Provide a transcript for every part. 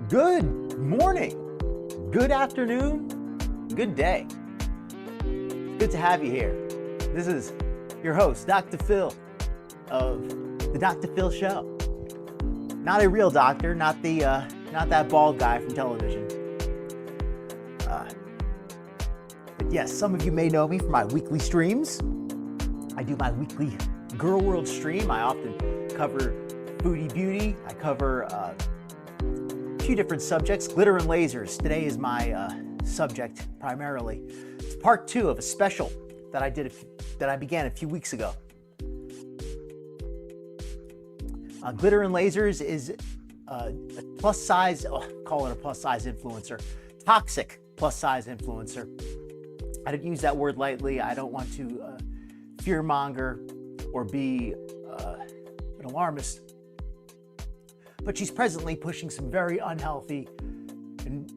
Good morning, good afternoon, good day. Good to have you here. This is your host, Docta Fill of the Docta Fill Show. Not a real doctor, not that bald guy from television. But yes, some of you may know me from my weekly streams. I do my weekly Girl World stream. I often cover foodie beauty. I cover a few different subjects. Glitter and lasers. Today is my subject primarily. It's part 2 of a special that I began a few weeks ago. Glitter and lasers is a plus size, call it a plus size influencer, toxic plus size influencer. I didn't use that word lightly. I don't want to fearmonger or be an alarmist. But she's presently pushing some very unhealthy and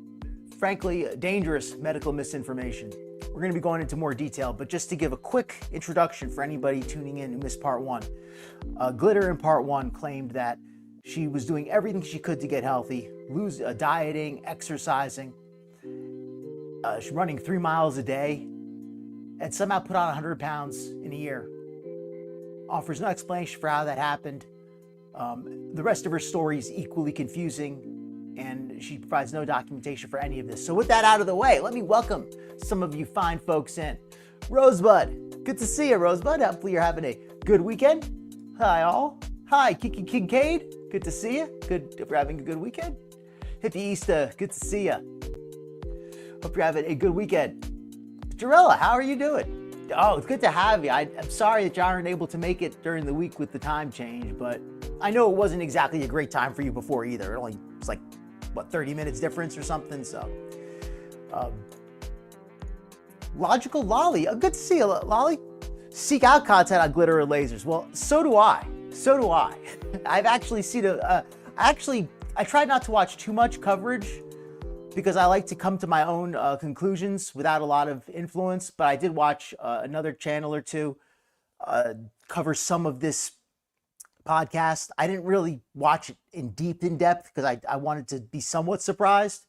frankly dangerous medical misinformation. We're going to be going into more detail, but just to give a quick introduction for anybody tuning in who missed part 1. Glitter in part 1 claimed that she was doing everything she could to get healthy, dieting, exercising. She's running 3 miles a day and somehow put on 100 pounds in a year. Offers no explanation for how that happened. The rest of her story is equally confusing, and she provides no documentation for any of this. So with that out of the way, let me welcome some of you fine folks in. Rosebud, good to see you, Rosebud. Hopefully you're having a good weekend. Hi, all. Hi, Kiki Kincaid. Good to see you. Good if you're having a good weekend. Hippie Easter, good to see you. Hope you're having a good weekend. Jarella, how are you doing? Oh, it's good to have you. I'm sorry that you aren't able to make it during the week with the time change, but I know it wasn't exactly a great time for you before either. It's like, what, 30 minutes difference or something? So, Logical Lolly, good to see you, Lolly. Seek out content on Glitter and Lasers. Well, so do I. I've actually seen I tried not to watch too much coverage because I like to come to my own conclusions without a lot of influence, but I did watch another channel or two cover some of this podcast. I didn't really watch it in depth because I wanted to be somewhat surprised.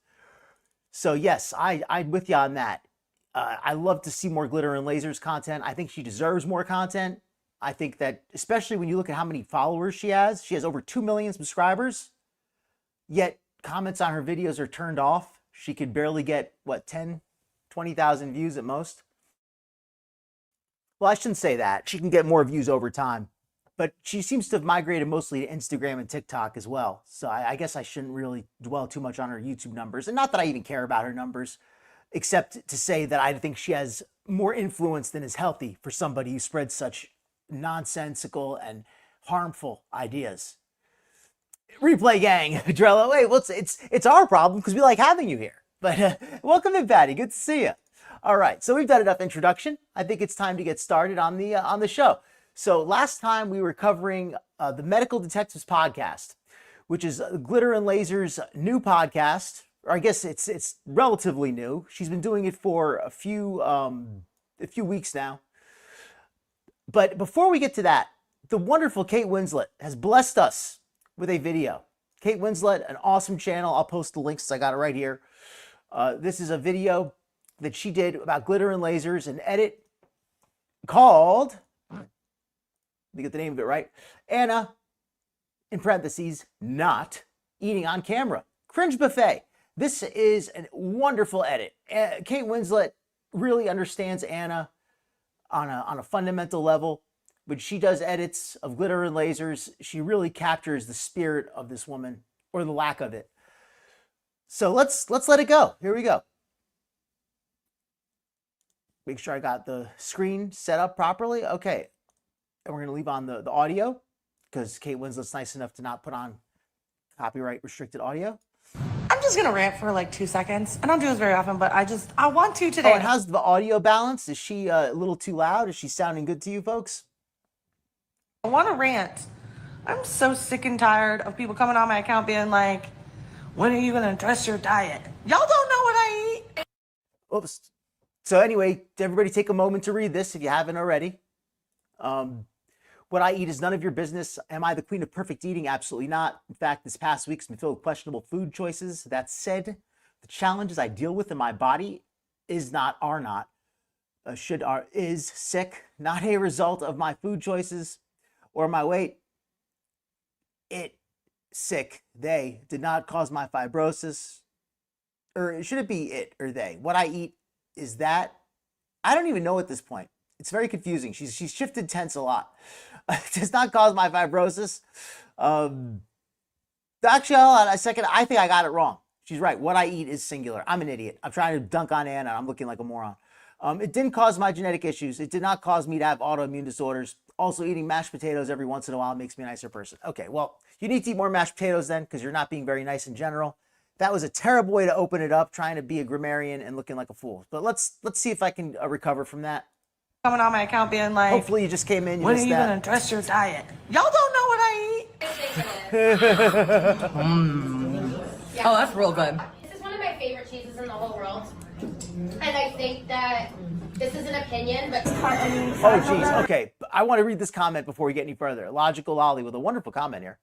So yes, I'm with you on that. I love to see more Glitter and Lasers content. I think she deserves more content. I think that, especially when you look at how many followers she has over 2 million subscribers, yet comments on her videos are turned off. She could barely get, 20,000 views at most. Well, I shouldn't say that. She can get more views over time. But she seems to have migrated mostly to Instagram and TikTok as well. So I guess I shouldn't really dwell too much on her YouTube numbers. And not that I even care about her numbers, except to say that I think she has more influence than is healthy for somebody who spreads such nonsensical and harmful ideas. Replay gang, Drello. Wait, it's our problem because we like having you here. But welcome in, Patty. Good to see you. All right, so we've done enough introduction. I think it's time to get started on the show. So last time we were covering the Medical Detectives podcast, which is Glitter and Lasers' new podcast. Or I guess it's relatively new. She's been doing it for a few weeks now. But before we get to that, the wonderful Kate Winslet has blessed us with a video. Kate Winslet, an awesome channel. I'll post the links. I got it right here. This is a video that she did about glitter and lasers, an edit called, let me get the name of it right, Anna, in parentheses, not eating on camera. Cringe buffet. This is a wonderful edit. Kate Winslet really understands Anna on a fundamental level. When she does edits of glitter and lasers, she really captures the spirit of this woman, or the lack of it. So let's let it go. Here we go. Make sure I got the screen set up properly. Okay. And we're going to leave on the audio because Kate Winslet's nice enough to not put on copyright restricted audio. I'm just going to rant for like 2 seconds. I don't do this very often, but I want to today. Oh, and how's the audio balance? Is she a little too loud? Is she sounding good to you folks? I want to rant. I'm so sick and tired of people coming on my account being like, when are you going to address your diet? Y'all don't know what I eat. Oops. So anyway, everybody take a moment to read this if you haven't already. What I eat is none of your business. Am I the queen of perfect eating? Absolutely not. In fact, this past week's been filled with questionable food choices. That said, the challenges I deal with in my body is sick, not a result of my food choices or my weight. They did not cause my fibrosis. Or should it be it or they? What I eat is that. I don't even know at this point. It's very confusing. She's shifted tense a lot. It does not cause my fibrosis. Actually, hold on a second. I think I got it wrong. She's right. What I eat is singular. I'm an idiot. I'm trying to dunk on Anna. I'm looking like a moron. It didn't cause my genetic issues. It did not cause me to have autoimmune disorders. Also, eating mashed potatoes every once in a while makes me a nicer person. Okay, well, you need to eat more mashed potatoes then, because you're not being very nice in general. That was a terrible way to open it up, trying to be a grammarian and looking like a fool. But let's see if I can recover from that. Coming on my account being like, hopefully you just came in. When are you gonna address your diet? Y'all don't know what I eat. Oh, that's real good. This is one of my favorite cheeses in the whole world. And I think that this is an opinion, but oh geez. Okay, I want to read this comment before we get any further. Logical Lolly with a wonderful comment here.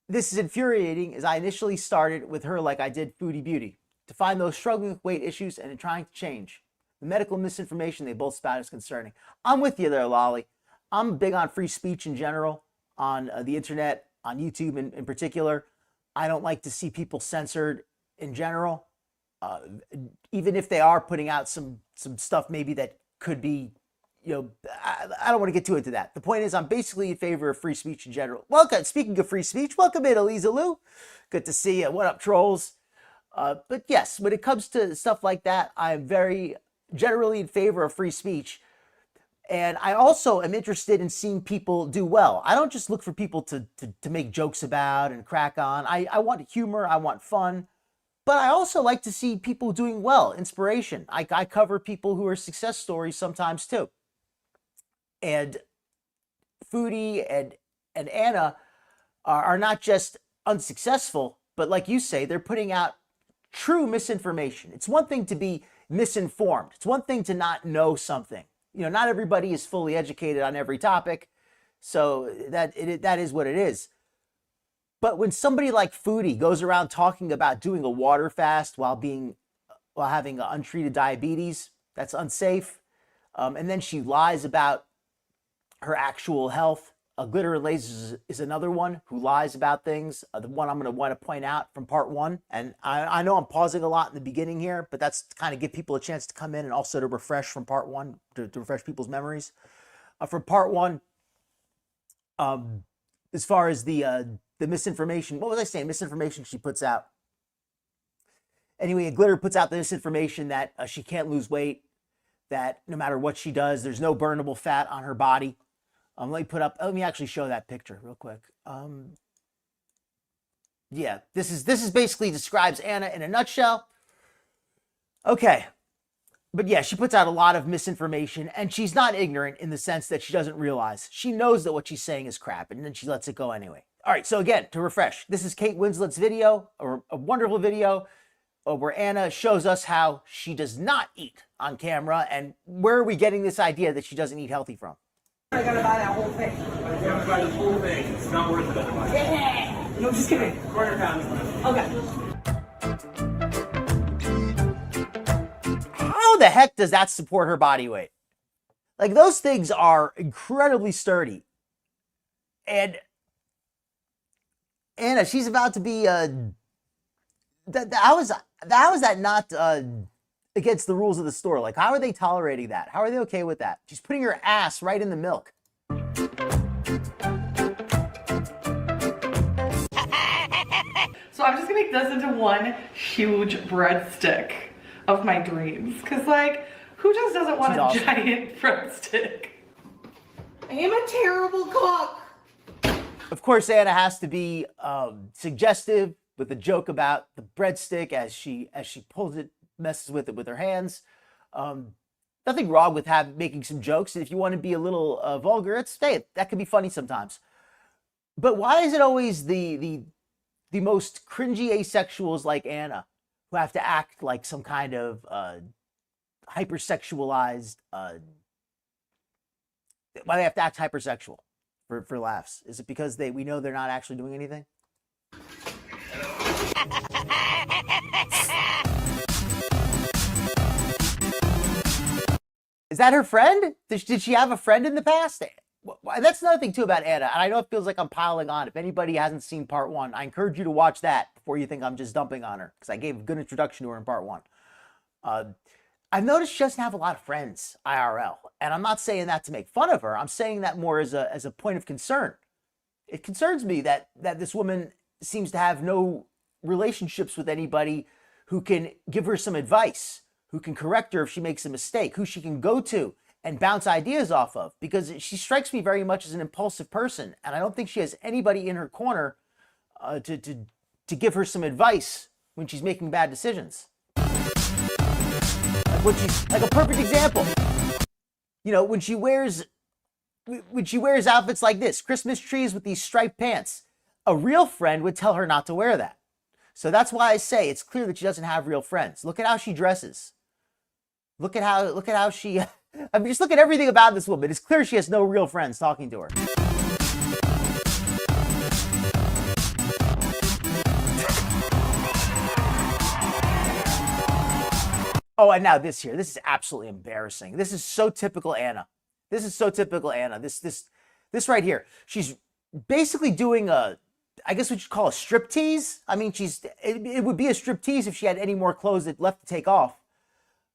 This is infuriating as I initially started with her like I did Foodie Beauty, to find those struggling with weight issues and trying to change. The medical misinformation they both spout is concerning. I'm with you there, Lolly. I'm big on free speech in general, on the internet, on YouTube in particular. I don't like to see people censored in general, even if they are putting out some stuff maybe that could be, I don't want to get too into that. The point is, I'm basically in favor of free speech in general. Welcome. Speaking of free speech, welcome in, Eliza Lou. Good to see you. What up, trolls? But yes, when it comes to stuff like that, I'm very generally in favor of free speech. And I also am interested in seeing people do well. I don't just look for people to make jokes about and crack on. I want humor. I want fun. But I also like to see people doing well, inspiration. I cover people who are success stories sometimes too. And Foodie and Anna are not just unsuccessful, but like you say, they're putting out true misinformation. It's one thing to be misinformed. It's one thing to not know something. Not everybody is fully educated on every topic, so that is what it is. But when somebody like Foodie goes around talking about doing a water fast while having untreated diabetes, that's unsafe. And then she lies about her actual health. Glitter Lazers is another one who lies about things. The one I'm going to want to point out from part one. And I know I'm pausing a lot in the beginning here, but that's to kind of give people a chance to come in and also to refresh from part one, to refresh people's memories. From part one, as far as the misinformation, what was I saying? Misinformation she puts out. Anyway, Glitter puts out the misinformation that she can't lose weight, that no matter what she does, there's no burnable fat on her body. Let me actually show that picture real quick. Yeah, this is basically describes Anna in a nutshell. Okay. But yeah, she puts out a lot of misinformation, and she's not ignorant in the sense that she doesn't realize. She knows that what she's saying is crap, and then she lets it go anyway. All right, so again, to refresh, this is Kate Winslet's video, or a wonderful video, where Anna shows us how she does not eat on camera, and where are we getting this idea that she doesn't eat healthy from? I gotta buy that whole thing. You have to buy the whole thing. It's not worth it otherwise. Yeah. No, just kidding. Quarter pound. Okay. How the heck does that support her body weight? Like, those things are incredibly sturdy. And Anna, she's about to be how is that not against the rules of the store? Like, how are they tolerating that? How are they okay with that? She's putting her ass right in the milk. So I'm just gonna make this into one huge breadstick of my dreams. Cause like, who just doesn't want a giant breadstick? I am a terrible cook. Of course, Anna has to be suggestive with a joke about the breadstick as she pulls it, messes with it with her hands. Nothing wrong with making some jokes. If you want to be a little vulgar, that could be funny sometimes. But why is it always the most cringy asexuals like Anna who have to act like some kind of hypersexualized? Why they have to act hypersexual for laughs? Is it because we know they're not actually doing anything? Is that her friend? Did she have a friend in the past? That's another thing too about Anna, and I know it feels like I'm piling on. If anybody hasn't seen part 1, I encourage you to watch that before you think I'm just dumping on her, because I gave a good introduction to her in part 1. I've noticed she doesn't have a lot of friends IRL, and I'm not saying that to make fun of her. I'm saying that more as a point of concern. It concerns me that this woman seems to have no relationships with anybody who can give her some advice, who can correct her if she makes a mistake, who she can go to and bounce ideas off of, because she strikes me very much as an impulsive person, and I don't think she has anybody in her corner to give her some advice when she's making bad decisions. Like a perfect example, you know, when she wears outfits like this, Christmas trees with these striped pants, a real friend would tell her not to wear that. So that's why I say it's clear that she doesn't have real friends. Look at how she dresses. Look at how she, I mean, just look at everything about this woman. It's clear she has no real friends talking to her. Oh, and now this here. This is absolutely embarrassing. This is so typical Anna. This is so typical Anna. This right here. She's basically doing I guess what you'd call a striptease. I mean, it would be a striptease if she had any more clothes that left to take off.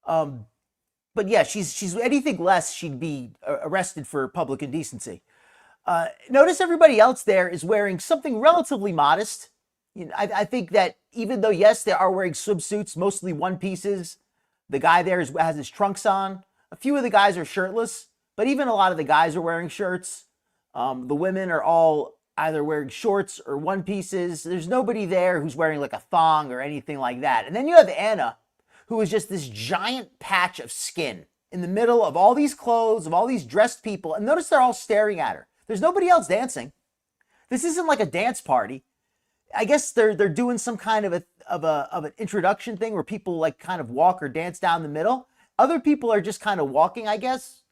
But yeah, she's anything less, she'd be arrested for public indecency. Notice everybody else there is wearing something relatively modest. You know, I think that even though, yes, they are wearing swimsuits, mostly one pieces, the guy there has his trunks on. A few of the guys are shirtless, but even a lot of the guys are wearing shirts. The women are all either wearing shorts or one pieces. There's nobody there who's wearing like a thong or anything like that. And then you have Anna, who is just this giant patch of skin in the middle of all these clothes, of all these dressed people. And notice they're all staring at her. There's nobody else dancing. This isn't like a dance party. I guess they're doing some kind of an introduction thing where people like kind of walk or dance down the middle. Other people are just kind of walking, I guess.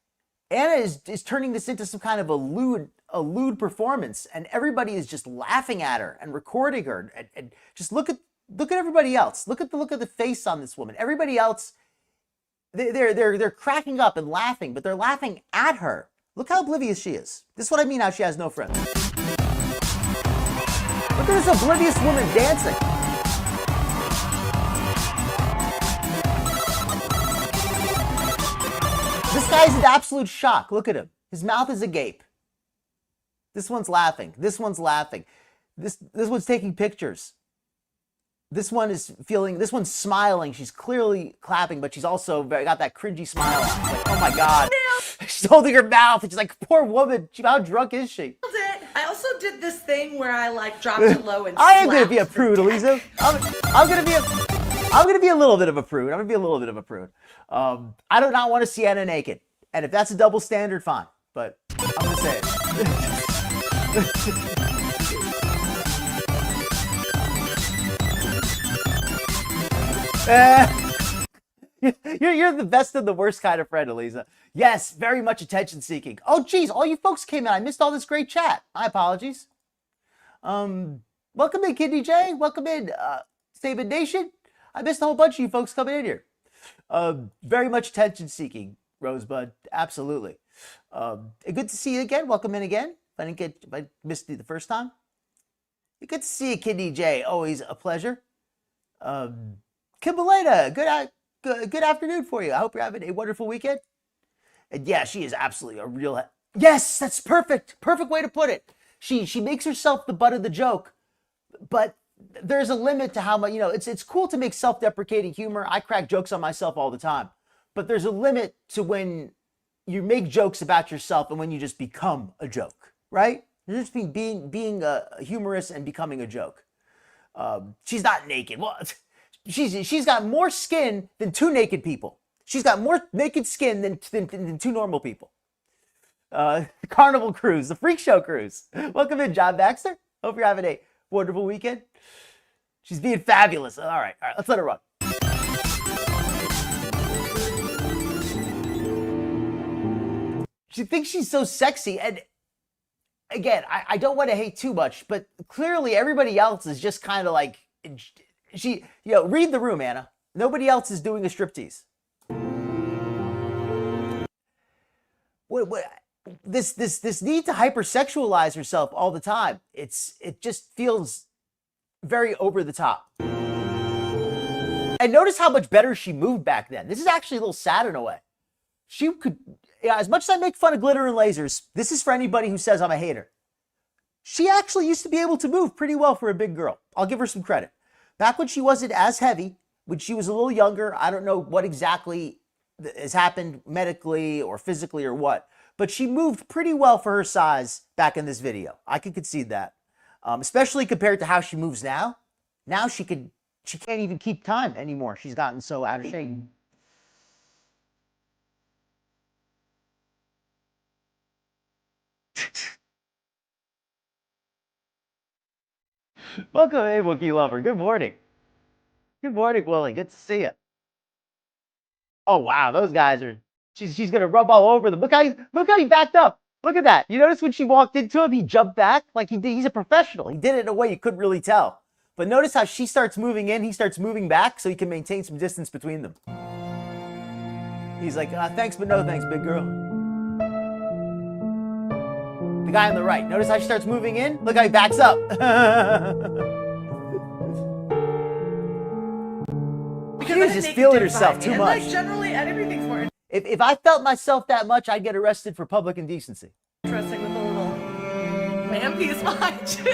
Anna is turning this into some kind of a lewd performance, and everybody is just laughing at her and recording her. And just look at everybody else. Look at the face on this woman. Everybody else, they're cracking up and laughing, but they're laughing at her. Look how oblivious she is. This is what I mean how she has no friends. Look at this oblivious woman dancing. This guy's in absolute shock. Look at him. His mouth is agape. This one's laughing. This one's laughing. This one's taking pictures. This one's smiling. She's clearly clapping, but she's also got that cringy smile on. She's like, oh my God. She's holding her mouth. And she's like, poor woman. How drunk is she? I also did this thing where I like dropped it low and I am going to be a slapped prude, the Elisa. I'm going to be a little bit of a prude. I'm going to be a little bit of a prude. I do not want to see Anna naked. And if that's a double standard, fine. But I'm going to say it. You're the best and the worst kind of friend, Elisa. Yes, very much attention seeking. Oh, geez, all you folks came in. I missed all this great chat. My apologies. Welcome in, Kid DJ. Welcome in, Saban Nation. I missed a whole bunch of you folks coming in here. Very much attention seeking, Rosebud. Absolutely. Good to see you again. Welcome in again. If I missed you the first time. Good to see you, Kid DJ. Always a pleasure. Kimbaleta, good afternoon for you. I hope you're having a wonderful weekend. And yeah, she is absolutely a real... Yes, that's perfect. Perfect way to put it. She makes herself the butt of the joke, but there's a limit to how much, it's cool to make self-deprecating humor. I crack jokes on myself all the time, but there's a limit to when you make jokes about yourself and when you just become a joke, right? You're just being a humorous and becoming a joke. She's not naked. Well, she's got more skin than two naked people. She's got more naked skin than two normal people. Carnival Cruise, the Freak Show Cruise. Welcome in, John Baxter. Hope you're having a wonderful weekend. She's being fabulous. All right, let's let her run. She thinks she's so sexy, and again, I don't want to hate too much, but clearly everybody else is just kind of like, read the room, Anna. Nobody else is doing a striptease. What this need to hypersexualize herself all the time. It just feels very over the top. And notice how much better she moved back then. This is actually a little sad in a way. She could, as much as I make fun of glitter and lasers, this is for anybody who says I'm a hater. She actually used to be able to move pretty well for a big girl. I'll give her some credit. Back when she wasn't as heavy, when she was a little younger, I don't know what exactly has happened medically or physically or what, but she moved pretty well for her size back in this video. I can concede that, especially compared to how she moves now. Now she can't even keep time anymore. She's gotten so out of shape. Welcome, hey, Wookiee lover. Good morning. Good morning, Willie. Good to see you. Oh wow, those guys are. She's gonna rub all over them. Look how he backed up. Look at that. You notice when she walked into him, he jumped back like he did. He's a professional. He did it in a way you couldn't really tell. But notice how she starts moving in, he starts moving back, so he can maintain some distance between them. He's like, thanks, but no thanks, big girl. The guy on the right. Notice how she starts moving in? Look how he backs up. She's just feeling herself too much. Like generally, and everything's more If I felt myself that much, I'd get arrested for public indecency. interesting with a little man piece behind you.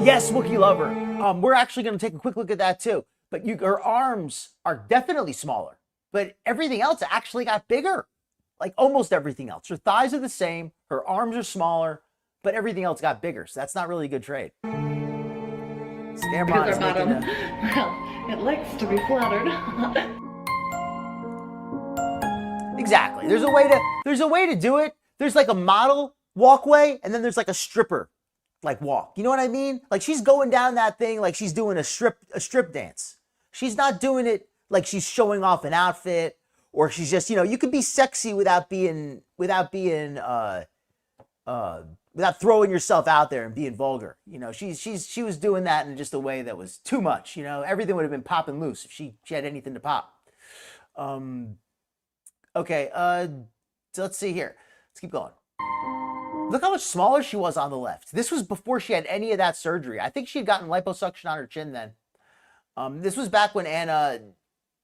Yes, Wookiee lover. We're actually going to take a quick look at that too. But her arms are definitely smaller, but everything else actually got bigger. Like almost everything else. Her thighs are the same. Her arms are smaller, but everything else got bigger. So that's not really a good trade. Scamron is making Well, it likes to be flattered. Exactly. There's a way to do it. There's like a model walkway, and then there's like a stripper like walk. You know what I mean? Like she's going down that thing like she's doing a strip dance. She's not doing it like she's showing off an outfit, or she's just, you could be sexy without throwing yourself out there and being vulgar. She was doing that in just a way that was too much. Everything would have been popping loose if she had anything to pop. Okay, so let's see here. Let's keep going. Look how much smaller she was on the left. This was before she had any of that surgery. I think she had gotten liposuction on her chin then. This was back when Anna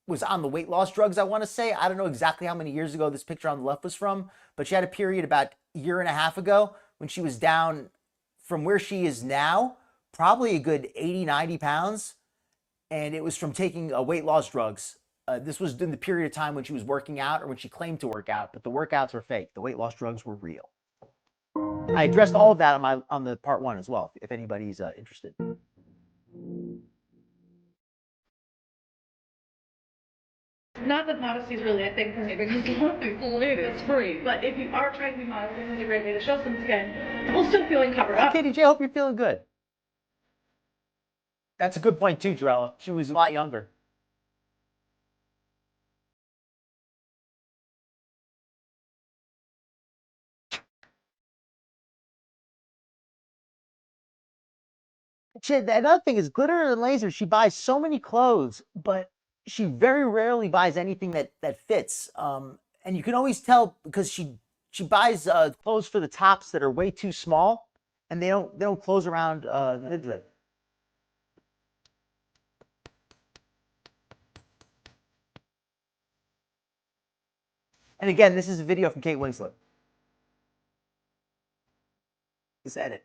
was on the weight loss drugs, I want to say. I don't know exactly how many years ago this picture on the left was from, but she had a period about a year and a half ago when she was down from where she is now, probably a good 80, 90 pounds. And it was from taking weight loss drugs. This was in the period of time when she was working out, or when she claimed to work out, but the workouts were fake. The weight loss drugs were real. I addressed all of that on the part 1 as well, if anybody's interested. Not that modesty is really a thing for me, because a lot of people believe it's free. But if you are trying to be modest, it's a great way to show some skin while still feeling covered up. Katie J, I hope you're feeling good. That's a good point too, Jarella. She was a lot younger. Another thing is, Glitter and Lasers, she buys so many clothes, but she very rarely buys anything that fits. And you can always tell because she buys clothes for the tops that are way too small, and they don't close around the midriff. And again, this is a video from Kate Winslet. This edit.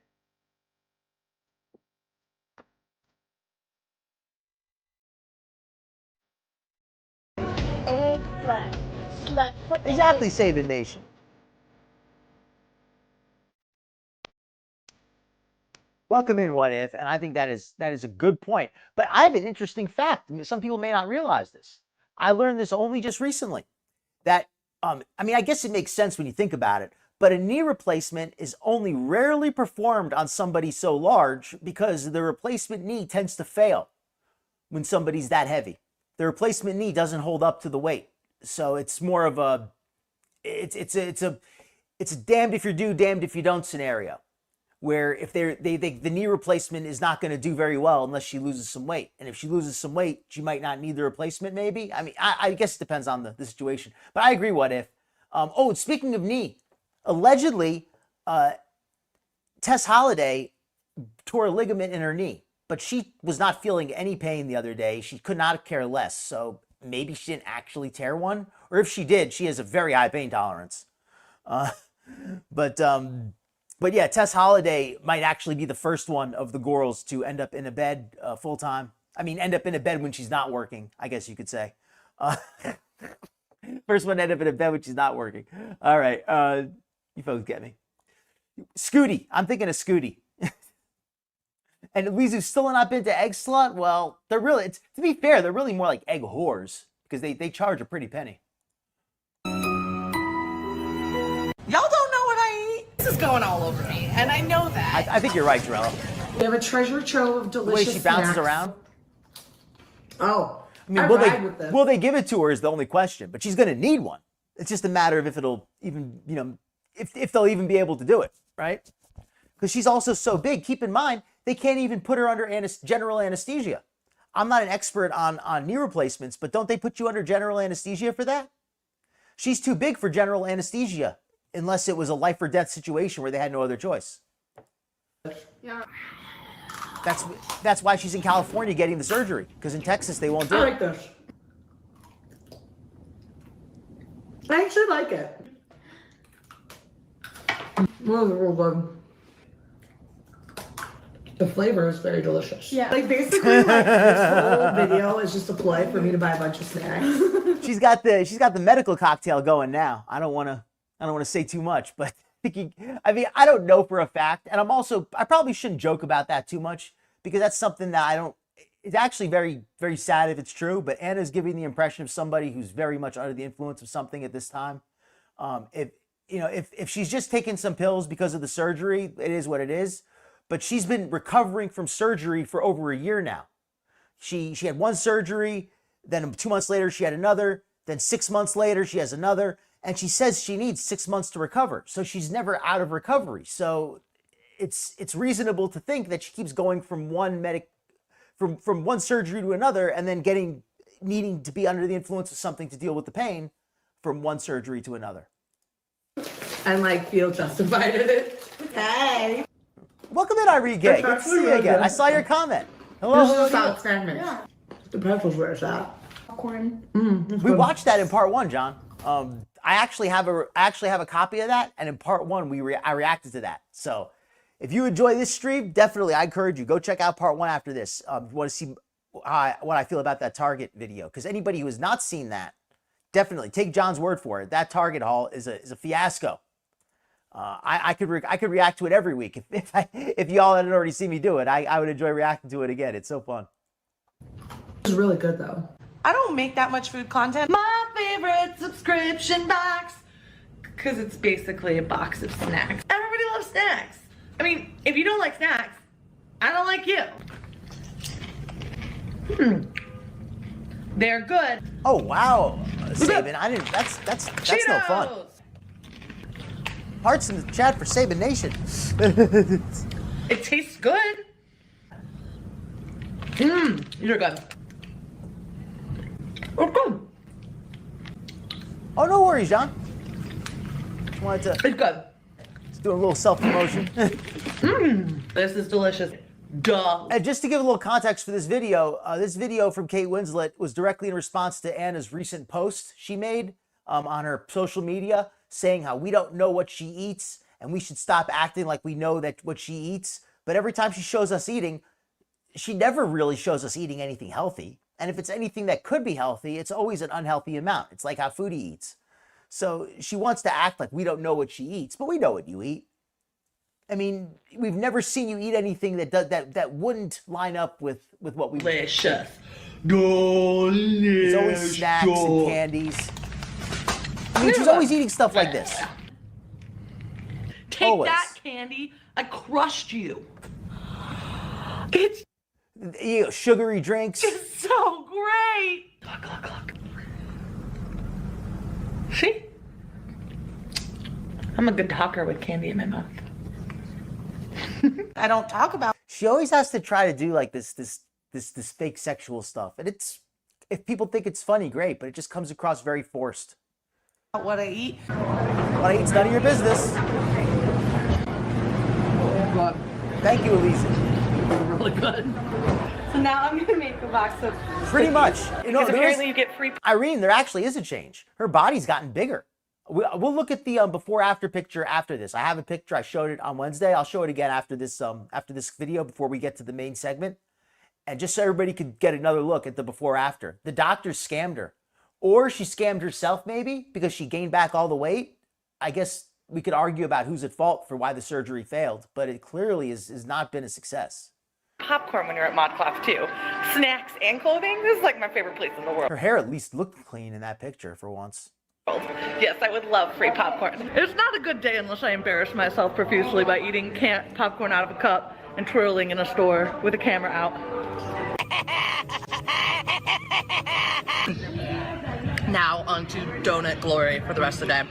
Exactly, save the nation. Welcome in, What If, and I think that is a good point. But I have an interesting fact. Some people may not realize this. I learned this only just recently. That I guess it makes sense when you think about it, but a knee replacement is only rarely performed on somebody so large because the replacement knee tends to fail when somebody's that heavy. The replacement knee doesn't hold up to the weight. So it's more of a it's a damned if you do, damned if you don't scenario, where if the knee replacement is not going to do very well unless she loses some weight, and if she loses some weight, she might not need the replacement. Maybe. I mean, I guess it depends on the situation. But I agree. What if? Oh, speaking of knee, allegedly, Tess Holliday tore a ligament in her knee, but she was not feeling any pain the other day. She could not care less. So maybe she didn't actually tear one, or if she did, she has a very high pain tolerance. But yeah, Tess Holliday might actually be the first one of the girls to end up in a bed full time. I mean, end up in a bed when she's not working, I guess you could say. First one to end up in a bed when she's not working. All right, you folks get me. Scooty, I'm thinking of Scooty. And Lizu's still not been to Egg Slut. Well, they're really, to be fair, they're really more like egg whores because they charge a pretty penny. Y'all don't know what I eat. This is going all over me, and I know that. I think you're right, Jarella. We have a treasure trove of The delicious way she bounces snacks. around. Oh, I mean, will they give it to her is the only question, but she's going to need one. It's just a matter of if it'll even, if they'll even be able to do it, right? Because she's also so big. Keep in mind, they can't even put her under general anesthesia. I'm not an expert on knee replacements, but don't they put you under general anesthesia for that? She's too big for general anesthesia, unless it was a life or death situation where they had no other choice. yeah. That's why she's in California getting the surgery, because in Texas they won't do I it. like this. I actually like it. Real good. The flavor is very delicious. Yeah. Like basically, like this whole video is just a play for me to buy a bunch of snacks. She's got the medical cocktail going now. I don't want to say too much, but I don't know for a fact, and I probably shouldn't joke about that too much because that's something that it's actually very, very sad if it's true, but Anna's giving the impression of somebody who's very much under the influence of something at this time. If she's just taking some pills because of the surgery, it is what it is. But she's been recovering from surgery for over a year now. She had one surgery, then 2 months later she had another, then 6 months later she has another, and she says she needs 6 months to recover. So she's never out of recovery. So it's reasonable to think that she keeps going from one surgery to another, and then needing to be under the influence of something to deal with the pain from one surgery to another. And feel justified in it. Hey. Welcome in, Irene Gay. Good to see you again. I saw your comment. Hello. This is a hello. solid sandwich. Yeah. The pretzels where it's at. Popcorn. We watched that in part one, John. I actually have a copy of that, and in part one I reacted to that. So if you enjoy this stream, definitely I encourage you go check out part one after this. If you want to see what I feel about that Target video, because anybody who has not seen that, definitely take John's word for it. That Target haul is a fiasco. I could react to it every week if y'all hadn't already seen me do it. I would enjoy reacting to it again. It's so fun. It's really good though. I don't make that much food content. My favorite subscription box, because it's basically a box of snacks. Everybody loves snacks. I mean, if you don't like snacks, I don't like you. They're good. Oh wow, Sabin, I didn't. That's no fun. Cheetos. Hearts in the chat for Sabin Nation. It tastes good. You're good. Oh, good. Oh, no worries, John. Just wanted to It's good. do a little self-promotion. This is delicious. Duh. And just to give a little context for this video from Kate Winslet was directly in response to Anna's recent post she made on her social media, saying how we don't know what she eats and we should stop acting like we know that what she eats. But every time she shows us eating, she never really shows us eating anything healthy. And if it's anything that could be healthy, it's always an unhealthy amount. It's like how Foodie eats. So she wants to act like we don't know what she eats, but we know what you eat. I mean, we've never seen you eat anything that wouldn't line up with what we Delicious. It's always snacks and candies. I mean, she's always eating stuff like this. Take Always. that candy. I crushed you. It's Sugary drinks. so great. Look. See? I'm a good talker with candy in my mouth. I don't talk about She always has to try to do like this fake sexual stuff. And it's, if people think it's funny, great, but it just comes across very forced. what I eat. What I eat's none of your business. But Thank you, Elisa. really good. So now I'm gonna make a box of Pretty much. You know, because apparently you get free. Irene, there actually is a change. Her body's gotten bigger. We'll look at the before after picture after this. I have a picture. I showed it on Wednesday. I'll show it again after this video before we get to the main segment. And just so everybody could get another look at the before after. The doctor scammed her. Or she scammed herself maybe because she gained back all the weight. I guess we could argue about who's at fault for why the surgery failed, but it clearly has not been a success. Popcorn when you're at mod class too. Snacks and clothing. This is like my favorite place in the world. Her hair at least looked clean in that picture for once. Yes, I would love free popcorn. It's not a good day unless I embarrass myself profusely by eating popcorn out of a cup and twirling in a store with a camera out. Now onto donut glory for the rest of the day.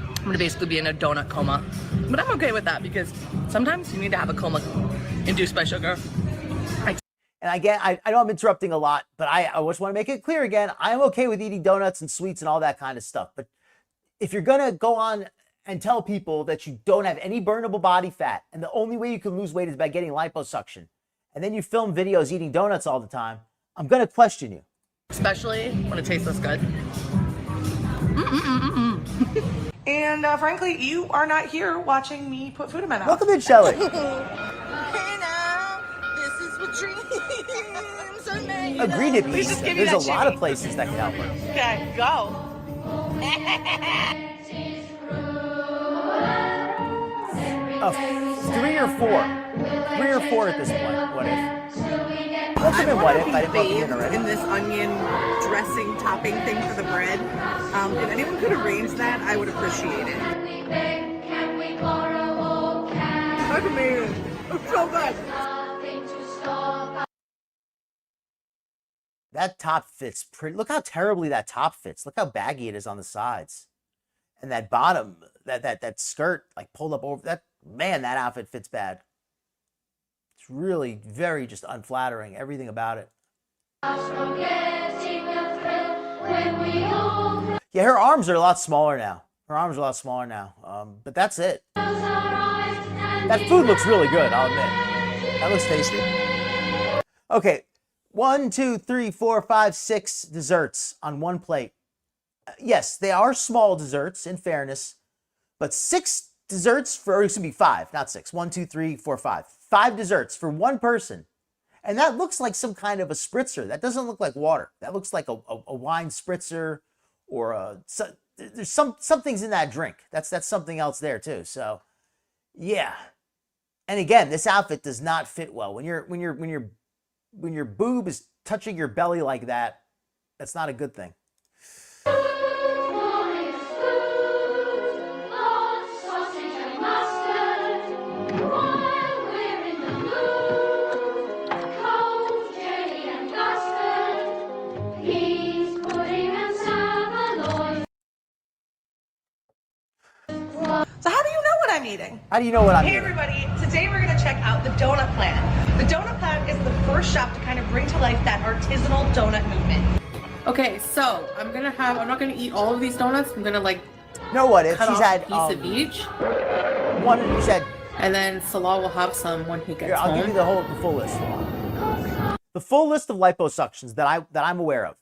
I'm gonna basically be in a donut coma. But I'm okay with that because sometimes you need to have a coma induced by sugar. And again, I know I'm interrupting a lot, but I just want to make it clear again, I'm okay with eating donuts and sweets and all that kind of stuff. But if you're going to go on and tell people that you don't have any burnable body fat and the only way you can lose weight is by getting liposuction, and then you film videos eating donuts all the time, I'm going to question you. Especially when it tastes this good. And frankly, you are not here watching me put food in my mouth. Welcome in, Shelley. Agree to be. There's a lot of places that can help her. Okay, go. 3 or 4. 3 or 4 at this point. What if? Welcome in, what if? I didn't welcome in already. In this onion dressing topping thing for the bread. If anyone could arrange that, I would appreciate it. Look at me. It's so good. That top fits pretty. Look how terribly that top fits. Look how baggy it is on the sides. And that bottom, that skirt, like pulled up over that. Man, that outfit fits bad. It's really very just unflattering. Everything about it. Yeah, her arms are a lot smaller now. But that's it. That food looks really good, I'll admit. That looks tasty. Okay. 1, 2, 3, 4, 5, 6 desserts on one plate. Yes, they are small desserts, in fairness, but 6 desserts for, excuse me, 5, not 6. 1, 2, 3, 4, 5. 5 desserts for one person. And that looks like some kind of a spritzer. That doesn't look like water. That looks like a wine spritzer or there's some things in that drink. That's something else there too. So, yeah. And again, this outfit does not fit well. When your boob is touching your belly like that, that's not a good thing. So how do you know what I'm eating? How do you know what I'm Hey eating? everybody, today we're going to check out the Donut Plan. The Donut Plan is the first shop to kind of bring to life that artisanal donut movement. Okay, so I'm not gonna eat all of these donuts. I'm gonna like No, what if cut she's off had a piece of each, one? You said and then Salah will have some when he gets here, I'll give you home. the full list. The full list of liposuctions that I'm aware of.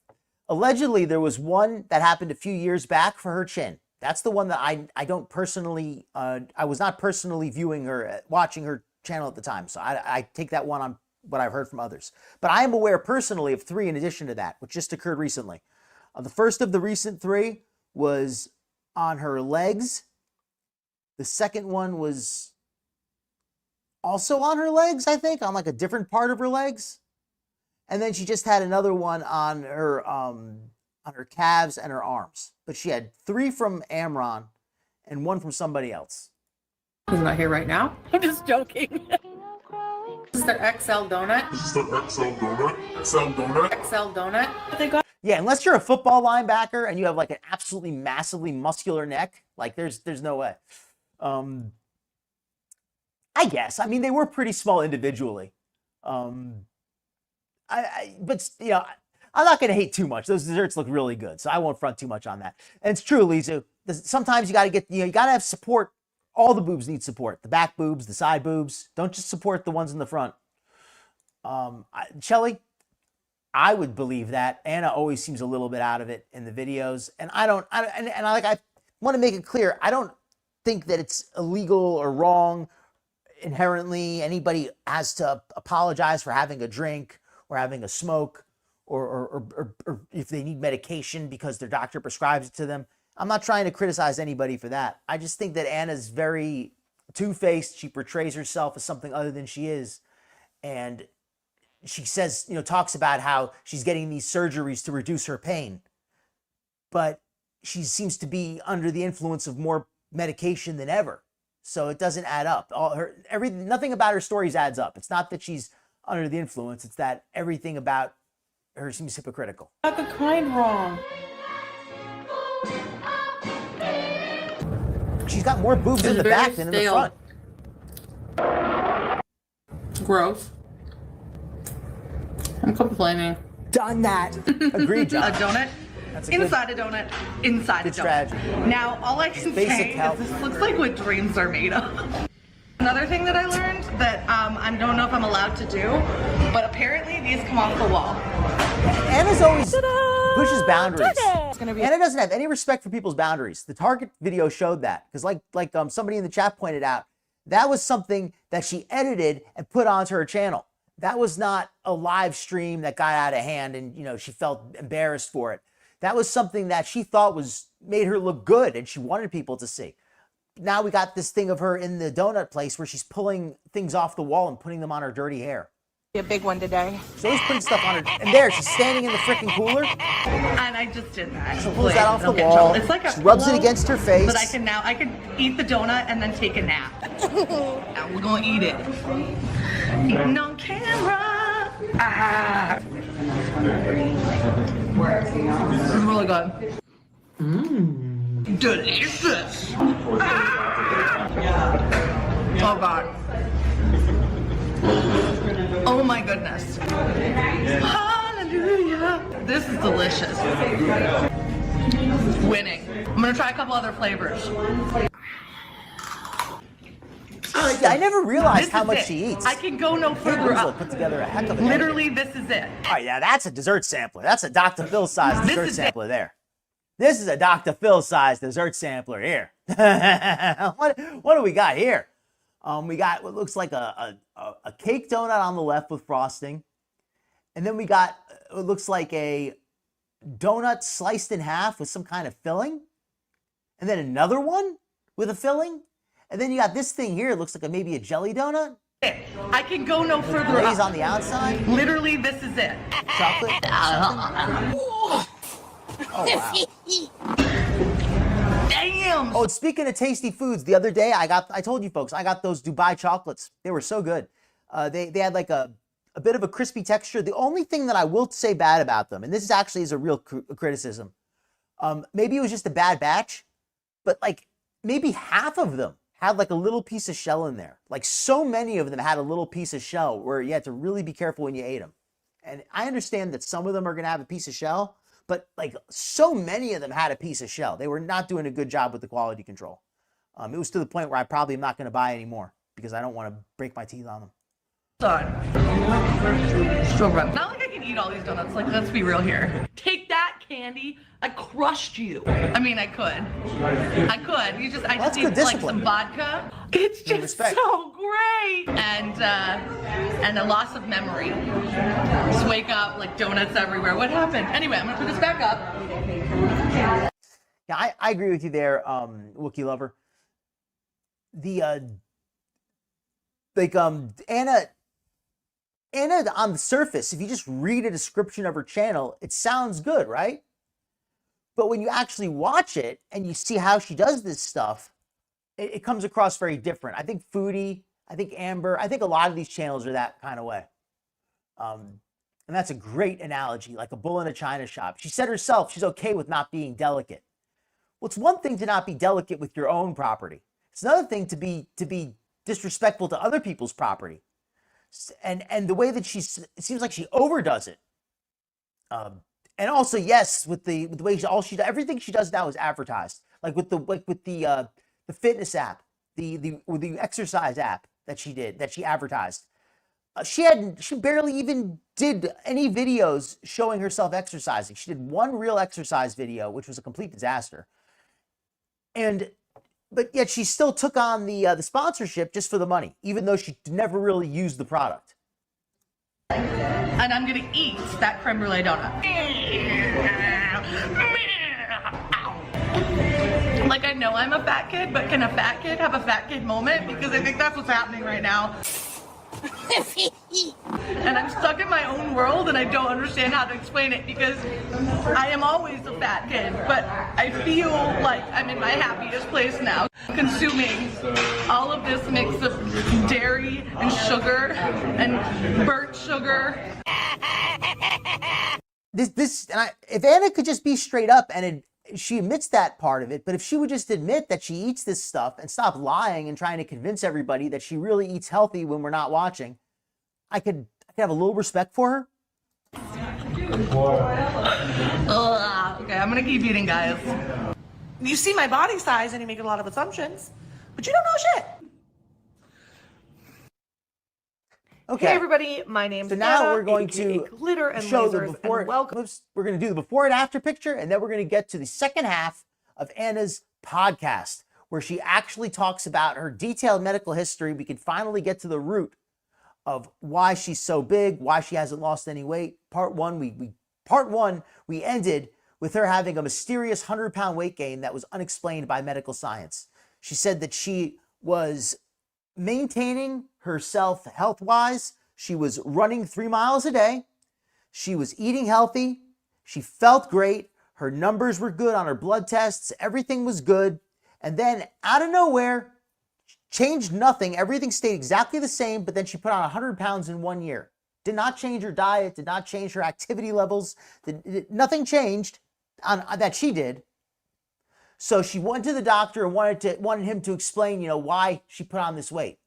Allegedly, there was one that happened a few years back for her chin. That's the one that I don't personally, I was not personally watching her channel at the time. So I take that one on what I've heard from others. But I am aware personally of 3 in addition to that, which just occurred recently. The first of the recent 3 was on her legs. The second one was also on her legs, I think, on like a different part of her legs. And then she just had another one on her calves and her arms. But she had 3 from Amron and 1 from somebody else. He's not here right now. I'm just joking. This is their XL donut. XL donut. They got. Yeah, unless you're a football linebacker and you have like an absolutely massively muscular neck, like there's no way. I guess. I mean, they were pretty small individually. But you know, I'm not going to hate too much. Those desserts look really good, so I won't front too much on that. And it's true, Lisa. Sometimes you got to get, you got to have support. All the boobs need support. The back boobs, the side boobs. Don't just support the ones in the front. Shelly, I would believe that. Anna always seems a little bit out of it in the videos, and I want to make it clear. I don't think that it's illegal or wrong inherently. Anybody has to apologize for having a drink or having a smoke, or if they need medication because their doctor prescribes it to them. I'm not trying to criticize anybody for that. I just think that Anna's very two-faced. She portrays herself as something other than she is. And she says, you know, talks about how she's getting these surgeries to reduce her pain. But she seems to be under the influence of more medication than ever. So it doesn't add up. Nothing about her stories adds up. It's not that she's under the influence. It's that everything about her seems hypocritical. Got the kind wrong. She's got more boobs in the back than in the front. Gross. I'm complaining. Done that. Agreed, John. A donut. That's a Inside a donut. Inside a good donut. strategy. Now, all I can Basic say health. is this looks like what dreams are made of. Another thing that I learned that I don't know if I'm allowed to do, but apparently these come off the wall. Anna's always pushes boundaries. Anna doesn't have any respect for people's boundaries. The Target video showed that, because like somebody in the chat pointed out, that was something that she edited and put onto her channel. That was not a live stream that got out of hand and, you know, she felt embarrassed for it. That was something that she thought made her look good and she wanted people to see. Now we got this thing of her in the donut place where she's pulling things off the wall and putting them on her dirty hair. A big one today. So he's putting stuff on her. And there, she's standing in the freaking cooler. And I just did that. She pulls that off the wall. It's like she rubs it pillow, against her face. But I can eat the donut and then take a nap. And we're gonna eat it. Eating on camera. Ah. This is really good. Delicious. Ah. Oh God. Oh my goodness. Hallelujah. This is delicious. Winning. I'm gonna try a couple other flavors. Yeah, I never realized This how is much it. she eats. I can go no Kate further Winslet up. put together a heck of a Literally, this is it. All right, yeah, that's a dessert sampler. That's a Docta Fill size This dessert is it. sampler there. This is a Docta Fill size dessert sampler here. What do we got here? We got what looks like a cake donut on the left with frosting. And then we got what looks like a donut sliced in half with some kind of filling. And then another one with a filling. And then you got this thing here. It looks like maybe a jelly donut. I can go no further Glaze up. on the outside. Literally, this is it. Chocolate. Oh, wow. Damn. Oh, and speaking of tasty foods, the other day I told you folks, I got those Dubai chocolates. They were so good. They had like a bit of a crispy texture. The only thing that I will say bad about them, and this actually is a real criticism, maybe it was just a bad batch, but like maybe half of them had like a little piece of shell in there. Like so many of them had a little piece of shell where you had to really be careful when you ate them. And I understand that some of them are going to have a piece of shell, but like so many of them had a piece of shell. They were not doing a good job with the quality control. It was to the point where I probably am not going to buy any more because I don't want to break my teeth on them. Done. So good. Not like I can eat all these donuts. Like, let's be real here. Take that, candy. I crushed you. I mean, I could. I could. I just need like some vodka. It's just Respect. so great. And a loss of memory. Just wake up like donuts everywhere. What happened? Anyway, I'm gonna put this back up. Yeah, I agree with you there, Wookiee Lover. Anna on the surface, if you just read a description of her channel, it sounds good, right? But when you actually watch it and you see how she does this stuff, it comes across very different. I think Foodie, I think Amber, I think a lot of these channels are that kind of way. And that's a great analogy, like a bull in a china shop. She said herself she's okay with not being delicate. Well, it's one thing to not be delicate with your own property. It's another thing to be disrespectful to other people's property. And the way that it seems like she overdoes it. And also, yes, with the way everything she does now is advertised. Like with the fitness app, the exercise app that she advertised. She barely even did any videos showing herself exercising. She did one real exercise video, which was a complete disaster. But yet she still took on the sponsorship just for the money, even though she never really used the product. And I'm gonna eat that creme brulee donut. Like, I know I'm a fat kid, but can a fat kid have a fat kid moment? Because I think that's what's happening right now. And I'm stuck in my own world and I don't understand how to explain it because I am always a fat kid, but I feel like I'm in my happiest place now. Consuming all of this mix of dairy and sugar and burnt sugar. If Anna could just be straight up and she admits that part of it, but if she would just admit that she eats this stuff and stop lying and trying to convince everybody that she really eats healthy when we're not watching, I could have a little respect for her. Okay, I'm gonna keep eating, guys. You see my body size and you make a lot of assumptions, but you don't know shit. Okay. Hey everybody, my name's So now Anna, we're going aka to Glitter and show the Lasers, before. and welcome. We're going to do the before and after picture, and then we're going to get to the second half of Anna's podcast, where she actually talks about her detailed medical history. We can finally get to the root of why she's so big, why she hasn't lost any weight. Part one, we ended with her having a mysterious 100-pound weight gain that was unexplained by medical science. She said that she was maintaining herself health-wise. She was running 3 miles a day. She was eating healthy. She felt great. Her numbers were good on her blood tests. Everything was good. And then out of nowhere, changed nothing. Everything stayed exactly the same, but then she put on 100 pounds in 1 year. Did not change her diet, did not change her activity levels. Nothing changed that she did. So she went to the doctor and wanted him to explain, why she put on this weight.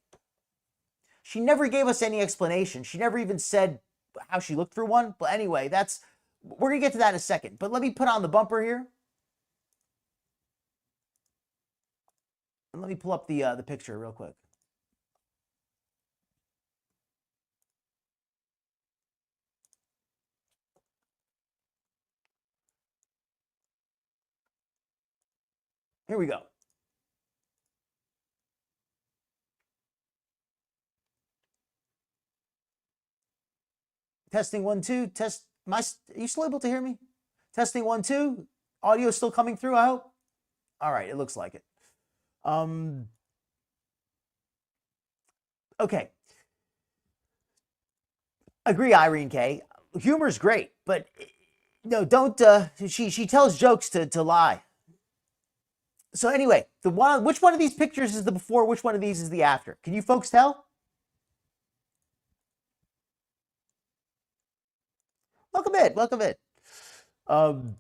She never gave us any explanation. She never even said how she looked for one. But anyway, we're going to get to that in a second. But let me put on the bumper here. And let me pull up the picture real quick. Here we go. Testing 1 2. Test. Are you still able to hear me? Testing 1 2. Audio is still coming through, I hope. All right, it looks like it. Okay. Agree, Irene K. Humor is great, but no, don't. She tells jokes to lie. So anyway, which one of these pictures is the before? Which one of these is the after? Can you folks tell? Welcome in. Oh,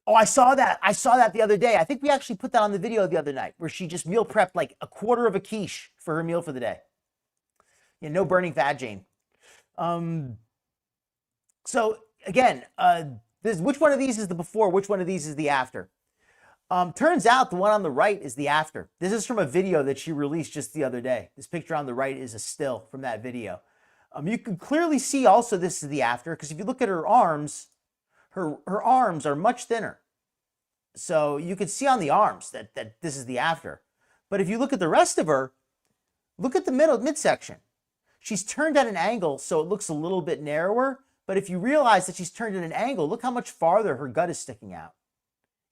I saw that the other day. I think we actually put that on the video the other night where she just meal prepped like a quarter of a quiche for her meal for the day. No burning fat, Jane. So again, which one of these is the before? Which one of these is the after? Turns out the one on the right is the after. This is from a video that she released just the other day. This picture on the right is a still from that video. You can clearly see also this is the after because if you look at her arms, her arms are much thinner. So you can see on the arms that this is the after. But if you look at the rest of her, look at the midsection. She's turned at an angle so it looks a little bit narrower. But if you realize that she's turned at an angle, look how much farther her gut is sticking out.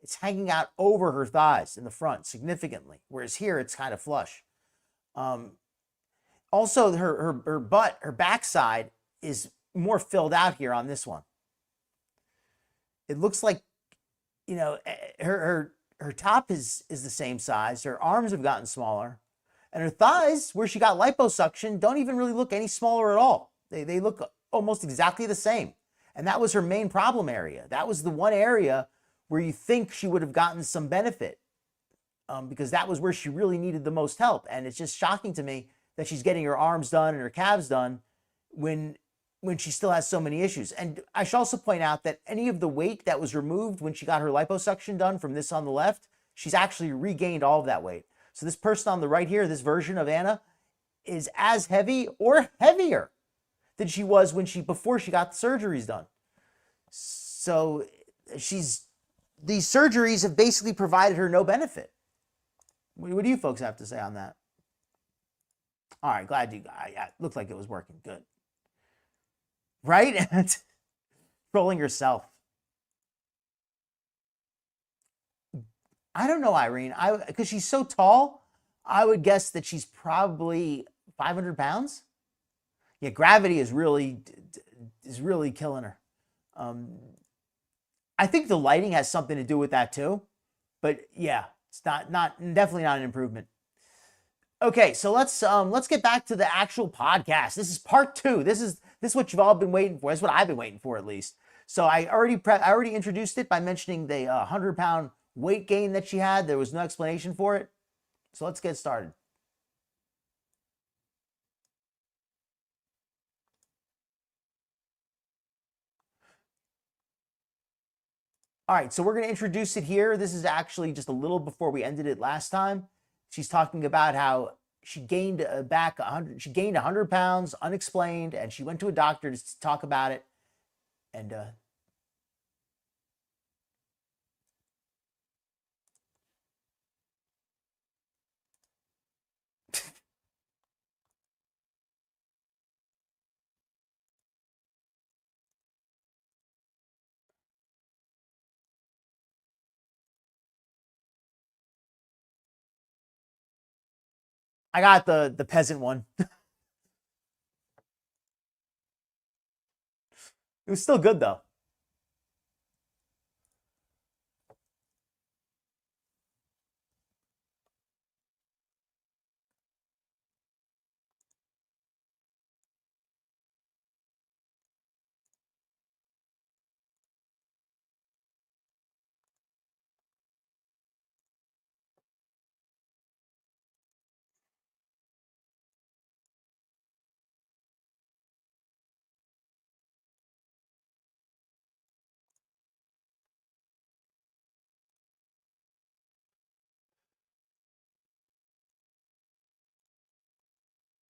It's hanging out over her thighs in the front significantly, whereas here it's kind of flush. Also, her butt, her backside is more filled out here on this one. It looks like, her top is the same size. Her arms have gotten smaller. And her thighs, where she got liposuction, don't even really look any smaller at all. They look almost exactly the same. And that was her main problem area. That was the one area where you think she would have gotten some benefit. because that was where she really needed the most help. And it's just shocking to me that she's getting her arms done and her calves done when she still has so many issues. And I should also point out that any of the weight that was removed when she got her liposuction done from this on the left, she's actually regained all of that weight. So this person on the right here, this version of Anna, is as heavy or heavier than she was before she got the surgeries done. So these surgeries have basically provided her no benefit. What do you folks have to say on that? All right, glad you guys. Yeah, looked like it was working good. Right? Trolling yourself. I don't know, Irene. Because she's so tall, I would guess that she's probably 500 pounds. Yeah, gravity is really killing her. I think the lighting has something to do with that too. But yeah, it's definitely not an improvement. Okay, so let's get back to the actual podcast. This is part 2. This is what you've all been waiting for. That's what I've been waiting for, at least. So I already introduced it by mentioning the 100-pound weight gain that she had. There was no explanation for it. So let's get started. All right, so we're going to introduce it here. This is actually just a little before we ended it last time. She's talking about how she gained back 100. She gained 100 pounds unexplained, and she went to a doctor to talk about it. And I got the peasant one. It was still good though.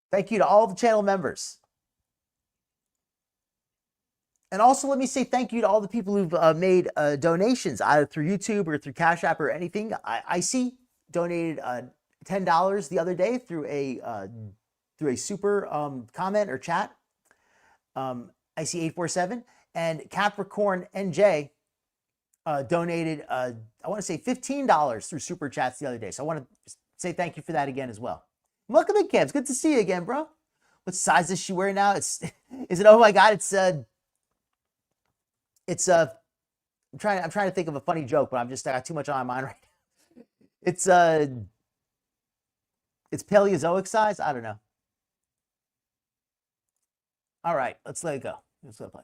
Thank you to all the channel members. And also let me say thank you to all the people who've made donations either through YouTube or through Cash App or anything. Icy donated $10 the other day through a super comment or chat. Icy847 and Capricorn NJ donated I want to say $15 through super chats the other day. So I want to say thank you for that again as well. Welcome in, Camps. Good to see you again, bro. What size is she wearing now? Is it? Oh my God! I'm trying to think of a funny joke, but I got too much on my mind right now. It's Paleozoic size. I don't know. All right, let's let it go. Let's let it play.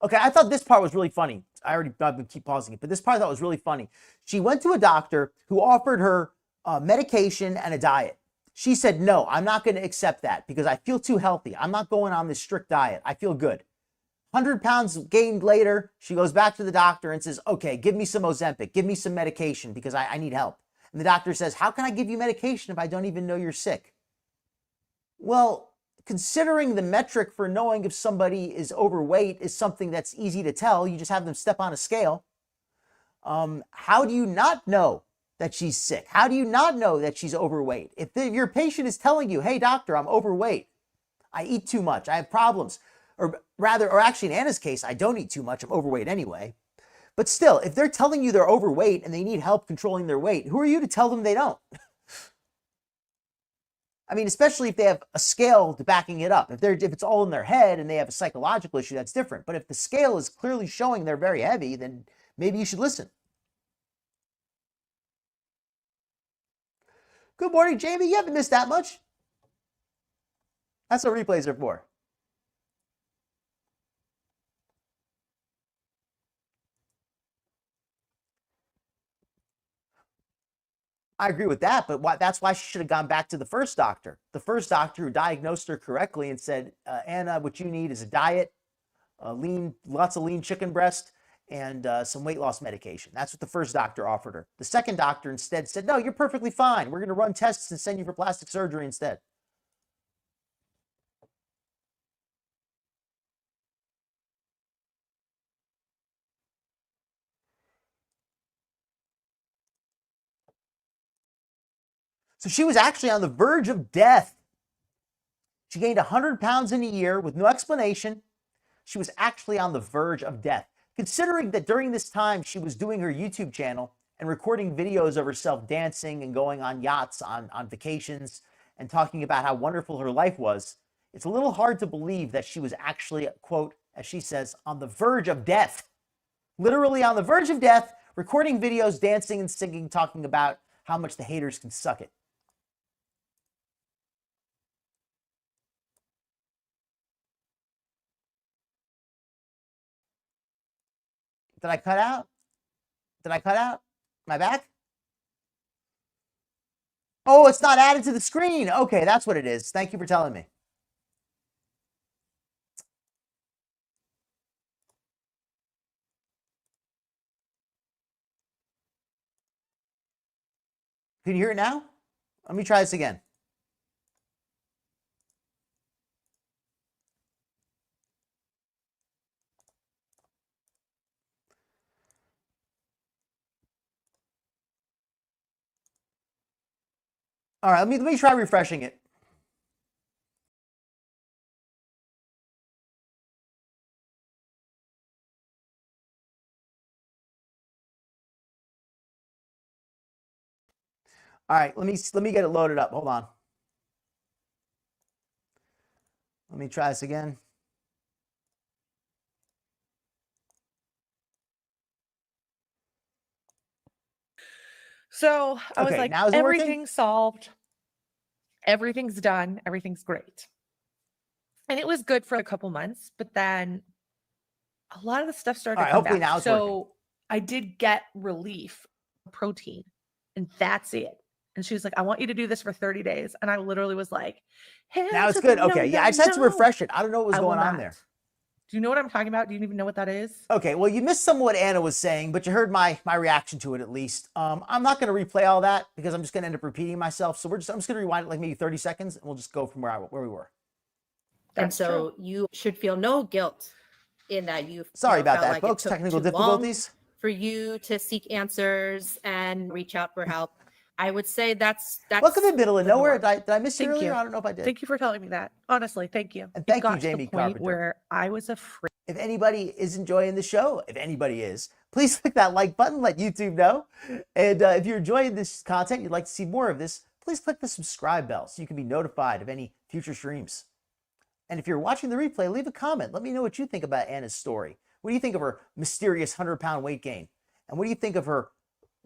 Okay, I thought this part was really funny. I've been keep pausing it, but this part I thought was really funny. She went to a doctor who offered her medication and a diet. She said, no, I'm not going to accept that because I feel too healthy. I'm not going on this strict diet. I feel good. 100 pounds gained later, she goes back to the doctor and says, okay, give me some Ozempic. Give me some medication because I need help. And the doctor says, how can I give you medication if I don't even know you're sick? Well, considering the metric for knowing if somebody is overweight is something that's easy to tell, you just have them step on a scale. How do you not know that she's sick? How do you not know that she's overweight? If your patient is telling you, hey, doctor, I'm overweight. I eat too much. I have problems. Or actually in Anna's case, I don't eat too much. I'm overweight anyway. But still, if they're telling you they're overweight and they need help controlling their weight, who are you to tell them they don't? I mean, especially if they have a scale to backing it up. If it's all in their head and they have a psychological issue, that's different. But if the scale is clearly showing they're very heavy, then maybe you should listen. Good morning, Jamie. You haven't missed that much. That's what replays are for. I agree with that, but that's why she should have gone back to the first doctor. The first doctor who diagnosed her correctly and said, Anna, what you need is a diet, lots of lean chicken breast, and some weight loss medication. That's what the first doctor offered her. The second doctor instead said, no, you're perfectly fine. We're going to run tests and send you for plastic surgery instead. So she was actually on the verge of death. She gained 100 pounds in a year with no explanation. She was actually on the verge of death. Considering that during this time, she was doing her YouTube channel and recording videos of herself dancing and going on yachts on vacations and talking about how wonderful her life was, it's a little hard to believe that she was actually, quote, as she says, on the verge of death. Literally on the verge of death, recording videos, dancing and singing, talking about how much the haters can suck it. Did I cut out? Did I cut out? Am I back? Oh, it's not added to the screen. Okay, that's what it is. Thank you for telling me. Can you hear it now? Let me try this again. All right, let me try refreshing it. All right, let me get it loaded up. Hold on. Let me try this again. So I was Okay, like, now is it working? everything's solved. Everything's done. Everything's great. And it was good for a couple months, but then a lot of the stuff started All right, to come hopefully back. now it's So working. I did get relief, protein, and that's it. And she was like, I want you to do this for 30 days. And I literally was like, Now it's good. Okay, yeah, I just had to refresh it. I don't know what was going on there. Do you know what I'm talking about? Do you even know what that is? Okay, well, you missed some of what Anna was saying, but you heard my reaction to it at least. I'm not going to replay all that because I'm just going to end up repeating myself. So I'm just going to rewind it like maybe 30 seconds, and we'll just go from where we were. And so you should feel no guilt in that you Sorry about felt that, like it folks. took Technical too difficulties. long for you to seek answers and reach out for help. I would say that's Welcome to the middle of the nowhere. norm. Did I miss you Thank earlier? you. I don't know if I did. Thank you for telling me that. Honestly, thank you. And thank it you, got Jamie to the point Carpenter. where I was afraid. If anybody is enjoying the show, if anybody is, please click that like button, let YouTube know. And if you're enjoying this content, you'd like to see more of this, please click the subscribe bell so you can be notified of any future streams. And if you're watching the replay, leave a comment. Let me know what you think about Anna's story. What do you think of her mysterious 100-pound weight gain? And what do you think of her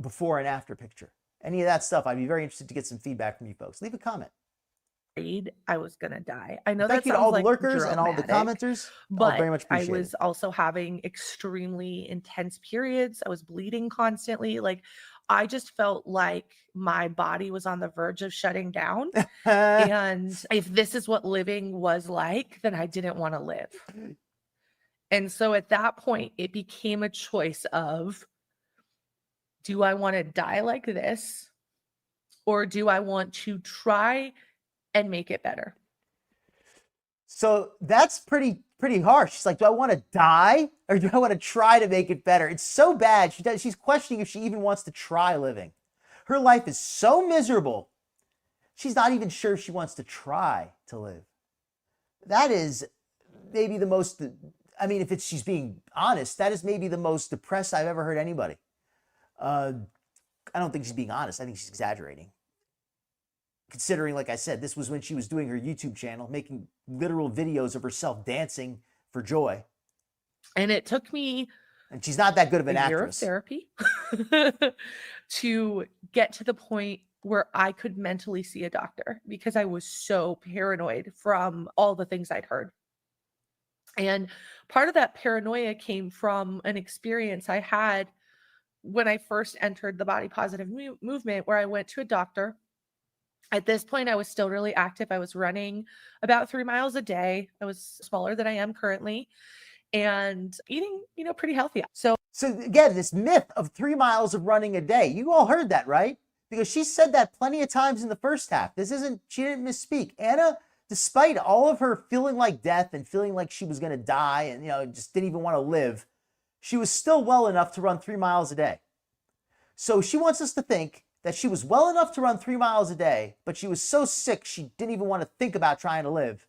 before and after picture? Any of that stuff, I'd be very interested to get some feedback from you folks. Leave a comment. I was gonna die. I know Thank that you to sounds all the like lurkers and all the dramatic, commenters. but very much I appreciate was it. also having extremely intense periods. I was bleeding constantly. Like I just felt like my body was on the verge of shutting down. And if this is what living was like, then I didn't want to live. And so at that point, it became a choice of, do I want to die like this? Or do I want to try and make it better? So that's pretty harsh. She's like, do I want to die or do I want to try to make it better? It's so bad. She's questioning if she even wants to try living. Her life is so miserable. She's not even sure if she wants to try to live. That is maybe the most, I mean, if she's being honest, that is maybe the most depressed I've ever heard anybody. I don't think she's being honest. I think she's exaggerating. Considering, like I said, this was when she was doing her YouTube channel, making literal videos of herself dancing for joy. And it took me and she's not that good of an a year of actress. therapy to get to the point where I could mentally see a doctor because I was so paranoid from all the things I'd heard. And part of that paranoia came from an experience I had when I first entered the body positive movement, where I went to a doctor. At this point, I was still really active. I was running about 3 miles a day. I was smaller than I am currently and eating, pretty healthy. So again, this myth of 3 miles of running a day, you all heard that, right? Because she said that plenty of times in the first half. She didn't misspeak. Anna, despite all of her feeling like death and feeling like she was going to die and, just didn't even want to live, she was still well enough to run 3 miles a day. So she wants us to think that she was well enough to run 3 miles a day, but she was so sick she didn't even want to think about trying to live.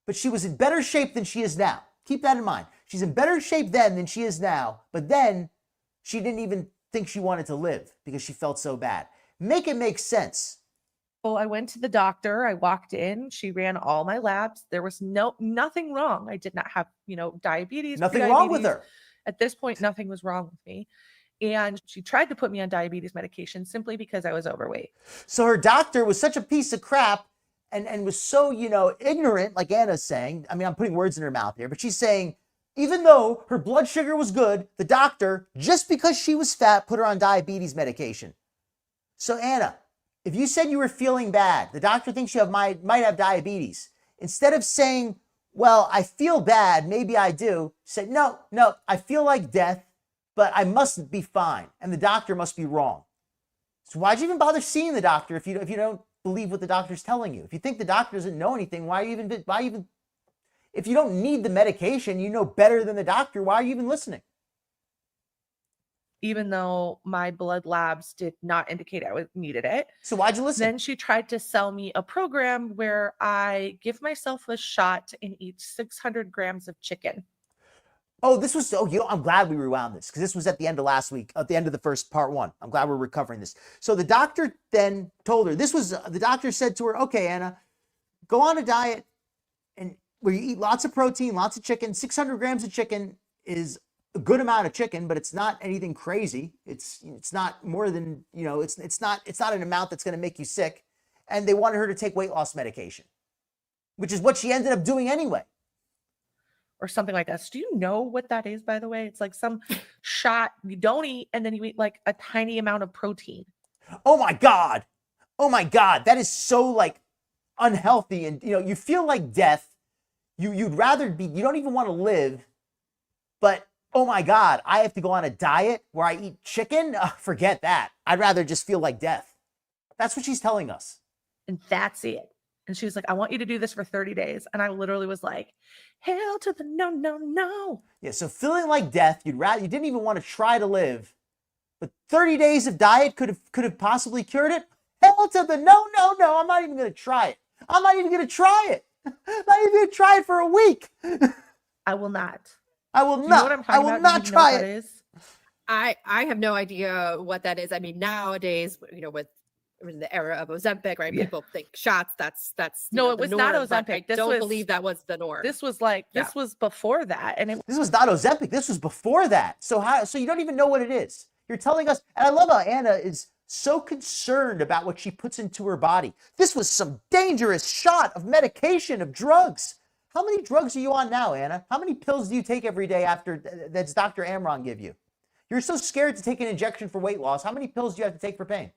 But she was in better shape than she is now. Keep that in mind. She's in better shape then than she is now, but then she didn't even think she wanted to live because she felt so bad. Make it make sense. Well, I went to the doctor. I walked in. She ran all my labs. There was nothing wrong. I did not have, diabetes. Nothing wrong with her. At this point, nothing was wrong with me. And she tried to put me on diabetes medication simply because I was overweight. So her doctor was such a piece of crap and was so, ignorant, like Anna's saying. I mean, I'm putting words in her mouth here, but she's saying, even though her blood sugar was good, the doctor, just because she was fat, put her on diabetes medication. So Anna, if you said you were feeling bad, the doctor thinks you might have diabetes. Instead of saying, well, I feel bad, maybe I do, say, no, I feel like death, but I must be fine, and the doctor must be wrong. So why'd you even bother seeing the doctor if you don't believe what the doctor's telling you? If you think the doctor doesn't know anything, why even? If you don't need the medication, you know better than the doctor, why are you even listening? Even though my blood labs did not indicate I needed it. So why'd you listen? Then she tried to sell me a program where I give myself a shot and eat 600 grams of chicken. Oh, I'm glad we rewound this because this was at the end of last week, at the end of the first part 1. I'm glad we're recovering this. So the doctor then told her, the doctor said to her, okay, Anna, go on a diet and where you eat lots of protein, lots of chicken. 600 grams of chicken is a good amount of chicken, but it's not anything crazy. It's not more than, it's not an amount that's going to make you sick. And they wanted her to take weight loss medication, which is what she ended up doing anyway. Or something like that. Do you know what that is, by the way? It's like some shot you don't eat and then you eat like a tiny amount of protein. Oh my God. That is so unhealthy. And you feel like death. You'd rather be, you don't even want to live, but oh my God, I have to go on a diet where I eat chicken? Forget that. I'd rather just feel like death. That's what she's telling us. And that's it. And she was like, I want you to do this for 30 days. And I literally was like, hell to the no. Yeah, so feeling like death, you didn't even want to try to live, but 30 days of diet could have possibly cured it? Hell to the no. I'm not even going to try it. I'm not even going to try it. I'm not even going to try it for a week. I will not. I will Do you not. know what I'm talking I will about? not Do you know try what it. that is? I have no idea what that is. I mean, nowadays, with the era of Ozempic, right? Yeah. People think shots. That's No, the it was not norm, but Ozempic. I don't believe that was the norm. This was before that, and This was not Ozempic. This was before that. So you don't even know what it is. You're telling us, and I love how Anna is so concerned about what she puts into her body. This was some dangerous shot of medication, of drugs. How many drugs are you on now, Anna? How many pills do you take every day after that's Dr. Amron give you? You're so scared to take an injection for weight loss. How many pills do you have to take for pain?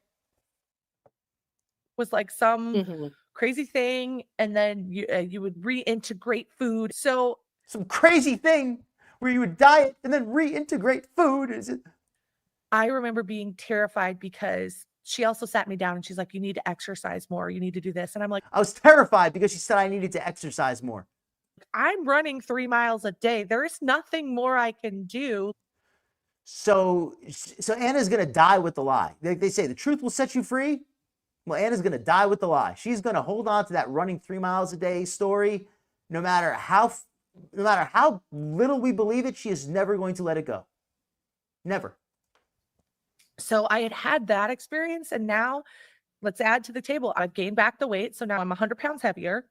was like some crazy thing, and then you would reintegrate food. So some crazy thing where you would diet and then reintegrate food. Is it? I remember being terrified because she also sat me down and she's like, you need to exercise more. You need to do this. And I'm like, I was terrified because she said I needed to exercise more. I'm running 3 miles a day. There is nothing more I can do. So Anna's going to die with the lie. They say the truth will set you free. Well, Anna's going to die with the lie. She's going to hold on to that running 3 miles a day story. No matter how little we believe it, she is never going to let it go. Never. So I had that experience, and now let's add to the table. I've gained back the weight. So now I'm 100 pounds heavier.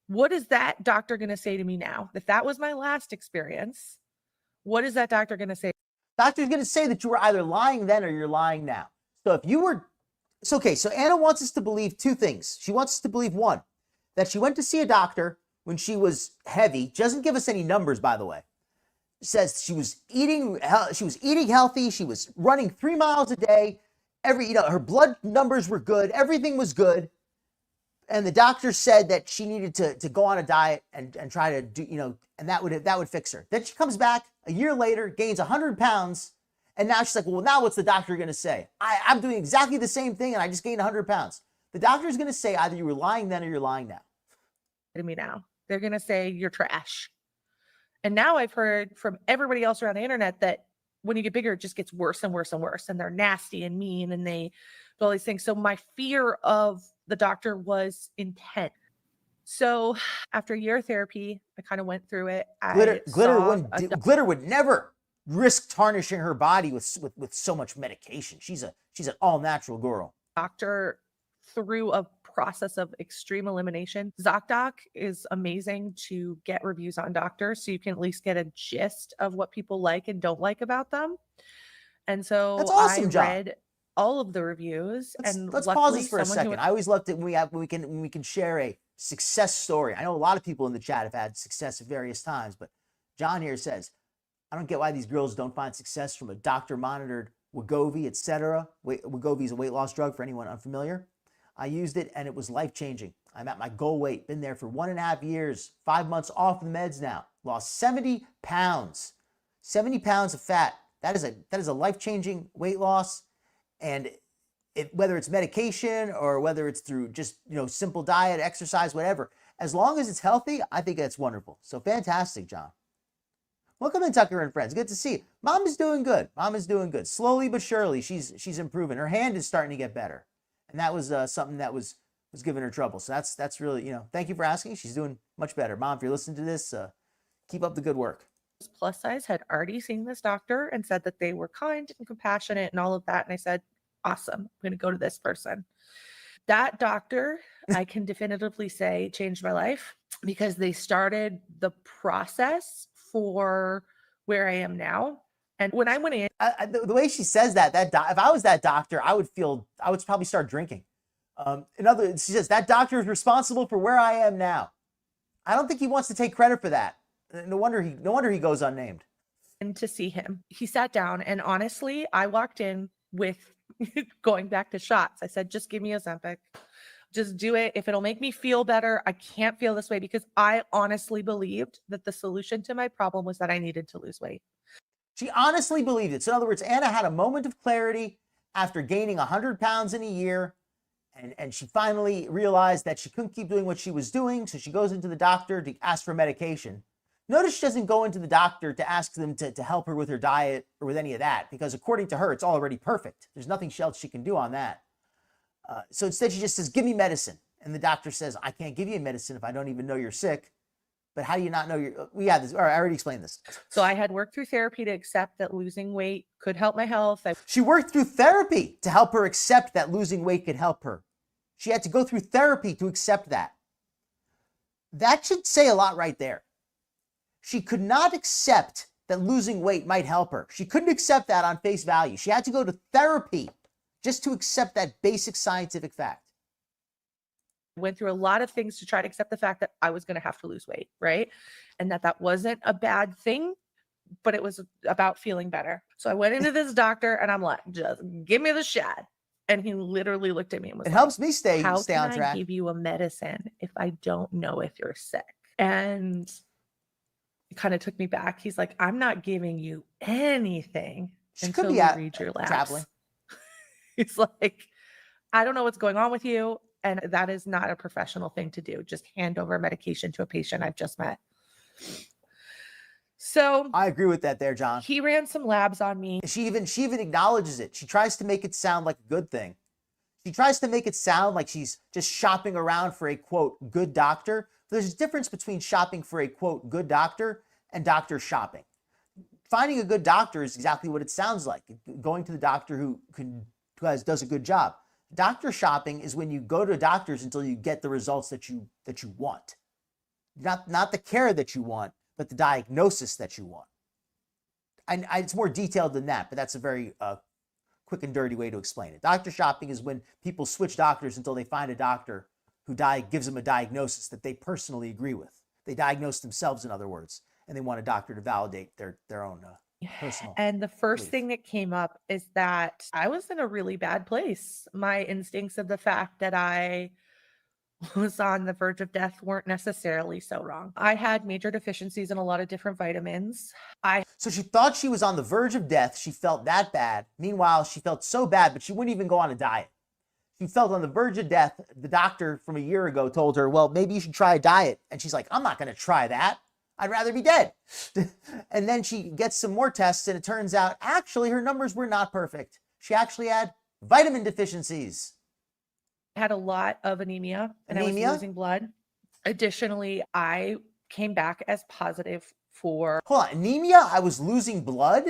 What is that doctor going to say to me now? If that was my last experience, what is that doctor going to say? Doctor's going to say that you were either lying then or you're lying now. So if you were, it's okay. So Anna wants us to believe two things. She wants us to believe, one, that she went to see a doctor when she was heavy. She doesn't give us any numbers, by the way. says she was eating healthy. She was running 3 miles a day. Her blood numbers were good. Everything was good. And the doctor said that she needed to go on a diet and try to do, and that would fix her. Then she comes back a year later, gains 100 pounds. And now she's like, well, now what's the doctor going to say? I'm doing exactly the same thing and I just gained 100 pounds. The doctor's going to say either you were lying then or you're lying now. To me now. They're going to say you're trash. And now I've heard from everybody else around the internet that when you get bigger, it just gets worse and worse and worse. And they're nasty and mean and they do all these things. So my fear of the doctor was intense. So after a year of therapy, I kind of went through it. Glitter would never risk tarnishing her body with so much medication. She's an all natural girl. Doctor, through a process of extreme elimination. ZocDoc is amazing to get reviews on doctors so you can at least get a gist of what people like and don't like about them. And so that's awesome, I John. read all of the reviews. Let's pause this for a second. I always loved it when we can share a success story. I know a lot of people in the chat have had success at various times, but John here says, I don't get why these girls don't find success from a doctor-monitored Wegovy, etc. Wegovy is a weight loss drug for anyone unfamiliar. I used it and it was life-changing. I'm at my goal weight, been there for 1.5 years, 5 months off the meds now, lost 70 pounds, 70 pounds of fat. That is a life-changing weight loss. And whether it's medication or whether it's through just, simple diet, exercise, whatever, as long as it's healthy, I think that's wonderful. So fantastic, John. Welcome in, Tucker and friends. Good to see you. Mom is doing good. Mom is doing good. Slowly but surely, she's improving. Her hand is starting to get better. And that was something that was giving her trouble. So that's really, thank you for asking. She's doing much better. Mom, if you're listening to this, keep up the good work. Plus size had already seen this doctor and said that they were kind and compassionate and all of that. And I said, awesome, I'm going to go to this person. That doctor, I can definitively say, changed my life because they started the process for where I am now. And when I went in, the way she says that if I was that doctor, I would probably start drinking. In other words, she says that doctor is responsible for where I am now. I don't think he wants to take credit for that. No wonder he goes unnamed. And to see him, he sat down, and honestly, I walked in with going back to shots. I said, just give me Ozempic. Just do it. If it'll make me feel better, I can't feel this way, because I honestly believed that the solution to my problem was that I needed to lose weight. She honestly believed it. So in other words, Anna had a moment of clarity after gaining 100 pounds in a year. And she finally realized that she couldn't keep doing what she was doing. So she goes into the doctor to ask for medication. Notice she doesn't go into the doctor to ask them to help her with her diet or with any of that, because according to her, it's already perfect. There's nothing else she can do on that. So instead, she just says, give me medicine. And the doctor says, I can't give you medicine if I don't even know you're sick. But how do you not know you're, this. All right, I already explained this. So I had worked through therapy to accept that losing weight could help my health. She worked through therapy to help her accept that losing weight could help her. She had to go through therapy to accept that. That should say a lot right there. She could not accept that losing weight might help her. She couldn't accept that on face value. She had to go to therapy just to accept that basic scientific fact. Went through a lot of things to try to accept the fact that I was going to have to lose weight, right? And that wasn't a bad thing, but it was about feeling better. So I went into this doctor and I'm like, just give me the shot. And he literally looked at me and was it like, helps me stay on track. How can I give you a medicine if I don't know if you're sick? And it kind of took me back. He's like, I'm not giving you anything until you read your labs. Traveling. He's like, I don't know what's going on with you. And that is not a professional thing to do. Just hand over medication to a patient I've just met. So I agree with that there, John. He ran some labs on me. She even acknowledges it. She tries to make it sound like a good thing. She tries to make it sound like she's just shopping around for a, quote, good doctor. There's a difference between shopping for a, quote, good doctor and doctor shopping. Finding a good doctor is exactly what it sounds like. Going to the doctor who does a good job. Doctor shopping is when you go to doctors until you get the results that you want. Not the care that you want, but the diagnosis that you want. And it's more detailed than that, but that's a very quick and dirty way to explain it. Doctor shopping is when people switch doctors until they find a doctor who gives them a diagnosis that they personally agree with. They diagnose themselves, in other words. and they want a doctor to validate their own personal. And the first belief. thing that came up is that I was in a really bad place. My instincts of the fact that I was on the verge of death weren't necessarily so wrong. I had major deficiencies in a lot of different vitamins. So she thought she was on the verge of death. She felt that bad. Meanwhile, she felt so bad, but she wouldn't even go on a diet. She felt on the verge of death. The doctor from a year ago told her, well, maybe you should try a diet. And she's like, I'm not going to try that. I'd rather be dead. And then she gets some more tests, and it turns out actually her numbers were not perfect. She actually had vitamin deficiencies. Had a lot of anemia and I was losing blood. Additionally, I came back as positive for Hold on, anemia? I was losing blood?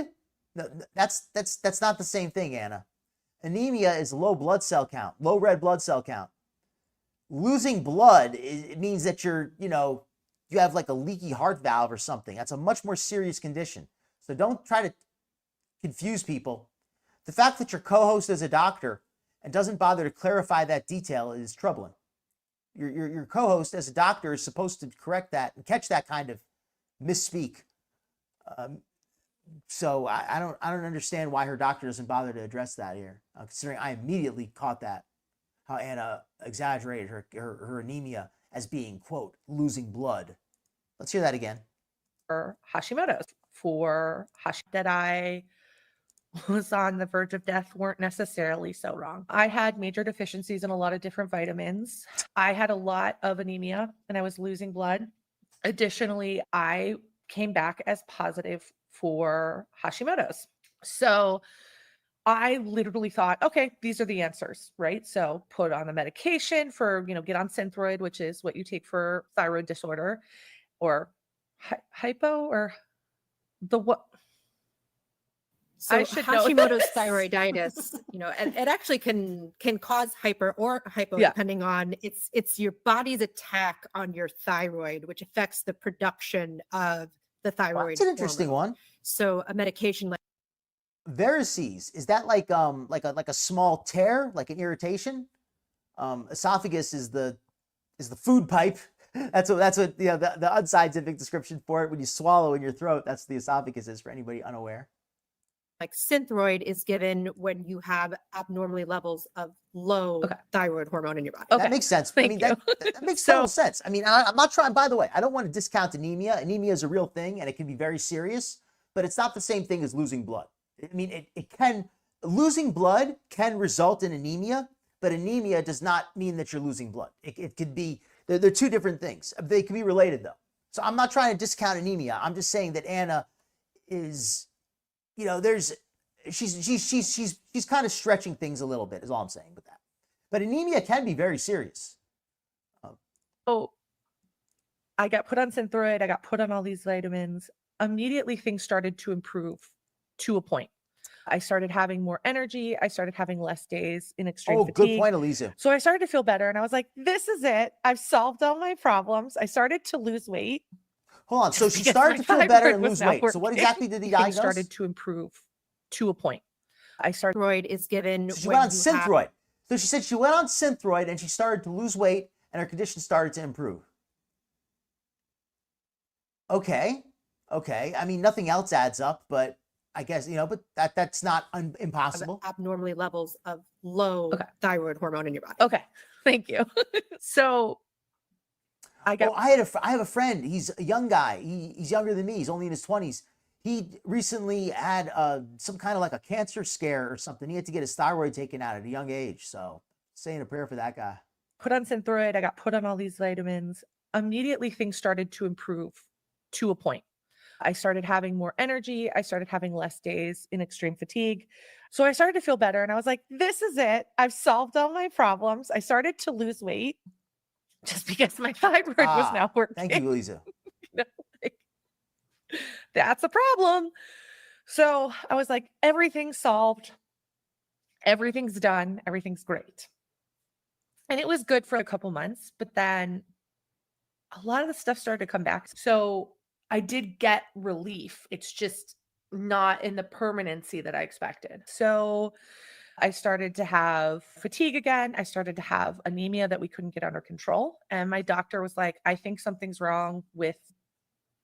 No, that's not the same thing, Anna. Anemia is low blood cell count, low red blood cell count. Losing blood, it means that you have like a leaky heart valve or something. That's a much more serious condition. So don't try to confuse people. The fact that your co-host is a doctor and doesn't bother to clarify that detail is troubling. Your co-host as a doctor is supposed to correct that and catch that kind of misspeak. So I don't understand why her doctor doesn't bother to address that here, considering I immediately caught that, how Anna exaggerated her anemia as being, quote, losing blood. Let's hear that again. for Hashimoto's. That I was on the verge of death weren't necessarily so wrong. I had major deficiencies in a lot of different vitamins. I had a lot of anemia and I was losing blood. Additionally, I came back as positive for Hashimoto's. So I literally thought, okay, these are the answers, right? So put on the medication for, get on Synthroid, which is what you take for thyroid disorder, or hypo, or the what? So I should know Hashimoto's this. thyroiditis, and it actually can cause hyper or hypo Yeah. depending on it's your body's attack on your thyroid, which affects the production of the thyroid. That's an interesting hormone. one. So a medication like Varices, is that like a small tear, like an irritation? Esophagus is the food pipe. That's what the unscientific description for it. When you swallow in your throat, that's the esophagus is, for anybody unaware. Synthroid is given when you have abnormally levels of low thyroid hormone in your body. Okay. That makes sense. Thank you. That makes total sense. I mean, I'm not trying, by the way, I don't want to discount anemia. Anemia is a real thing and it can be very serious, but it's not the same thing as losing blood. I mean, losing blood can result in anemia, but anemia does not mean that you're losing blood. It could be, they're two different things. They can be related though. So I'm not trying to discount anemia. I'm just saying that Anna is, she's kind of stretching things a little bit is all I'm saying with that. But anemia can be very serious. So I got put on Synthroid. I got put on all these vitamins. Immediately things started to improve to a point. I started having more energy. I started having less days in extreme fatigue. Good point, Elisa. So I started to feel better and I was like, this is it. I've solved all my problems. I started to lose weight. Hold on. So she because started my to feel better thyroid and was lose not weight. So what working. exactly did he Things diagnose? started to improve to a point. Synthroid is given So she when went on you have- Synthroid. So she said she went on Synthroid and she started to lose weight and her condition started to improve. Okay. I mean, nothing else adds up, but I guess, but that's not impossible. abnormally levels of low thyroid hormone in your body. Okay. Thank you. So I got, I have a friend. He's a young guy. He's younger than me. He's only in his 20s. He recently had some kind of like a cancer scare or something. He had to get his thyroid taken out at a young age. So saying a prayer for that guy. put on Synthroid. I got put on all these vitamins. Immediately things started to improve to a point. I started having more energy. I started having less days in extreme fatigue. So I started to feel better and I was like, this is it. I've solved all my problems. I started to lose weight just because my thyroid was now working. Thank you, Elisa. That's a problem. So I was like, everything's solved. Everything's done. Everything's great. And it was good for a couple months, but then a lot of the stuff started to come back. So I did get relief. It's just not in the permanency that I expected. So I started to have fatigue again. I started to have anemia that we couldn't get under control. And my doctor was like, I think something's wrong with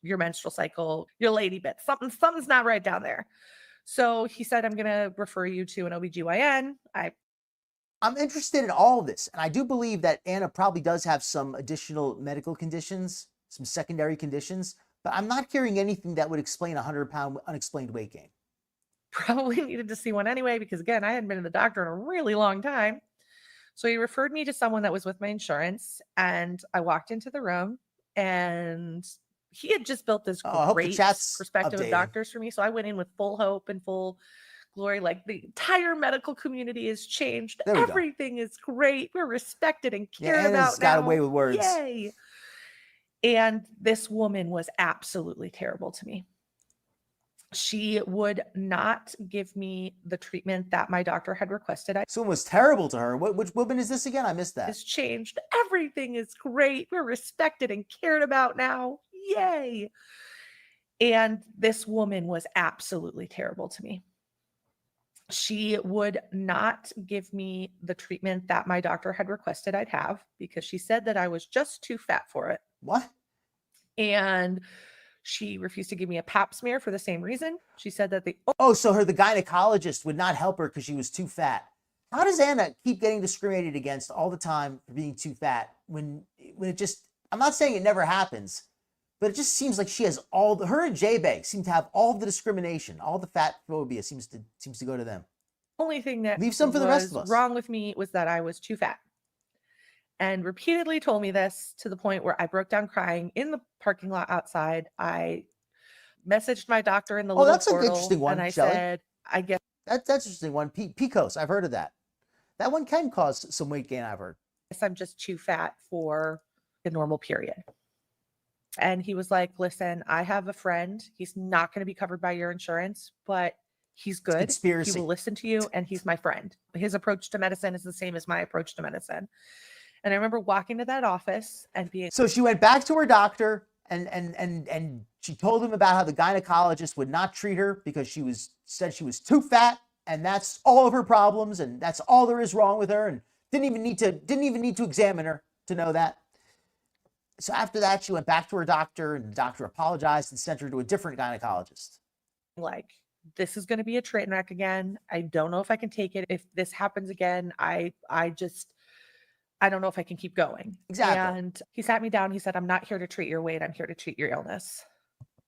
your menstrual cycle, your lady bits, something's not right down there. So he said, I'm going to refer you to an OBGYN. I'm interested in all of this. And I do believe that Anna probably does have some additional medical conditions, some secondary conditions, but I'm not hearing anything that would explain a 100-pound unexplained weight gain. Probably needed to see one anyway, because again, I hadn't been to the doctor in a really long time. So he referred me to someone that was with my insurance, and I walked into the room, and he had just built this great perspective of doctors for me. So I went in with full hope and full glory. Like, the entire medical community has changed. Everything is great. We're respected and cared about now. Got away with words. Yay. And this woman was absolutely terrible to me. She would not give me the treatment that my doctor had requested. Someone was terrible to her. Which woman is this again? I missed that. It's changed. Everything is great. We're respected and cared about now. Yay. And this woman was absolutely terrible to me. She would not give me the treatment that my doctor had requested I'd have, because she said that I was just too fat for it. What? And she refused to give me a pap smear for the same reason. She said that the so the gynecologist would not help her because she was too fat. How does Anna keep getting discriminated against all the time for being too fat when it just, I'm not saying it never happens, but it just seems like she has her and J-Bay seem to have all the discrimination, all the fat phobia seems to go to them. Only thing that leave some for the rest of us. Wrong with me was that I was too fat. And repeatedly told me this, to the point where I broke down crying in the parking lot outside. I messaged my doctor in the little that's portal, an interesting one, and I Shelley. said, I guess that's an interesting one. PCOS, I've heard of that. That one can cause some weight gain, I've heard. I'm just too fat for a normal period. And he was like, listen, I have a friend. He's not going to be covered by your insurance, but he's good. Conspiracy. He will listen to you, and he's my friend. His approach to medicine is the same as my approach to medicine. And I remember walking to that office and being... So she went back to her doctor and she told him about how the gynecologist would not treat her because said she was too fat, and that's all of her problems, and that's all there is wrong with her, and didn't even need to examine her to know that. So after that, she went back to her doctor, and the doctor apologized and sent her to a different gynecologist. Like, this is going to be a train wreck again. I don't know if I can take it. If this happens again, I don't know if I can keep going. Exactly. And he sat me down. He said, I'm not here to treat your weight. I'm here to treat your illness.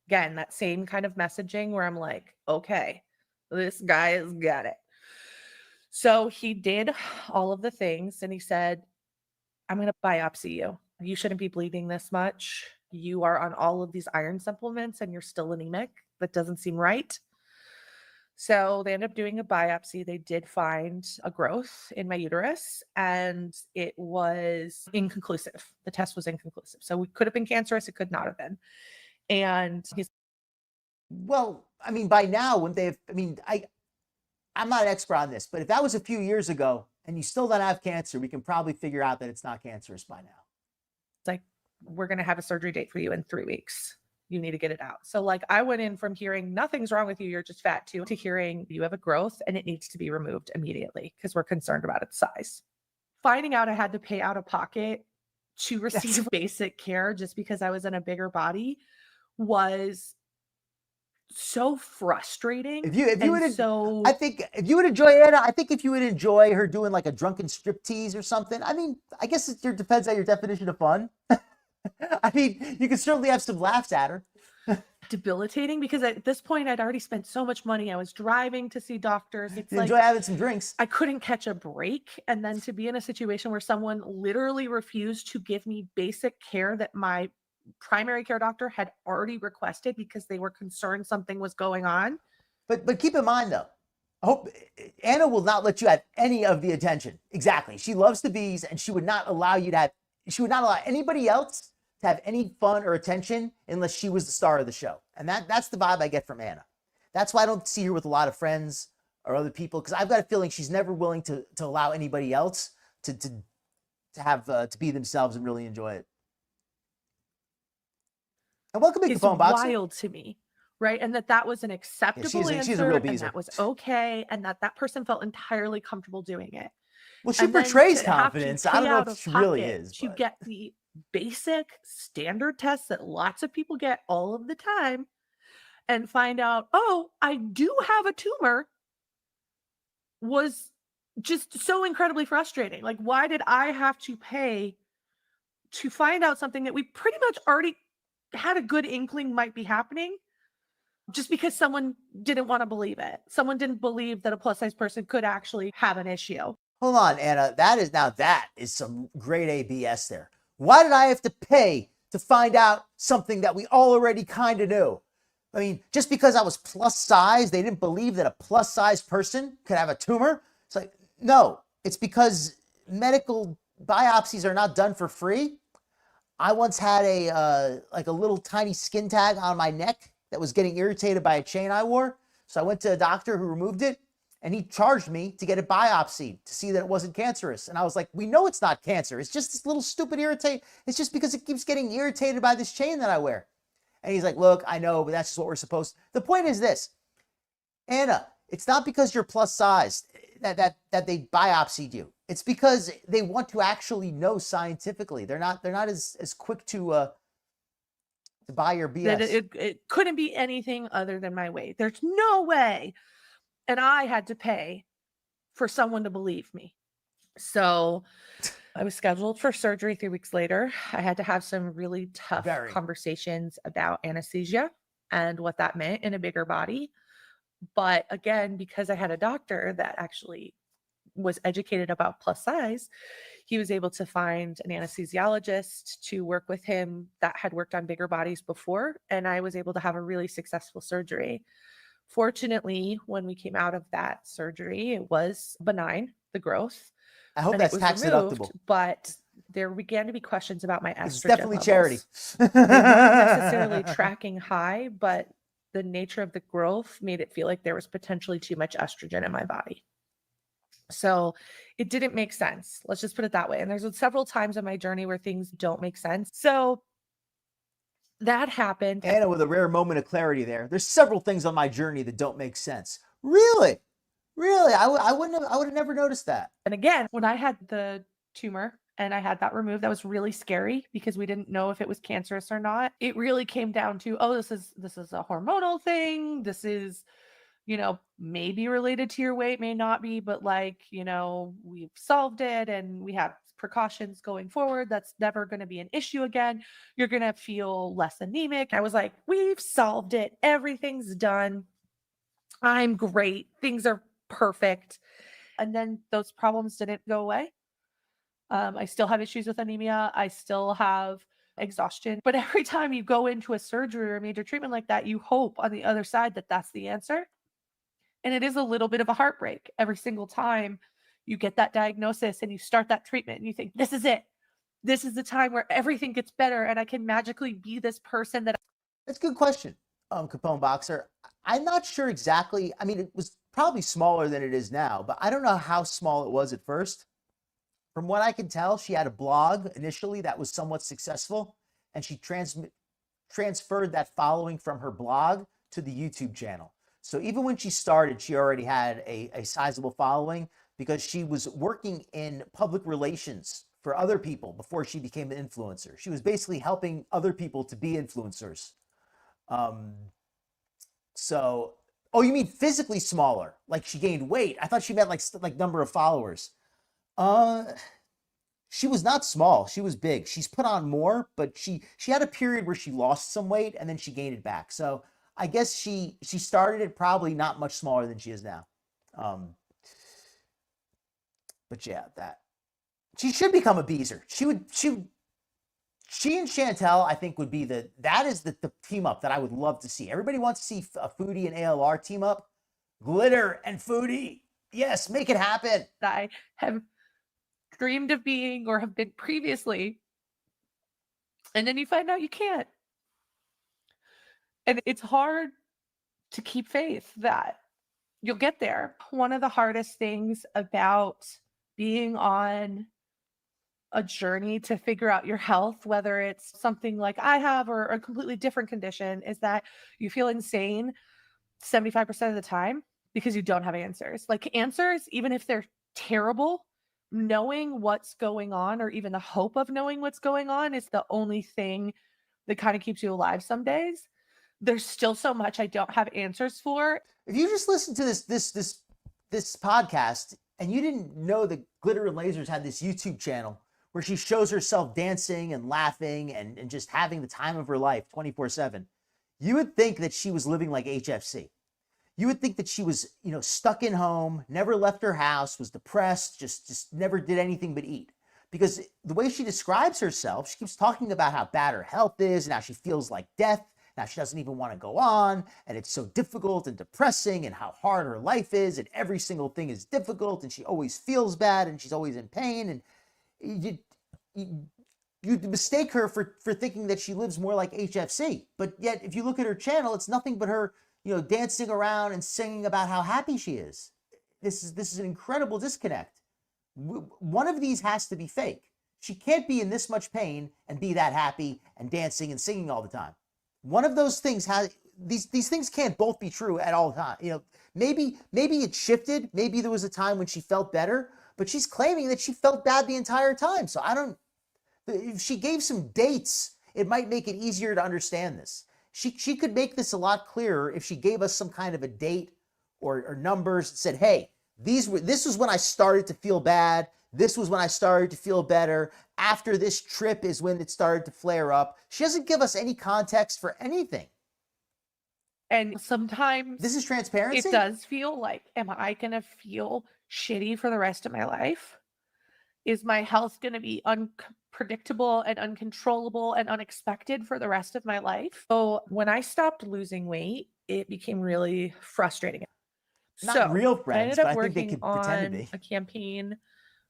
Again, that same kind of messaging where I'm like, okay, this guy has got it. So he did all of the things, and he said, I'm going to biopsy you. You shouldn't be bleeding this much. You are on all of these iron supplements and you're still anemic. That doesn't seem right. So they ended up doing a biopsy. They did find a growth in my uterus, and it was inconclusive. The test was inconclusive. So it could have been cancerous. It could not have been. And he's... Well, I mean, by now, wouldn't they have, I mean, I'm not an expert on this, but if that was a few years ago and you still don't have cancer, we can probably figure out that it's not cancerous by now. It's like, we're going to have a surgery date for you in 3 weeks. You need to get it out. So like, I went in from hearing nothing's wrong with you, you're just fat too, to hearing you have a growth and it needs to be removed immediately because we're concerned about its size. Finding out I had to pay out of pocket to receive basic care just because I was in a bigger body was so frustrating. I think if you would enjoy Anna, I think if you would enjoy her doing like a drunken striptease or something, I mean, I guess it depends on your definition of fun. I mean, you can certainly have some laughs at her. Debilitating, because at this point I'd already spent so much money. I was driving to see doctors. It's you enjoy having some drinks. I couldn't catch a break. And then to be in a situation where someone literally refused to give me basic care that my primary care doctor had already requested because they were concerned something was going on. But keep in mind though, I hope Anna will not let you have any of the attention. Exactly. She loves the bees, and she would not allow anybody else to have any fun or attention unless she was the star of the show. And that's the vibe I get from Anna. That's why I don't see her with a lot of friends or other people, because I've got a feeling she's never willing to allow anybody else to be themselves and really enjoy it. And welcome to Phone Box. It's wild to me, right? And that was an acceptable answer, she's a real and beezer. that was okay, and that person felt entirely comfortable doing it. Well, she portrays confidence. I don't know if she really is. To get the basic standard tests that lots of people get all of the time and find out, oh, I do have a tumor, was just so incredibly frustrating. Like, why did I have to pay to find out something that we pretty much already had a good inkling might be happening, just because someone didn't want to believe it? Someone didn't believe that a plus size person could actually have an issue. Hold on, Anna. That is some grade A BS there. Why did I have to pay to find out something that we all already kind of knew? I mean, just because I was plus size, they didn't believe that a plus size person could have a tumor? It's like, no, it's because medical biopsies are not done for free. I once had a little tiny skin tag on my neck that was getting irritated by a chain I wore. So I went to a doctor who removed it, and he charged me to get it biopsied to see that it wasn't cancerous. And I was like, we know it's not cancer. It's just this little stupid irritate. It's just because it keeps getting irritated by this chain that I wear. And he's like, look, I know, but that's just what we're supposed to. The point is this, Anna, it's not because you're plus size that they biopsied you. It's because they want to actually know scientifically. They're not as quick to buy your BS. That it couldn't be anything other than my weight. There's no way. And I had to pay for someone to believe me. So I was scheduled for surgery 3 weeks later. I had to have some really tough conversations about anesthesia and what that meant in a bigger body. But again, because I had a doctor that actually was educated about plus size, he was able to find an anesthesiologist to work with him that had worked on bigger bodies before. And I was able to have a really successful surgery. Fortunately, when we came out of that surgery, it was benign, the growth. I hope that's tax deductible. But there began to be questions about my estrogen. It's definitely levels. charity. They weren't necessarily tracking high, but the nature of the growth made it feel like there was potentially too much estrogen in my body. So it didn't make sense. Let's just put it that way. And there's several times in my journey where things don't make sense. So that happened. Anna with a rare moment of clarity there. There's several things on my journey that don't make sense. Really? Really? I would have never noticed that. And again, when I had the tumor and I had that removed, that was really scary because we didn't know if it was cancerous or not. It really came down to, oh, this is a hormonal thing. This is, maybe related to your weight, may not be, but we've solved it and we have precautions going forward. That's never going to be an issue again. You're going to feel less anemic. I was like, we've solved it. Everything's done. I'm great. Things are perfect. And then those problems didn't go away. I still have issues with anemia. I still have exhaustion. But every time you go into a surgery or a major treatment like that, you hope on the other side that that's the answer. And it is a little bit of a heartbreak every single time you get that diagnosis and you start that treatment and you think, this is it. This is the time where everything gets better and I can magically be this person that. That's a good question, Capone Boxer. I'm not sure exactly. I mean, it was probably smaller than it is now, but I don't know how small it was at first. From what I can tell, she had a blog initially that was somewhat successful, and she transferred that following from her blog to the YouTube channel. So even when she started, she already had a sizable following because she was working in public relations for other people before she became an influencer. She was basically helping other people to be influencers. Oh, you mean physically smaller? Like she gained weight? I thought she meant like number of followers. She was not small. She was big. She's put on more, but she had a period where she lost some weight and then she gained it back. So I guess she started it probably not much smaller than she is now. But yeah, that she should become a Beezer. She and Chantel, I think, would be the team up that I would love to see. Everybody wants to see a Foodie and ALR team up. Glitter and Foodie. Yes, make it happen. I have dreamed of being or have been previously. And then you find out you can't. And it's hard to keep faith that you'll get there. One of the hardest things about being on a journey to figure out your health, whether it's something like I have or a completely different condition, is that you feel insane 75% of the time because you don't have answers. Like answers, even if they're terrible, knowing what's going on, or even the hope of knowing what's going on, is the only thing that kind of keeps you alive some days. There's still so much I don't have answers for. If you just listen to this podcast and you didn't know that Glitter Lasers had this YouTube channel where she shows herself dancing and laughing and just having the time of her life 24/7, you would think that she was living like HFC. You would think that she was, stuck in home, never left her house, was depressed, just never did anything but eat. Because the way she describes herself, she keeps talking about how bad her health is, and how she feels like death. Now she doesn't even want to go on, and it's so difficult and depressing, and how hard her life is, and every single thing is difficult, and she always feels bad, and she's always in pain, and you mistake her for thinking that she lives more like HFC. But yet, if you look at her channel, it's nothing but her, dancing around and singing about how happy she is. This is an incredible disconnect. One of these has to be fake. She can't be in this much pain and be that happy and dancing and singing all the time. One of those things these things can't both be true at all times. Maybe it shifted. Maybe there was a time when she felt better, but she's claiming that she felt bad the entire time. So if she gave some dates, it might make it easier to understand this. She could make this a lot clearer if she gave us some kind of a date or numbers and said, hey, this was when I started to feel bad. This was when I started to feel better. After this trip is when it started to flare up. She doesn't give us any context for anything. And sometimes this is transparency. It does feel like, am I going to feel shitty for the rest of my life? Is my health going to be unpredictable and uncontrollable and unexpected for the rest of my life? So when I stopped losing weight, it became really frustrating. Not real friends, I ended up but I think they working could pretend to on be. a campaign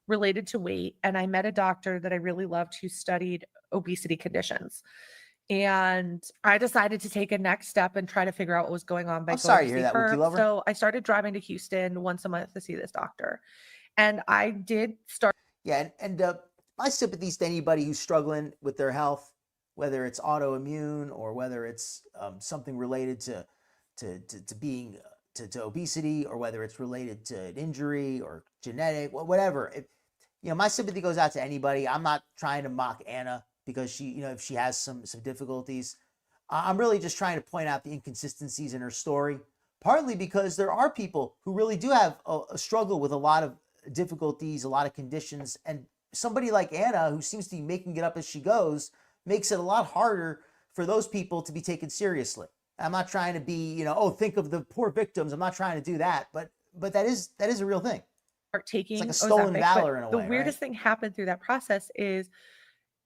related to weight, and I met a doctor that I really loved who studied obesity conditions. And I decided to take a next step and try to figure out what was going on by I'm going sorry to to hear see that, her. Wookie Lover. So I started driving to Houston once a month to see this doctor. And I did start. Yeah, and my sympathies to anybody who's struggling with their health, whether it's autoimmune or whether it's something related to being to obesity, or whether it's related to an injury or genetic, whatever. My sympathy goes out to anybody. I'm not trying to mock Anna because she, if she has some difficulties. I'm really just trying to point out the inconsistencies in her story, partly because there are people who really do have a struggle with a lot of difficulties, a lot of conditions, and somebody like Anna, who seems to be making it up as she goes, makes it a lot harder for those people to be taken seriously. I'm not trying to be, think of the poor victims. I'm not trying to do that, but that is a real thing. Taking it's like a stolen Ozempic, valor in a way. The weirdest right? thing happened through that process is,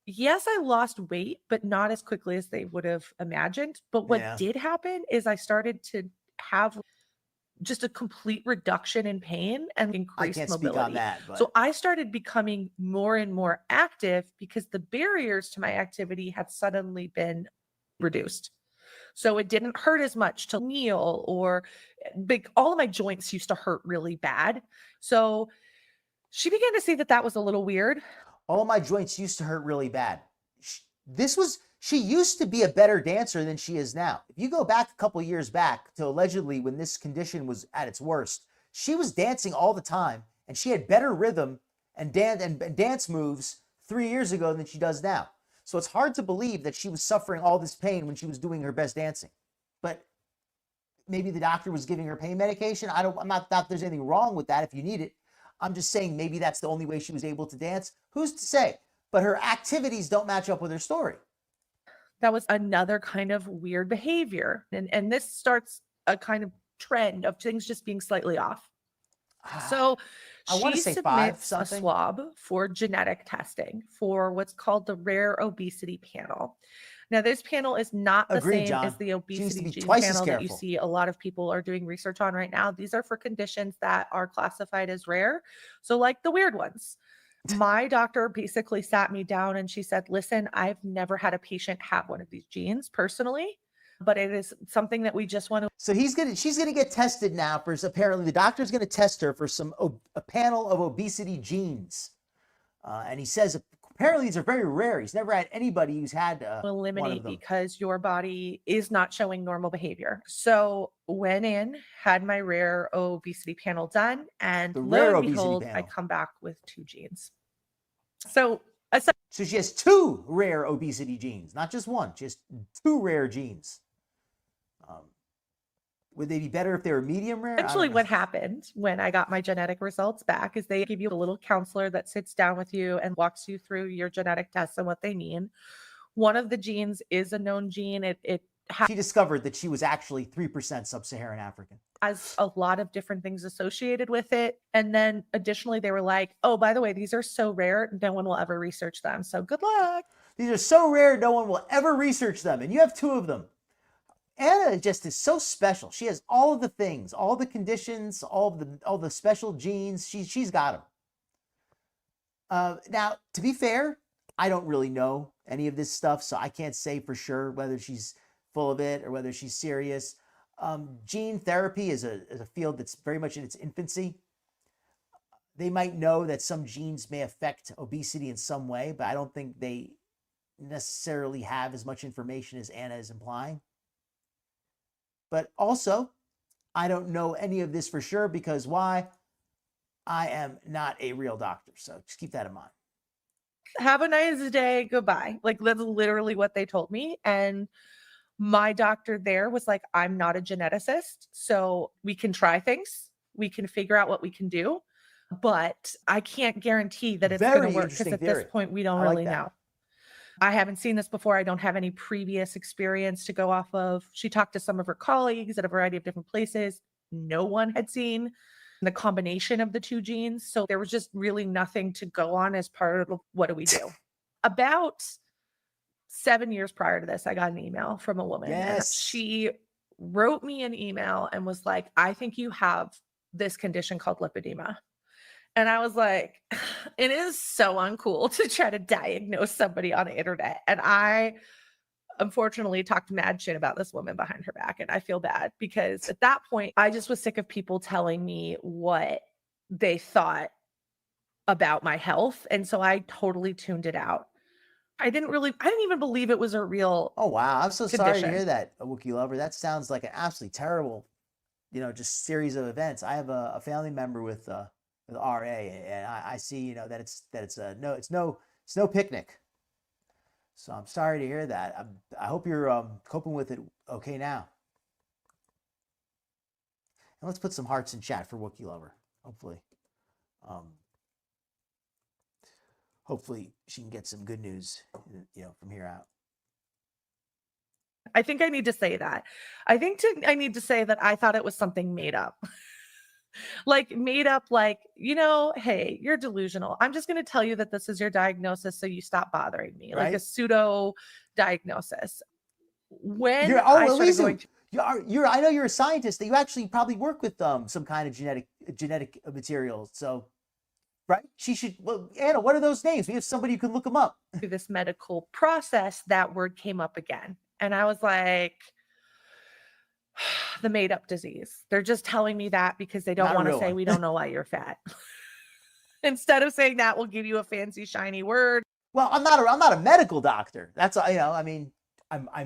yes, I lost weight, but not as quickly as they would have imagined. But what did happen is I started to have just a complete reduction in pain and increased I can't mobility. Speak on that, but... So I started becoming more and more active because the barriers to my activity had suddenly been reduced. So it didn't hurt as much to kneel, or all of my joints used to hurt really bad. So she began to see that was a little weird. All of my joints used to hurt really bad. She used to be a better dancer than she is now. If you go back a couple years back to allegedly when this condition was at its worst, she was dancing all the time, and she had better rhythm and dance moves 3 years ago than she does now. So it's hard to believe that she was suffering all this pain when she was doing her best dancing. But maybe the doctor was giving her pain medication. I'm not that there's anything wrong with that if you need it. I'm just saying maybe that's the only way she was able to dance. Who's to say? But her activities don't match up with her story. That was another kind of weird behavior. And this starts a kind of trend of things just being slightly off. So she submits a swab for genetic testing for what's called the Rare Obesity Panel. Now, this panel is not the same as the obesity gene panel that you see a lot of people are doing research on right now. These are for conditions that are classified as rare. So like the weird ones. My doctor basically sat me down and she said, listen, I've never had a patient have one of these genes personally, but it is something that we just want to. So she's going to get tested now for, apparently the doctor's going to test her for a panel of obesity genes. And he says Apparently, these are very rare. He's never had anybody who's had one eliminate of them. because your body is not showing normal behavior. So went in, had my rare obesity panel done, and The lo rare and obesity behold, I panel. come back with 2 genes. So So she has 2 rare obesity genes, not just one. She has 2 rare genes. Would they be better if they were medium rare? I don't essentially know. what happened when I got my genetic results back is they give you a little counselor that sits down with you and walks you through your genetic tests and what they mean. One of the genes is a known gene. It She discovered that she was actually 3% sub-Saharan African. has a lot of different things associated with it. And then additionally, they were like, oh, by the way, these are so rare, no one will ever research them. So good luck. These are so rare, no one will ever research them. And you have 2 of them. Anna just is so special. She has all of the things, all the conditions, all the special genes. She's got them. Now, to be fair, I don't really know any of this stuff, so I can't say for sure whether she's full of it or whether she's serious. Gene therapy is a field that's very much in its infancy. They might know that some genes may affect obesity in some way, but I don't think they necessarily have as much information as Anna is implying. But also, I don't know any of this for sure because why? I am not a real doctor. So just keep that in mind. Have a nice day. Goodbye. Like that's literally what they told me. And my doctor there was like, I'm not a geneticist. So we can try things. We can figure out what we can do. But I can't guarantee that it's going to work because at this point, we don't really know. I haven't seen this before. I don't have any previous experience to go off of. She talked to some of her colleagues at a variety of different places. No one had seen the combination of the 2 genes. So there was just really nothing to go on as part of what do we do. About 7 years prior to this, I got an email from a woman. Yes. And she wrote me an email and was like, I think you have this condition called lipedema. And I was like, it is so uncool to try to diagnose somebody on the internet. And I unfortunately talked mad shit about this woman behind her back. And I feel bad because at that point, I just was sick of people telling me what they thought about my health. And so I totally tuned it out. I didn't even believe it was a real Oh, wow. I'm so sorry to condition. hear that, Wookiee Lover. That sounds like an absolutely terrible, just series of events. I have a family member with RA, and I see, that it's no picnic. So I'm sorry to hear that. I hope you're coping with it okay now. And let's put some hearts in chat for Wookiee Lover. Hopefully she can get some good news, from here out. I think I need to say that. I need to say that I thought it was something made up. Like made up, like, hey, you're delusional. I'm just going to tell you that this is your diagnosis so you stop bothering me. Like Right? a pseudo diagnosis. When I know you're a scientist, that you actually probably work with some kind of genetic material. So, right? She should, Anna, what are those names? We have somebody who can look them up. through this medical process, that word came up again. And I was like, the made up disease. They're just telling me that because they don't Not a want to real say one. we don't know why you're fat. Instead of saying that, we'll give you a fancy shiny word. Well, I'm not a medical doctor. That's, I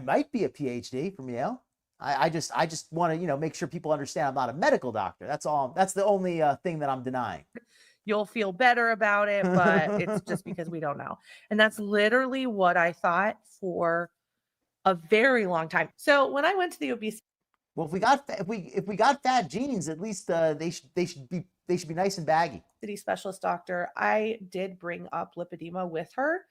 might be a PhD from Yale. I just want to, make sure people understand I'm not a medical doctor. That's all. That's the only thing that I'm denying. You'll feel better about it, but it's just because we don't know. And that's literally what I thought for a very long time. So when I went to the obesity Well, if we got fat genes, at least they should be nice and baggy. specialist doctor, I did bring up lipidema with her,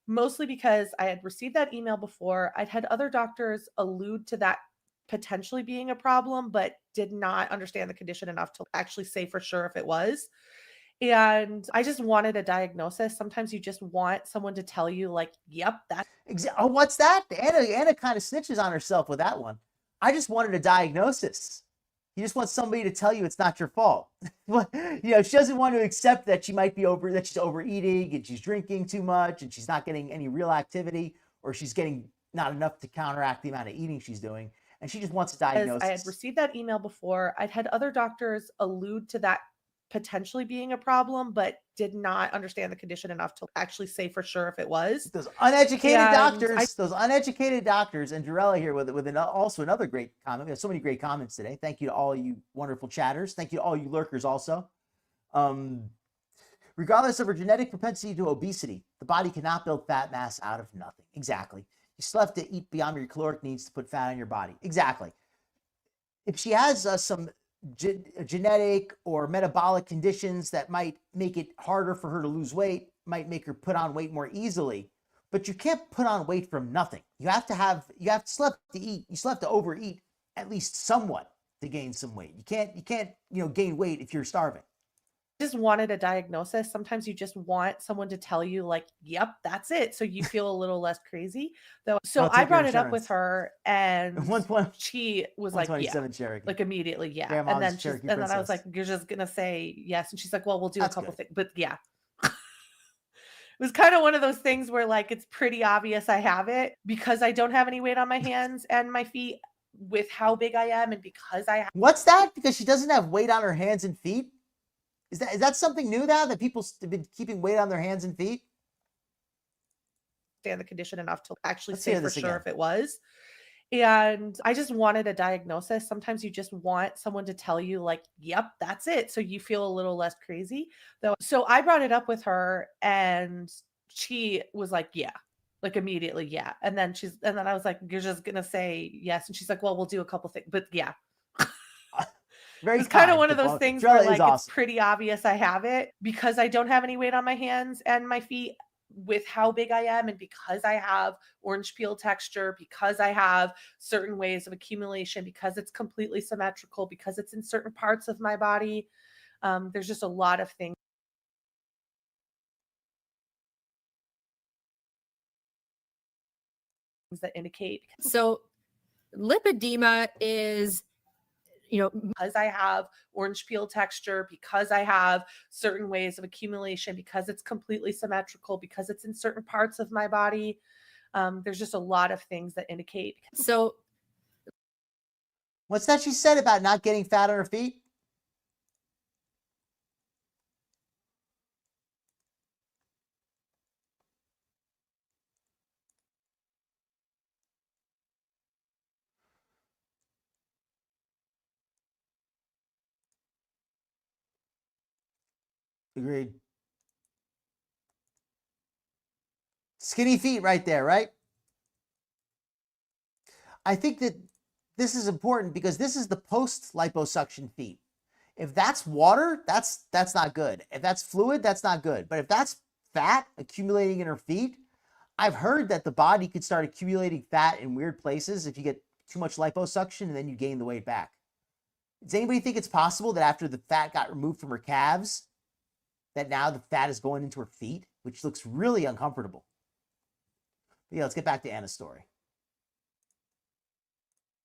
mostly because I had received that email before. I'd had other doctors allude to that potentially being a problem, but did not understand the condition enough to actually say for sure if it was. And I just wanted a diagnosis. Sometimes you just want someone to tell you, like, yep, that's Oh, what's that? Anna kind of snitches on herself with that one. I just wanted a diagnosis. You just want somebody to tell you it's not your fault. She doesn't want to accept that she's overeating and she's drinking too much and she's not getting any real activity, or she's getting not enough to counteract the amount of eating she's doing. And she just wants a diagnosis. I had received that email before. I'd had other doctors allude to that potentially being a problem, but did not understand the condition enough to actually say for sure if it was. Those uneducated And doctors, and Jarella here with also another great comment. We have so many great comments today. Thank you to all you wonderful chatters. Thank you to all you lurkers also. Regardless of her genetic propensity to obesity, the body cannot build fat mass out of nothing. Exactly. You still have to eat beyond your caloric needs to put fat on your body. Exactly. If she has some genetic or metabolic conditions that might make it harder for her to lose weight, might make her put on weight more easily, but you can't put on weight from nothing. You still have to eat. You still have to overeat at least somewhat to gain some weight. You can't gain weight if you're starving. Just wanted a diagnosis. Sometimes you just want someone to tell you like, yep, that's it. So you feel a little less crazy though. So I brought it up with her and she was like, yeah, Cherokee. like immediately. Yeah. Grandma's and then I was like, you're just going to say yes. And she's like, well, we'll do a couple things, but yeah. It was kind of one of those things where like, it's pretty obvious I have it because I don't have any weight on my hands and my feet with how big I am. And because I have. What's that? Because she doesn't have weight on her hands and feet? Is that something new now that people have been keeping weight on their hands and feet? Understand the condition enough to actually Let's say hear for this sure again. if it was. And I just wanted a diagnosis. Sometimes you just want someone to tell you like, yep, that's it. So you feel a little less crazy though. So I brought it up with her and she was like, yeah, like immediately. Yeah. And then I was like, you're just going to say yes. And she's like, well, we'll do a couple things, but yeah. It's kind of one of those things where like it's pretty obvious I have it because I don't have any weight on my hands and my feet with how big I am and because I have orange peel texture, because I have certain ways of accumulation, because it's completely symmetrical, because it's in certain parts of my body. There's just a lot of things that indicate. So lipedema is because I have orange peel texture, because I have certain ways of accumulation, because it's completely symmetrical, because it's in certain parts of my body. There's just a lot of things that indicate. So what's that she said about not getting fat on her feet? Agreed. Skinny feet right there, right? I think that this is important because this is the post liposuction feet. If that's water, that's not good. If that's fluid, that's not good. But if that's fat accumulating in her feet, I've heard that the body could start accumulating fat in weird places if you get too much liposuction and then you gain the weight back. Does anybody think it's possible that after the fat got removed from her calves, that now the fat is going into her feet, which looks really uncomfortable? But yeah, let's get back to Anna's story.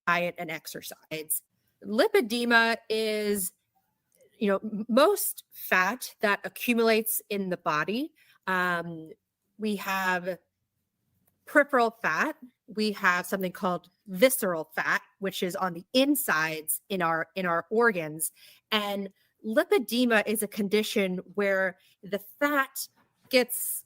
Diet and exercise. Lipedema is, most fat that accumulates in the body. We have peripheral fat. We have something called visceral fat, which is on the insides in our organs. And lipedema is a condition where the fat gets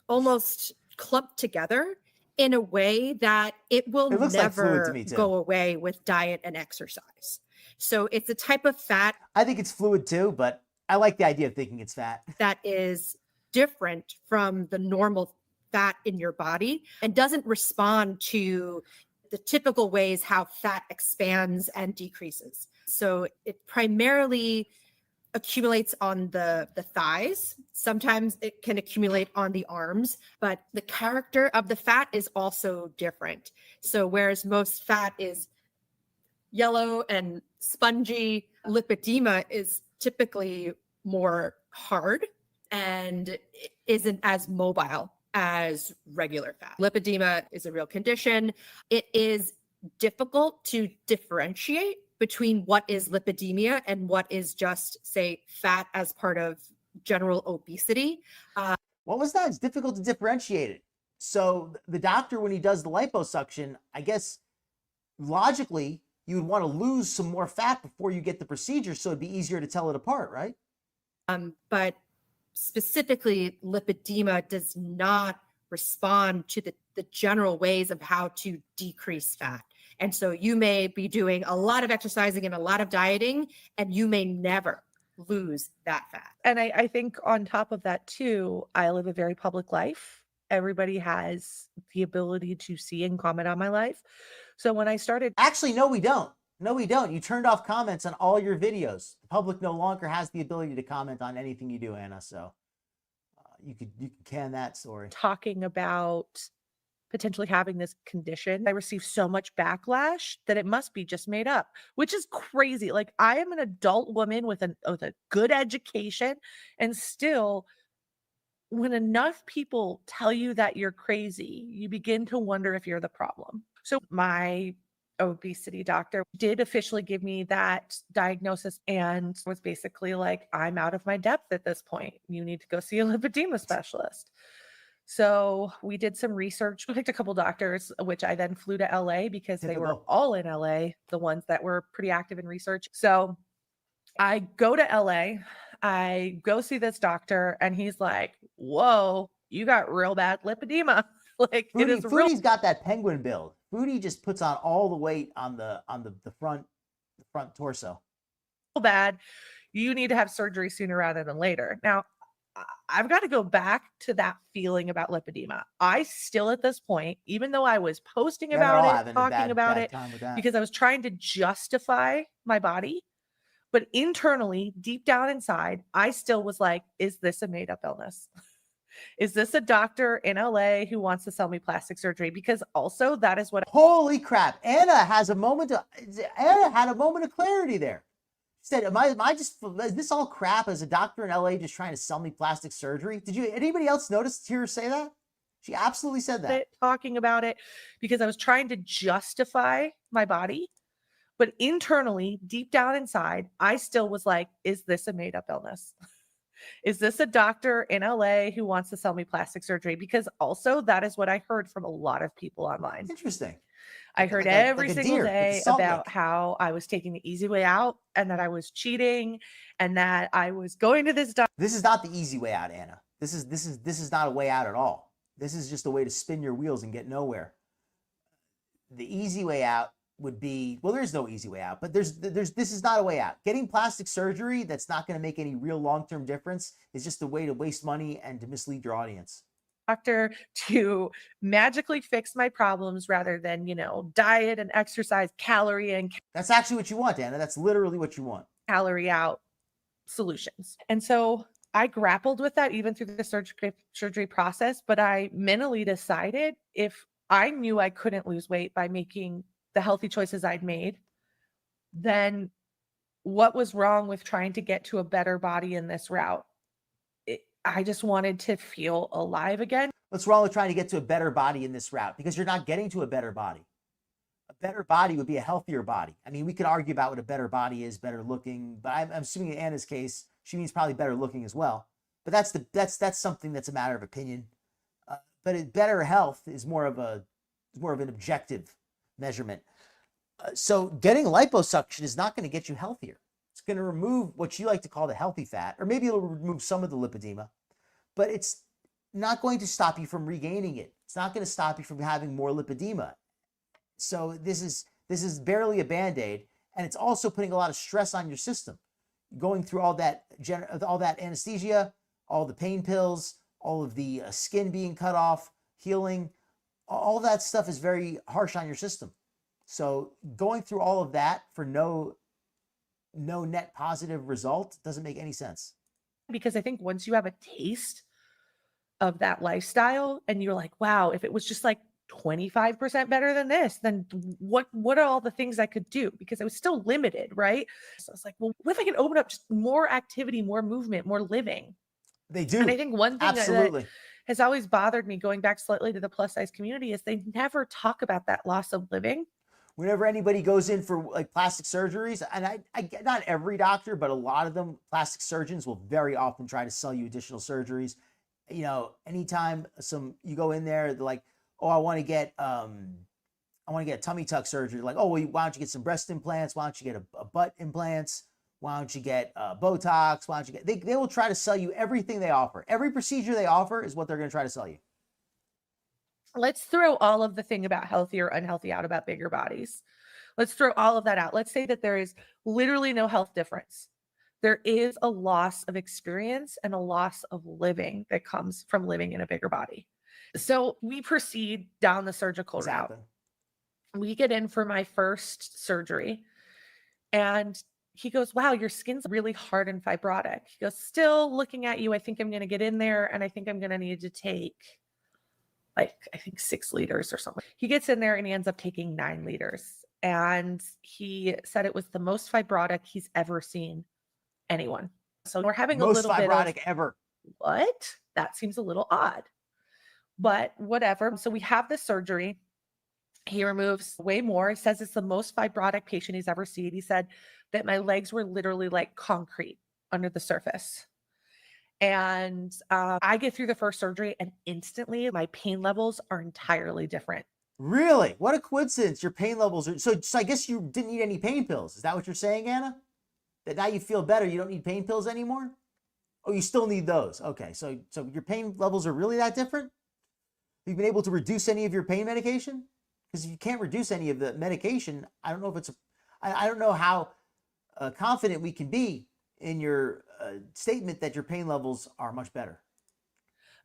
almost clumped together in a way that it will never go away with diet and exercise. So it's a type of fat. I think it's fluid too, but I like the idea of thinking it's fat. That is different from the normal fat in your body and doesn't respond to the typical ways how fat expands and decreases. So it primarily accumulates on the thighs. Sometimes it can accumulate on the arms, but the character of the fat is also different. So whereas most fat is yellow and spongy, lipedema is typically more hard and isn't as mobile as regular fat. Lipedema is a real condition. It is difficult to differentiate between what is lipidemia and what is just, say, fat as part of general obesity. What was that? It's difficult to differentiate it. So the doctor, when he does the liposuction, I guess logically, you would want to lose some more fat before you get the procedure so it'd be easier to tell it apart, right? But specifically, lipedema does not respond to the general ways of how to decrease fat. And so you may be doing a lot of exercising and a lot of dieting, and you may never lose that fat. And I think on top of that too, I live a very public life. Everybody has the ability to see and comment on my life. So when I started, Actually, no, we don't. No, we don't. You turned off comments on all your videos. The public no longer has the ability to comment on anything you do, Anna. So you can can that story. talking about potentially having this condition, I received so much backlash that it must be just made up, which is crazy. Like, I am an adult woman with a good education, and still, when enough people tell you that you're crazy, you begin to wonder if you're the problem. So my obesity doctor did officially give me that diagnosis and was basically like, I'm out of my depth at this point. You need to go see a lipedema specialist. So we did some research. We picked a couple doctors, which I then flew to LA because they were all in LA, the ones that were pretty active in research. So I go to LA, I go see this doctor, and he's like, whoa, you got real bad lipedema. Like, it is real. Foodie's got that penguin build. Foodie just puts on all the weight on the front torso. Bad. You need to have surgery sooner rather than later. Now, I've got to go back to that feeling about lipedema. I still, at this point, even though I was posting about it, talking about it, because I was trying to justify my body, but internally, deep down inside, I still was like, is this a made up illness? Is this a doctor in LA who wants to sell me plastic surgery? Because also that is what. Holy crap. Anna had a moment of clarity there. She said, is this all crap as a doctor in LA just trying to sell me plastic surgery? Anybody else hear her say that? She absolutely said that. Talking about it because I was trying to justify my body, but internally, deep down inside, I still was like, is this a made up illness? Is this a doctor in LA who wants to sell me plastic surgery? Because also that is what I heard from a lot of people online. Interesting. I heard every single day about how I was taking the easy way out and that I was cheating and that I was going to this doctor. This is not the easy way out, Anna. This is not a way out at all. This is just a way to spin your wheels and get nowhere. The easy way out would be, well, there's no easy way out, but this is not a way out. Getting plastic surgery that's not going to make any real long-term difference is just a way to waste money and to mislead your audience. Doctor to magically fix my problems rather than, diet and exercise, calorie in. That's actually what you want, Anna. That's literally what you want. Calorie out solutions. And so I grappled with that even through the surgery process, but I mentally decided if I knew I couldn't lose weight by making the healthy choices I'd made, then what was wrong with trying to get to a better body in this route? I just wanted to feel alive again. What's wrong with trying to get to a better body in this route? Because you're not getting to a better body. A better body would be a healthier body. I mean, we could argue about what a better body is, better looking, but I'm assuming in Anna's case, she means probably better looking as well. But that's something that's a matter of opinion. But better health is more of an objective measurement. So getting liposuction is not going to get you healthier. It's going to remove what you like to call the healthy fat, or maybe it'll remove some of the lipedema, but it's not going to stop you from regaining it. It's not going to stop you from having more lipedema. So this is barely a Band-Aid, and it's also putting a lot of stress on your system. Going through all that anesthesia, all the pain pills, all of the skin being cut off, healing, all that stuff is very harsh on your system. So going through all of that for no net positive result doesn't make any sense. Because I think once you have a taste of that lifestyle and you're like, wow, if it was just like 25% better than this, then what are all the things I could do? Because I was still limited, right? So I was like, well, what if I can open up just more activity, more movement, more living? They do. And I think one thing that has always bothered me, going back slightly to the plus size community, is they never talk about that loss of living. Whenever anybody goes in for like plastic surgeries, and I not every doctor, but a lot of them, plastic surgeons will very often try to sell you additional surgeries. Anytime you go in there, they're like, oh, I want to get a tummy tuck surgery. Like, oh, well, why don't you get some breast implants? Why don't you get a butt implants? Why don't you get Botox? Why don't you get, they will try to sell you everything they offer. Every procedure they offer is what they're going to try to sell you. Let's throw all of the thing about healthy or unhealthy out about bigger bodies. Let's throw all of that out. Let's say that there is literally no health difference. There is a loss of experience and a loss of living that comes from living in a bigger body. So we proceed down the surgical route. We get in for my first surgery, and he goes, wow, your skin's really hard and fibrotic. He goes, still looking at you, I think I'm going to get in there, and I think I'm going to need to take I think 6 liters or something. He gets in there and he ends up taking 9 liters. And he said it was the most fibrotic he's ever seen anyone. So we're having a little bit of most fibrotic ever. What? That seems a little odd, but whatever. So we have the surgery. He removes way more. He says it's the most fibrotic patient he's ever seen. He said that my legs were literally like concrete under the surface. And I get through the first surgery and instantly my pain levels are entirely different. Really? What a coincidence. Your pain levels are, so I guess you didn't need any pain pills. Is that what you're saying, Anna? That now you feel better, you don't need pain pills anymore? Oh, you still need those. Okay, so your pain levels are really that different? You've been able to reduce any of your pain medication? Because if you can't reduce any of the medication, I don't know if I don't know how confident we can be in your statement that your pain levels are much better.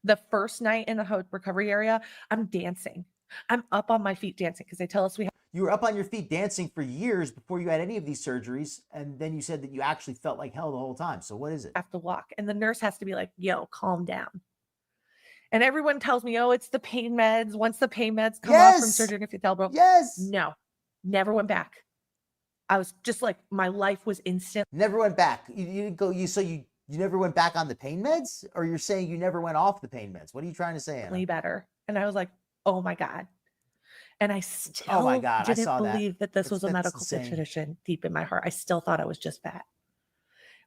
The first night in the recovery area, I'm dancing. I'm up on my feet dancing because they tell us you were up on your feet dancing for years before you had any of these surgeries. And then you said that you actually felt like hell the whole time. So what is it? have to walk. And the nurse has to be like, yo, calm down. And everyone tells me, oh, it's the pain meds. Once the pain meds come off from surgery, if you tell bro. Yes. No, never went back. I was just like, my life was instant. Never went back. You didn't go, you never went back on the pain meds? Or you're saying you never went off the pain meds? What are you trying to say, Anna? Better. And I was like, oh my God. And I still didn't believe that this was a medical condition deep in my heart. I still thought I was just fat,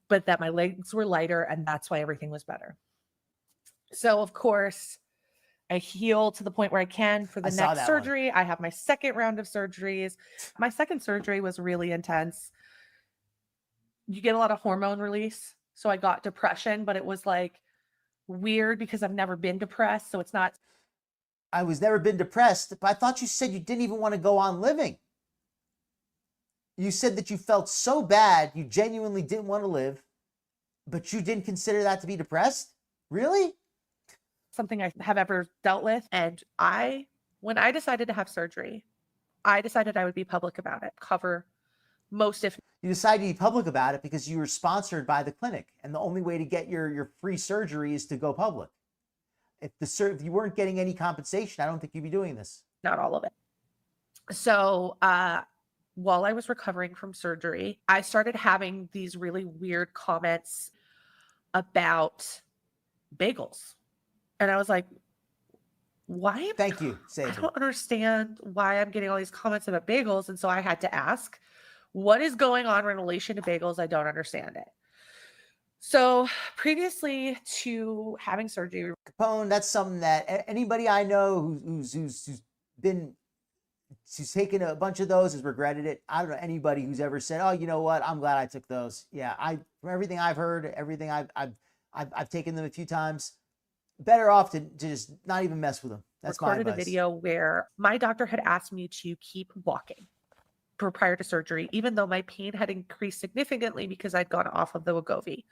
but that my legs were lighter and that's why everything was better. So of course I heal to the point where I can for the next surgery. I have my second round of surgeries. My second surgery was really intense. You get a lot of hormone release. So I got depression, but it was like weird because I've never been depressed. So it's not. I was never been depressed, but I thought you said you didn't even want to go on living. You said that you felt so bad, you genuinely didn't want to live, but you didn't consider that to be depressed? Really? Something I have ever dealt with. And when I decided to have surgery, I decided I would be public about it, cover most if. You decided to be public about it because you were sponsored by the clinic. And the only way to get your free surgery is to go public. If you weren't getting any compensation, I don't think you'd be doing this. Not all of it. So while I was recovering from surgery, I started having these really weird comments about bagels. And I was like, why? Thank you. I don't understand why I'm getting all these comments about bagels. And so I had to ask, what is going on in relation to bagels? I don't understand it. So previously to having surgery, Capone, that's something that anybody I know who's taken a bunch of those has regretted it. I don't know anybody who's ever said, "Oh, you know what? I'm glad I took those." Yeah, from everything I've heard, everything I've taken them a few times. Better off to just not even mess with them. That's my advice. Recorded a video where my doctor had asked me to keep walking prior to surgery, even though my pain had increased significantly because I'd gone off of the Wegovy.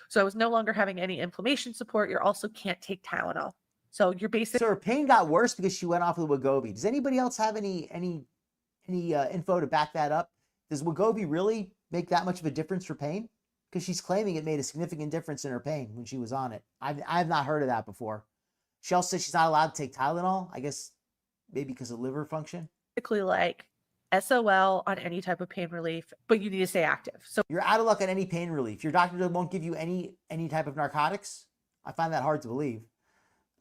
So I was no longer having any inflammation support. You also can't take Tylenol. So you're basically. So her pain got worse because she went off of the Wegovy. Does anybody else have any info to back that up? Does Wegovy really make that much of a difference for pain? Because she's claiming it made a significant difference in her pain when she was on it. I've not heard of that before. She also says she's not allowed to take Tylenol. I guess maybe because of liver function. Basically like SOL on any type of pain relief, but you need to stay active. So you're out of luck on any pain relief. Your doctor won't give you any type of narcotics. I find that hard to believe.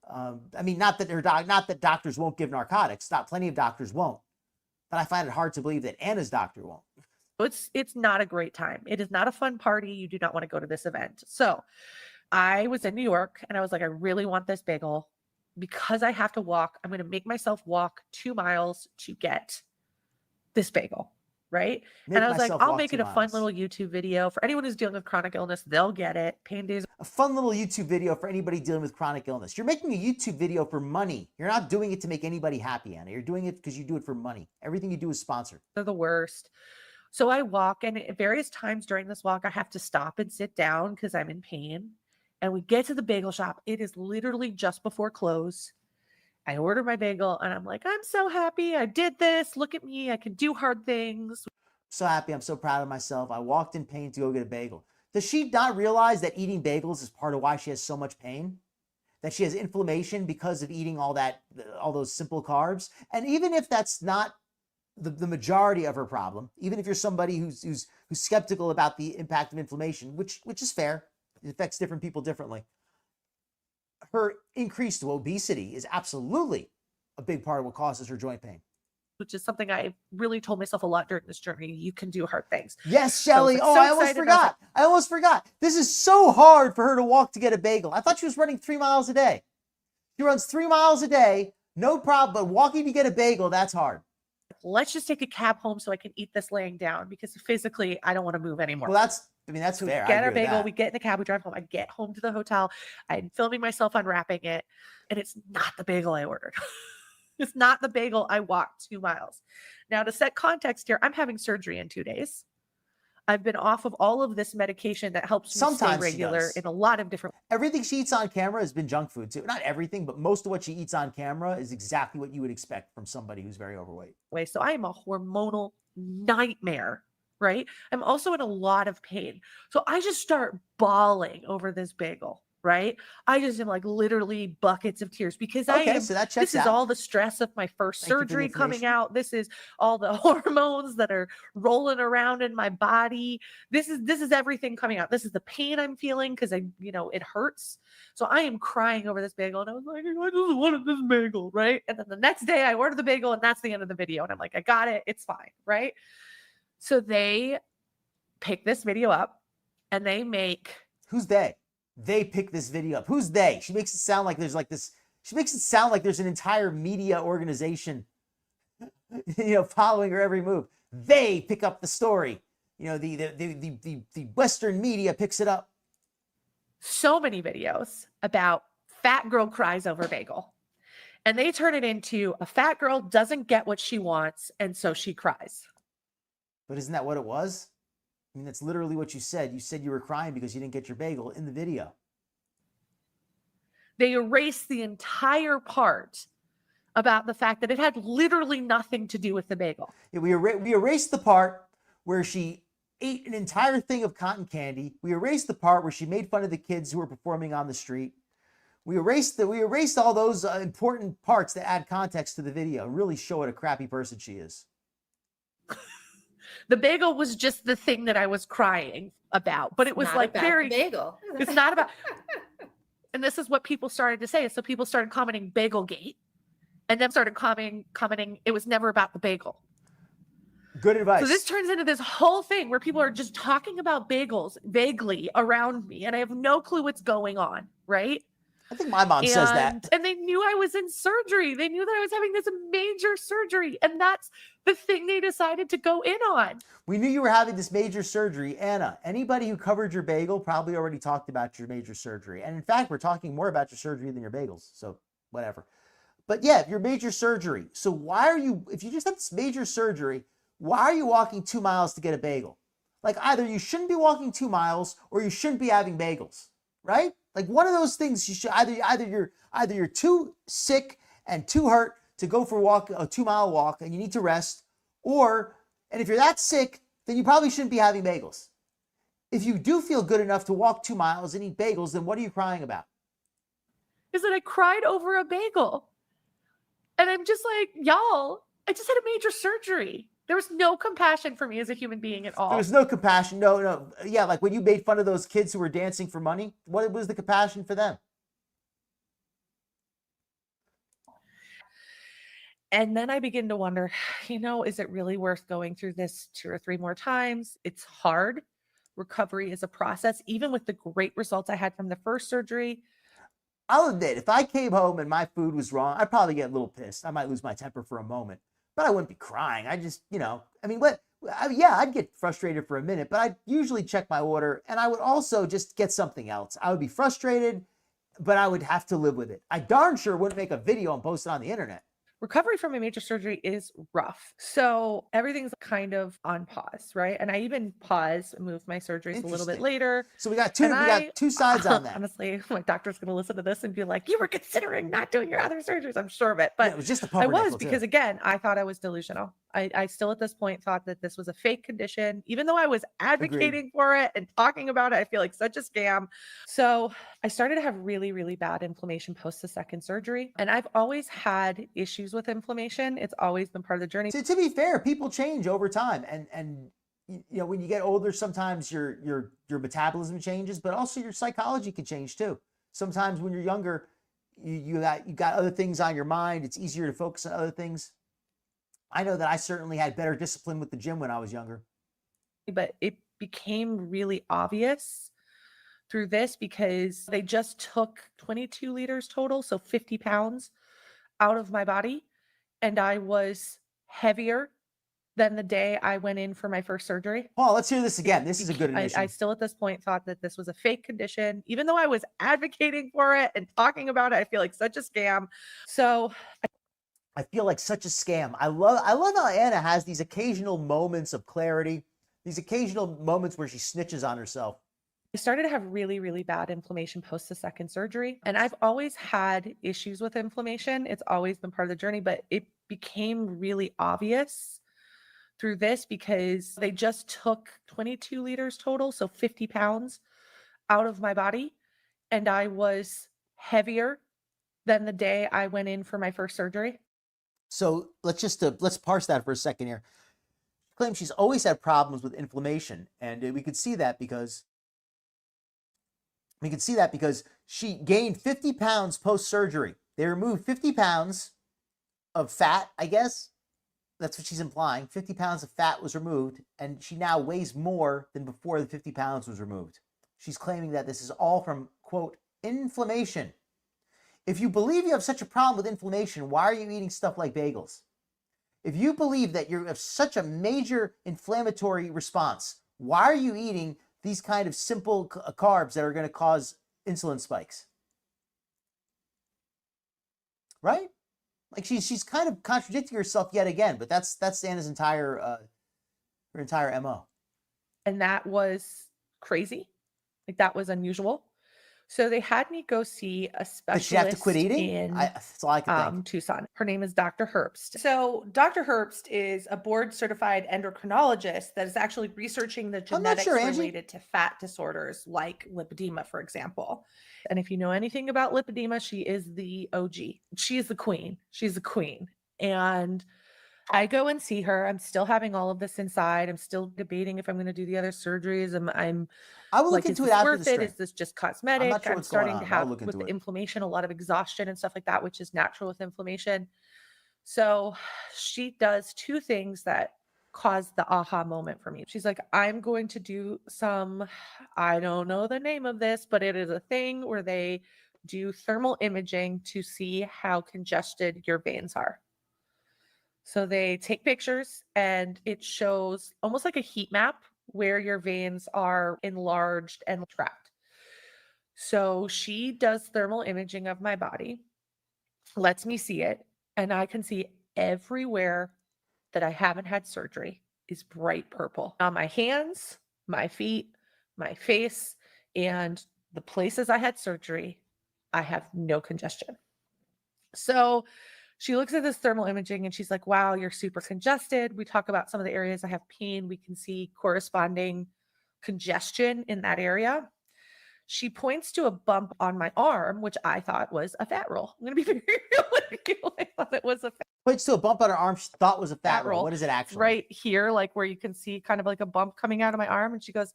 I mean, not that doctors won't give narcotics. Not plenty of doctors won't, but I find it hard to believe that Anna's doctor won't. It's not a great time. It is not a fun party. You do not want to go to this event. So I was in New York and I was like, I really want this bagel because I have to walk. I'm going to make myself walk 2 miles to get this bagel. right? Make And I was like, myself I'll walk make 2 it a fun miles. little YouTube video for anyone who's dealing with chronic illness. They'll get it. Pain days A fun little YouTube video for anybody dealing with chronic illness. You're making a YouTube video for money. You're not doing it to make anybody happy, Anna. You're doing it because you do it for money. Everything you do is sponsored. are the worst. So I walk, and at various times during this walk, I have to stop and sit down because I'm in pain. And we get to the bagel shop. It is literally just before close. I order my bagel, and I'm like, I'm so happy. I did this. Look at me. I can do hard things. So happy. I'm so proud of myself. I walked in pain to go get a bagel. Does she not realize that eating bagels is part of why she has so much pain? That she has inflammation because of eating all those simple carbs? And even if that's not the majority of her problem, even if you're somebody who's skeptical about the impact of inflammation, which is fair, it affects different people differently. Her increased obesity is absolutely a big part of what causes her joint pain. Which is something I really told myself a lot during this journey. You can do hard things. Yes, So I was, Shelly. like, Oh, so I almost excited. I was forgot. I almost forgot. This is so hard for her to walk to get a bagel. I thought she was running 3 miles a day. She runs 3 miles a day, no problem. But walking to get a bagel, that's hard. Let's just take a cab home so I can eat this laying down because physically I don't want to move anymore. Well, that's So fair. we get I our agree with bagel, that. we get in the cab, we drive home. I get home to the hotel. I'm filming myself unwrapping it, and it's not the bagel I ordered. It's not the bagel I walked 2 miles. Now, to set context here, I'm having surgery in 2 days. I've been off of all of this medication that helps me Sometimes stay she regular does. in a lot of different Everything she eats on camera has been junk food too. Not everything, but most of what she eats on camera is exactly what you would expect from somebody who's very overweight. ways. So I am a hormonal nightmare, right? I'm also in a lot of pain. So I just start bawling over this bagel, right? I just am like literally buckets of tears because Okay, so that checks this is out. all the stress of my first Thank you for the surgery coming information. out. This is all the hormones that are rolling around in my body. This is everything coming out. This is the pain I'm feeling because it hurts. So I am crying over this bagel, and I was like, I just wanted this bagel, right? And then the next day I order the bagel, and that's the end of the video. And I'm like, I got it. It's fine, right? So they pick this video up, and they make Who's they? They pick this video up. Who's they? She makes it sound like there's she makes it sound like there's an entire media organization, following her every move. They pick up the story. The Western media picks it up. so many videos about fat girl cries over bagel. And they turn it into a fat girl doesn't get what she wants, and so she cries. But isn't that what it was? I mean, that's literally what you said. You said you were crying because you didn't get your bagel in the video. They erase the entire part about the fact that it had literally nothing to do with the bagel. Yeah, we erased the part where she ate an entire thing of cotton candy. We erased the part where she made fun of the kids who were performing on the street. We erased all those important parts that add context to the video and really show what a crappy person she is. The bagel was just the thing that I was crying about, but it was Not like about very the bagel. It's not about, and this is what people started to say. So people started commenting bagel gate, and then started commenting it was never about the bagel. Good advice. So this turns into this whole thing where people are just talking about bagels vaguely around me, and I have no clue what's going on, right? I think my mom says that. And they knew I was in surgery. They knew that I was having this major surgery, and that's the thing they decided to go in on. We knew you were having this major surgery. Anna, anybody who covered your bagel probably already talked about your major surgery. And in fact, we're talking more about your surgery than your bagels. So whatever. But yeah, your major surgery. So if you just had this major surgery, why are you walking 2 miles to get a bagel? Like either you shouldn't be walking 2 miles or you shouldn't be having bagels, right? Like one of those things you should either you're too sick and too hurt to go for a 2 mile walk and you need to rest, and if you're that sick, then you probably shouldn't be having bagels. If you do feel good enough to walk 2 miles and eat bagels, then what are you crying about? Is that I cried over a bagel. And I'm just like, y'all, I just had a major surgery. There was no compassion for me as a human being at all. There was no compassion. No. Yeah, like when you made fun of those kids who were dancing for money, what was the compassion for them? And then I begin to wonder, is it really worth going through this 2 or 3 more times? It's hard. Recovery is a process, even with the great results I had from the first surgery. I'll admit, if I came home and my food was wrong, I'd probably get a little pissed. I might lose my temper for a moment, but I wouldn't be crying. I just, Yeah, I'd get frustrated for a minute, but I'd usually check my order, and I would also just get something else. I would be frustrated, but I would have to live with it. I darn sure wouldn't make a video and post it on the internet. Recovery from a major surgery is rough. So everything's kind of on pause, right? And I even moved my surgeries a little bit Interesting. later. So we got two sides on that. Honestly, my doctor's going to listen to this and be like, you were considering not doing your other surgeries. I'm sure of it. Yeah, But it was just a I was pumpernickel, because, too. again, I thought I was delusional. I still at this point thought that this was a fake condition, even though I was advocating for it and talking about it. I feel like such a scam. So I started to have really, really bad inflammation post the second surgery. And I've always had issues with inflammation. It's always been part of the journey. To be fair, people change over time, and you know, when you get older, sometimes your metabolism changes, but also your psychology can change too. Sometimes when you're younger, you got other things on your mind. It's easier to focus on other things. I know that I certainly had better discipline with the gym when I was younger. But it became really obvious through this because they just took 22 liters total, so 50 pounds out of my body. And I was heavier than the day I went in for my first surgery. Paul, let's hear this again. This is a good admission. I still at this point thought that this was a fake condition, even though I was advocating for it and talking about it. I feel like such a scam. So I feel like such a scam. I love how Anna has these occasional moments of clarity, these occasional moments where she snitches on herself. I started to have really, really bad inflammation post the second surgery. And I've always had issues with inflammation. It's always been part of the journey, but it became really obvious through this because they just took 22 liters total, so 50 pounds out of my body. And I was heavier than the day I went in for my first surgery. So let's parse that for a second here. She claims she's always had problems with inflammation, and we could see that because she gained 50 pounds post-surgery. They removed 50 pounds of fat, I guess. That's what she's implying. 50 pounds of fat was removed, and she now weighs more than before the 50 pounds was removed. She's claiming that this is all from, quote, inflammation. If you believe you have such a problem with inflammation, why are you eating stuff like bagels? If you believe that you have such a major inflammatory response, why are you eating these kind of simple carbs that are going to cause insulin spikes? Right? Like she's kind of contradicting herself yet again, but that's Anna's entire MO. And that was crazy. Like that was unusual. So they had me go see a specialist. Did she have to quit eating? In that's all I can think. Tucson. Her name is Dr. Herbst. So Dr. Herbst is a board-certified endocrinologist that is actually researching the genetics related to fat disorders like lipedema, for example. And if you know anything about lipedema, she is the OG. She is the queen. She's the queen. And I go and see her. I'm still having all of this inside. I'm still debating if I'm going to do the other surgeries. I will like, look into is it this after worth the stream. it? Is this just cosmetic? I'm not sure I'm what's going starting on. to I'll have look with into the it. inflammation, a lot of exhaustion and stuff like that, which is natural with inflammation. So she does two things that caused the aha moment for me. She's like, I'm going to do some, I don't know the name of this, but it is a thing where they do thermal imaging to see how congested your veins are. So they take pictures and it shows almost like a heat map where your veins are enlarged and trapped. So she does thermal imaging of my body, lets me see it, and I can see everywhere that I haven't had surgery is bright purple. On my hands, my feet, my face, and the places I had surgery, I have no congestion. So she looks at this thermal imaging and she's like, wow, you're super congested. We talk about some of the areas I have pain. We can see corresponding congestion in that area. She points to a bump on my arm, which I thought was a fat roll. I'm going to be very real with you. I thought it was a fat Points to a bump on her arm she thought was a fat roll. What is it actually? Right here, like where you can see kind of like a bump coming out of my arm. And she goes,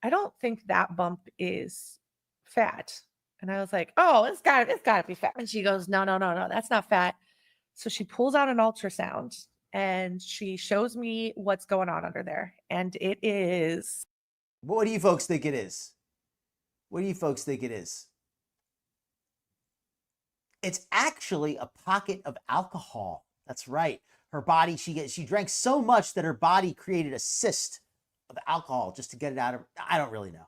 I don't think that bump is fat. And I was like, oh, it's gotta be fat. And she goes, no, that's not fat. So she pulls out an ultrasound and she shows me what's going on under there. And it is. What do you folks think it is? What do you folks think it is? It's actually a pocket of alcohol. That's right. her body, she drank so much that her body created a cyst of alcohol just to get it out of. I don't really know.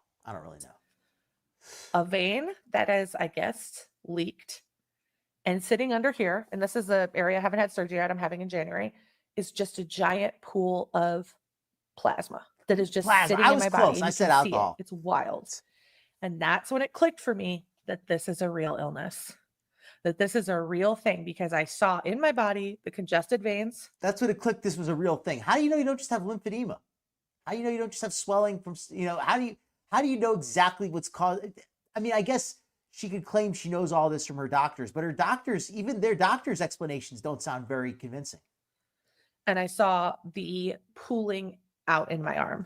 A vein that is, I guess, leaked and sitting under here, and this is the area I haven't had surgery at, I'm having in January, is just a giant pool of plasma that is just sitting in my body. Close. I said alcohol. It's wild. And that's when it clicked for me that this is a real illness, that this is a real thing, because I saw in my body the congested veins. That's when it clicked. This was a real thing. How do you know you don't just have lymphedema? How do you know you don't just have swelling from, how do you know exactly what's caused? I mean, I guess she could claim she knows all this from her doctors, but her doctors, even their doctors' explanations don't sound very convincing. And I saw the pooling out in my arm.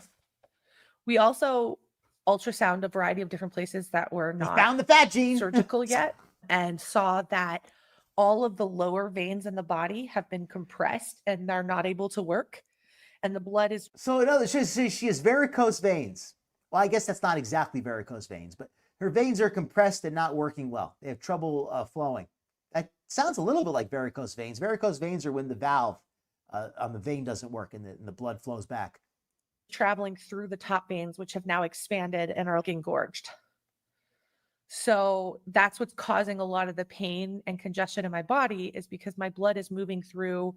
We also ultrasound a variety of different places that were not found the fat gene surgical yet, and saw that all of the lower veins in the body have been compressed and they're not able to work. And the blood is. So in other words, she has varicose veins. Well, I guess that's not exactly varicose veins, but her veins are compressed and not working well. They have trouble flowing. That sounds a little bit like varicose veins. Varicose veins are when the valve on the vein doesn't work and the blood flows back. Traveling through the top veins, which have now expanded and are engorged. So that's what's causing a lot of the pain and congestion in my body, is because my blood is moving through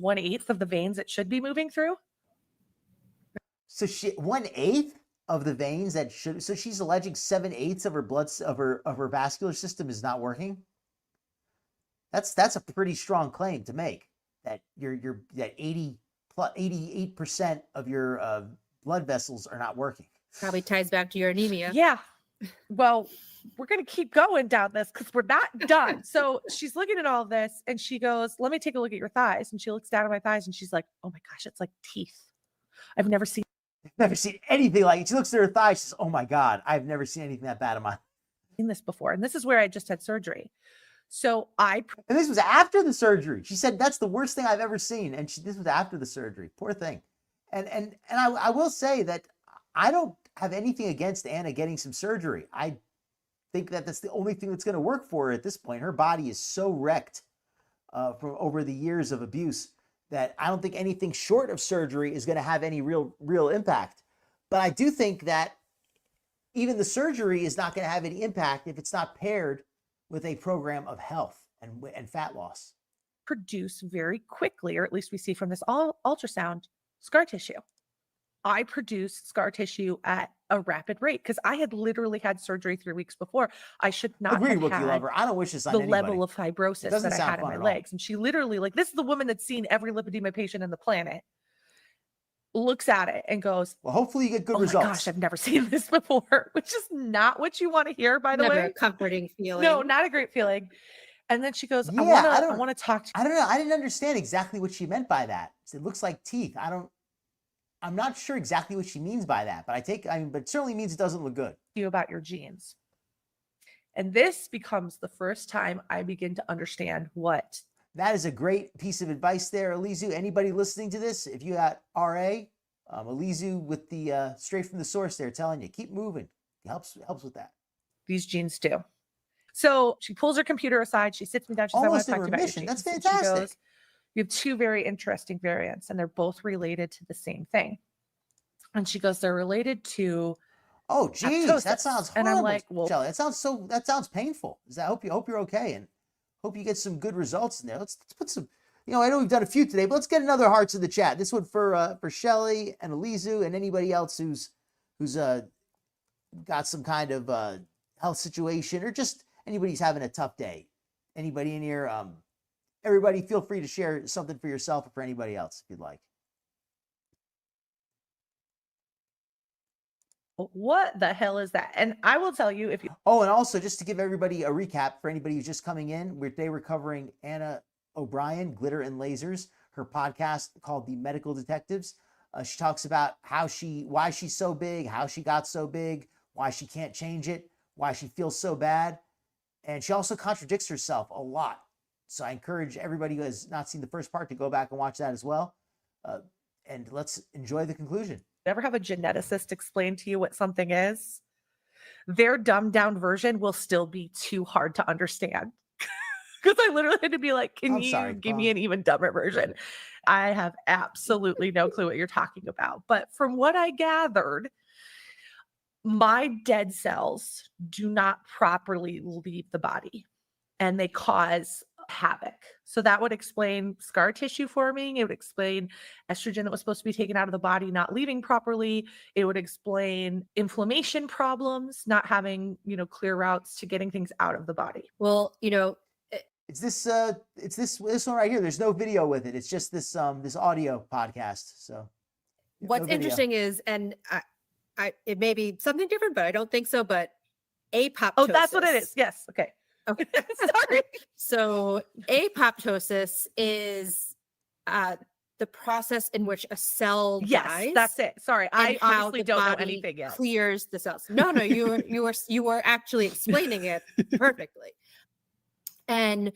1/8 of the veins it should be moving through. So 1/8 of the veins that should. So she's alleging 7/8 of her of her vascular system is not working. That's a pretty strong claim to make. That that 88% of your blood vessels are not working. Probably ties back to your anemia. Yeah. Well, we're going to keep going down this because we're not done. So she's looking at all this and she goes, let me take a look at your thighs. And she looks down at my thighs and she's like, oh my gosh, it's like teeth. I've never seen anything like it. She looks at her thighs. She says, oh my God, I've never seen anything that bad in this before. And this is where I just had surgery. So and this was after the surgery. She said, that's the worst thing I've ever seen. And this was after the surgery. Poor thing. And I will say that I don't have anything against Anna getting some surgery. I think that that's the only thing that's going to work for her at this point. Her body is so wrecked from over the years of abuse that I don't think anything short of surgery is going to have any real impact. But I do think that even the surgery is not going to have any impact if it's not paired with a program of health and fat loss. Produce very quickly, or at least we see from this ultrasound, scar tissue. I produce scar tissue at a rapid rate because I had literally had surgery 3 weeks before. I should not Agreed, have had lover. I don't wish this on the anybody. level of fibrosis that I had in my legs. And she literally, like, this is the woman that's seen every lipedema patient in the planet, looks at it and goes, well, hopefully you get good results. Oh my gosh, I've never seen this before, which is not what you want to hear, by the Never way. a comforting feeling. No, not a great feeling. And then she goes, yeah, I want to talk to you. I don't know. I didn't understand exactly what she meant by that. It looks like teeth. I'm not sure exactly what she means by that, but but it certainly means it doesn't look good. You about your genes. And this becomes the first time I begin to understand what. That is a great piece of advice there, Alizu. Anybody listening to this, if you got RA, Alizu with the straight from the source there telling you, keep moving. It helps with that. These genes do. So she pulls her computer aside. She sits me down. She says, I want to talk to you about your genes. That's fantastic. She goes, you have two very interesting variants, and they're both related to the same thing. And she goes, they're related to. Oh, geez, that sounds horrible. And I'm like, well, Shelly, that sounds painful. I hope you're okay, and hope you get some good results in there. Let's put some. I know we've done a few today, but let's get another hearts in the chat. This one for Shelly and Alizu and anybody else who's got some kind of health situation, or just anybody who's having a tough day. Anybody in here? Everybody, feel free to share something for yourself or for anybody else if you'd like. What the hell is that? And I will tell you if you. Oh, and also just to give everybody a recap for anybody who's just coming in, today we're covering Anna O'Brien, Glitter and Lasers, her podcast called The Medical Detectives. She talks about why she's so big, how she got so big, why she can't change it, why she feels so bad. And she also contradicts herself a lot. So I encourage everybody who has not seen the first part to go back and watch that as well. And let's enjoy the conclusion. Ever have a geneticist explain to you what something is? Their dumbed down version will still be too hard to understand. Because I literally had to be like, can I'm you sorry, give Mom. me an even dumber version? I have absolutely no clue what you're talking about. But from what I gathered, my dead cells do not properly leave the body and they cause havoc. So that would explain scar tissue forming. It would explain estrogen that was supposed to be taken out of the body not leaving properly. It would explain inflammation problems, not having, clear routes to getting things out of the body. Well, It's this one right here. There's no video with it. It's just this audio podcast. So what's no video. interesting is, and it may be something different, but I don't think so. But apoptosis. Oh, that's what it is. Yes. Okay. Okay. Sorry. So apoptosis is the process in which a cell Yes, dies. that's it. Sorry, I and how obviously the don't know body anything else. clears the cells. No, you were actually explaining it perfectly. And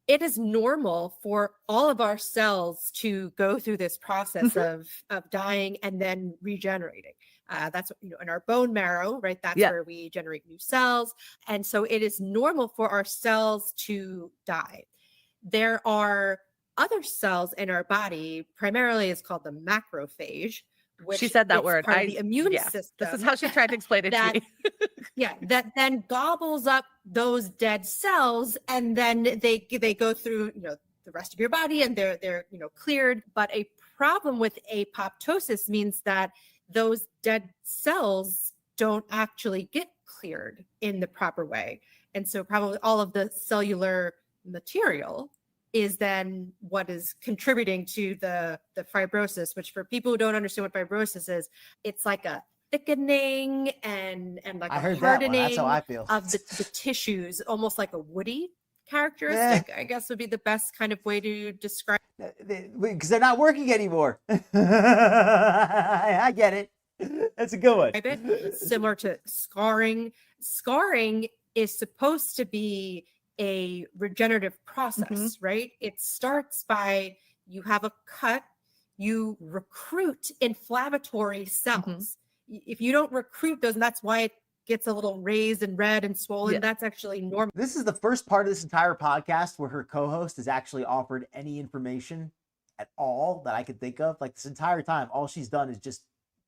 it is normal for all of our cells to go through this process of dying and then regenerating. That's in our bone marrow, right? That's where we generate new cells. And so it is normal for our cells to die. There are other cells in our body, primarily it's called the macrophage. Which She said that is word. part of the immune yeah, system. This is how she tried to explain it that- to me. that then gobbles up those dead cells, and then they go through the rest of your body, and they're cleared. But a problem with apoptosis means that those dead cells don't actually get cleared in the proper way, and so probably all of the cellular material is then what is contributing to the fibrosis, which for people who don't understand what fibrosis is, it's like a thickening and like I a heard that one. hardening That's how I feel. of the tissues, almost like a woody characteristic, I guess would be the best kind of way to describe. Because they're not working anymore. I get it. That's a good one. It. Similar to scarring. Scarring is supposed to be a regenerative process, right? It starts by you have a cut, you recruit inflammatory cells. If you don't recruit those, and that's why it gets a little raised and red and swollen, that's actually normal. This is the first part of this entire podcast where her co-host has actually offered any information at all that I could think of. Like this entire time, all she's done is just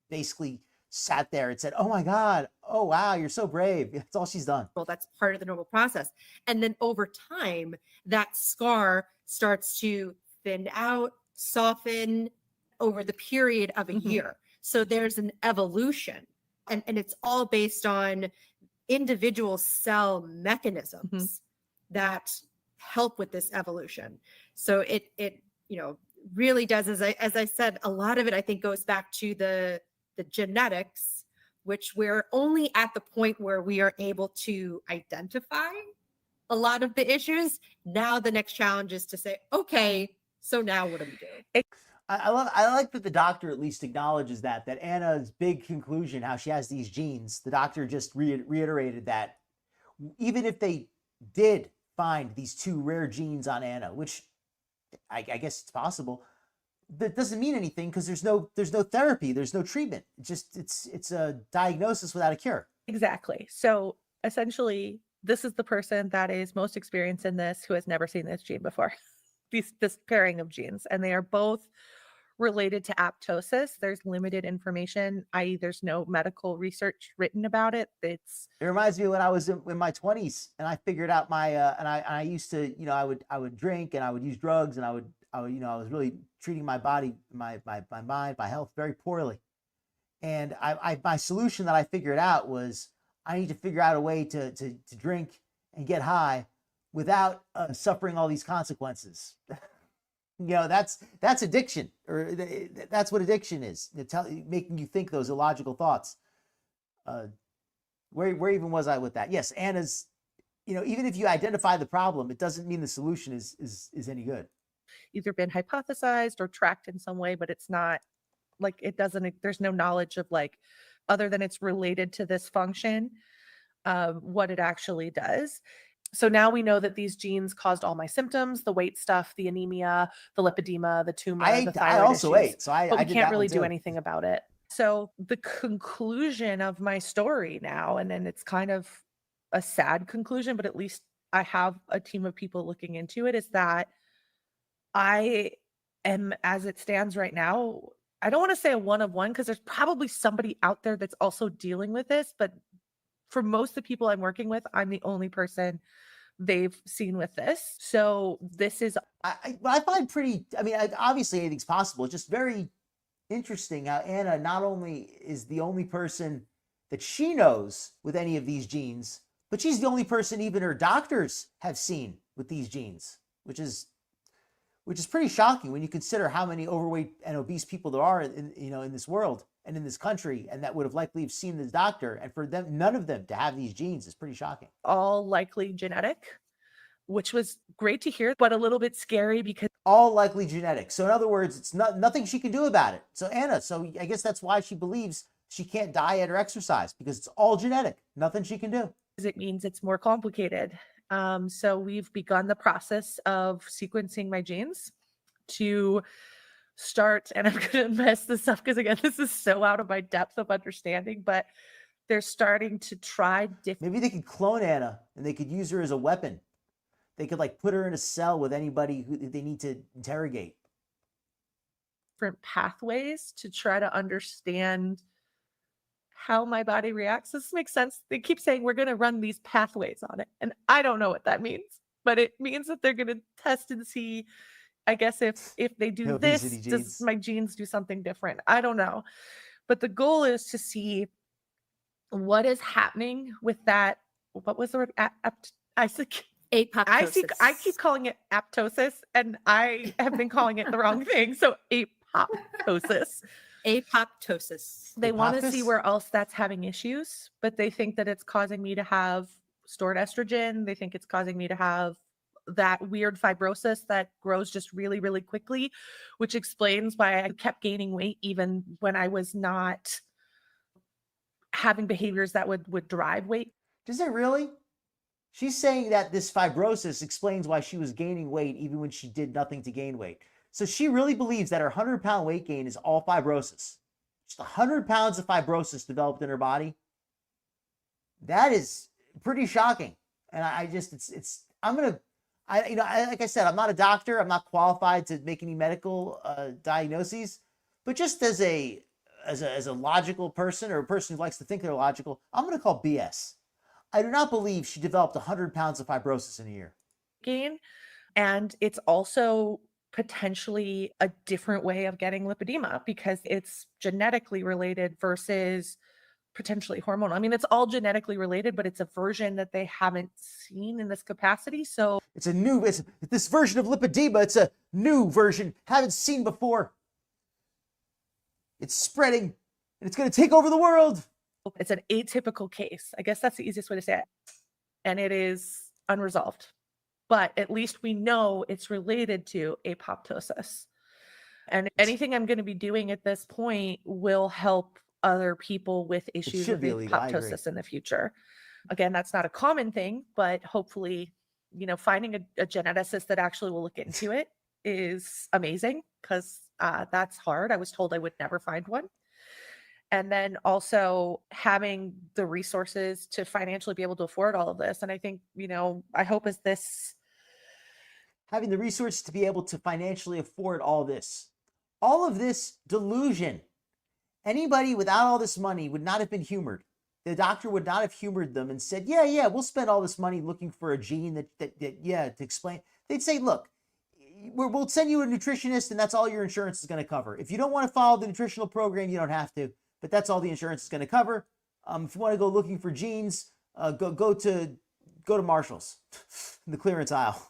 basically sat there and said, "Oh my God, oh wow, you're so brave." That's all she's done. Well, that's part of the normal process. And then over time, that scar starts to thin out, soften over the period of a year. So there's an evolution, and it's all based on individual cell mechanisms that help with this evolution. So it really does, as I said, a lot of it I think goes back to the genetics, which we're only at the point where we are able to identify a lot of the issues. Now the next challenge is to say, okay, so now what do we do? I like that the doctor at least acknowledges that Anna's big conclusion, how she has these genes, the doctor just reiterated that even if they did find these two rare genes on Anna, which I guess it's possible, that doesn't mean anything because there's no therapy, there's no treatment. It's a diagnosis without a cure. Exactly. So essentially, this is the person that is most experienced in this who has never seen this gene before. This pairing of genes, and they are both related to apoptosis. There's limited information, i.e. there's no medical research written about it. It reminds me when I was in my 20s and I figured out my and I used to, I would drink and I would use drugs and I was really treating my body, my mind, my health very poorly. And my solution that I figured out was I need to figure out a way to drink and get high without suffering all these consequences. That's addiction, or that's what addiction is. Making you think those illogical thoughts. Where even was I with that? Yes, Anna's, even if you identify the problem, it doesn't mean the solution is any good. Either been hypothesized or tracked in some way, but it's not like there's no knowledge of other than it's related to this function, what it actually does. So now we know that these genes caused all my symptoms, the weight stuff, the anemia, the lipidema, the tumor, the thyroid I also issues, ate, so I we did can't that really one do too. anything about it. So the conclusion of my story now, and then it's kind of a sad conclusion, but at least I have a team of people looking into it, is that I am, as it stands right now, I don't want to say a one of one because there's probably somebody out there that's also dealing with this, but for most of the people I'm working with, I'm the only person they've seen with this. So this is, I find pretty, I mean, obviously anything's possible. It's just very interesting how Anna not only is the only person that she knows with any of these genes, but she's the only person even her doctors have seen with these genes, which is pretty shocking when you consider how many overweight and obese people there are in this world and in this country, and that would have likely have seen this doctor, and for them, none of them to have these genes is pretty shocking. all likely genetic, which was great to hear, but a little bit scary because All likely genetic. So in other words, it's nothing she can do about it. So Anna, so I guess that's why she believes she can't diet or exercise, because it's all genetic. Nothing she can do. it means it's more complicated. So we've begun the process of sequencing my genes to start, and I'm going to mess this up because, again, this is so out of my depth of understanding, but they're starting to try different. Maybe they could clone Anna and they could use her as a weapon. They could like put her in a cell with anybody who they need to interrogate. Pathways to try to understand how my body reacts. This makes sense. They keep saying we're going to run these pathways on it, and I don't know what that means, but it means that they're going to test and see, I guess, if they do this, does my genes do something different? I don't know, but the goal is to see what is happening with that. What was the word? Apoptosis. I keep calling it apoptosis, and I have been calling it the wrong thing. So apoptosis. Apoptosis. They want to see Apophis? where else that's having issues, but they think that it's causing me to have stored estrogen. They think it's causing me to have that weird fibrosis that grows just really, really quickly, which explains why I kept gaining weight even when I was not having behaviors that would drive weight. Does it really? She's saying that this fibrosis explains why she was gaining weight even when she did nothing to gain weight. So she really believes that her 100-pound weight gain is all fibrosis. Just 100 pounds of fibrosis developed in her body. That is pretty shocking. And like I said, I'm not a doctor. I'm not qualified to make any medical diagnoses, but just as a logical person, or a person who likes to think they're logical, I'm going to call BS. I do not believe she developed 100 pounds of fibrosis in a year. Gain. And it's also potentially a different way of getting lipedema because it's genetically related versus potentially hormonal. I mean, it's all genetically related, but it's a version that they haven't seen in this capacity. So it's this version of lipedema. It's a new version, haven't seen before. It's spreading, and it's going to take over the world. It's an atypical case. I guess that's the easiest way to say it. And it is unresolved. But at least we know it's related to apoptosis. And anything I'm going to be doing at this point will help other people with issues with apoptosis in the future. Again, that's not a common thing, but hopefully, finding a geneticist that actually will look into it is amazing because that's hard. I was told I would never find one. And then also having the resources to financially be able to afford all of this. And I think, I hope as this... Having the resources to be able to financially afford all of this delusion. Anybody without all this money would not have been humored. The doctor would not have humored them and said, yeah, we'll spend all this money looking for a gene that to explain. They'd say, look, we'll send you a nutritionist and that's all your insurance is going to cover. If you don't want to follow the nutritional program, you don't have to, but that's all the insurance is going to cover. If you want to go looking for genes, go to Marshall's in the clearance aisle.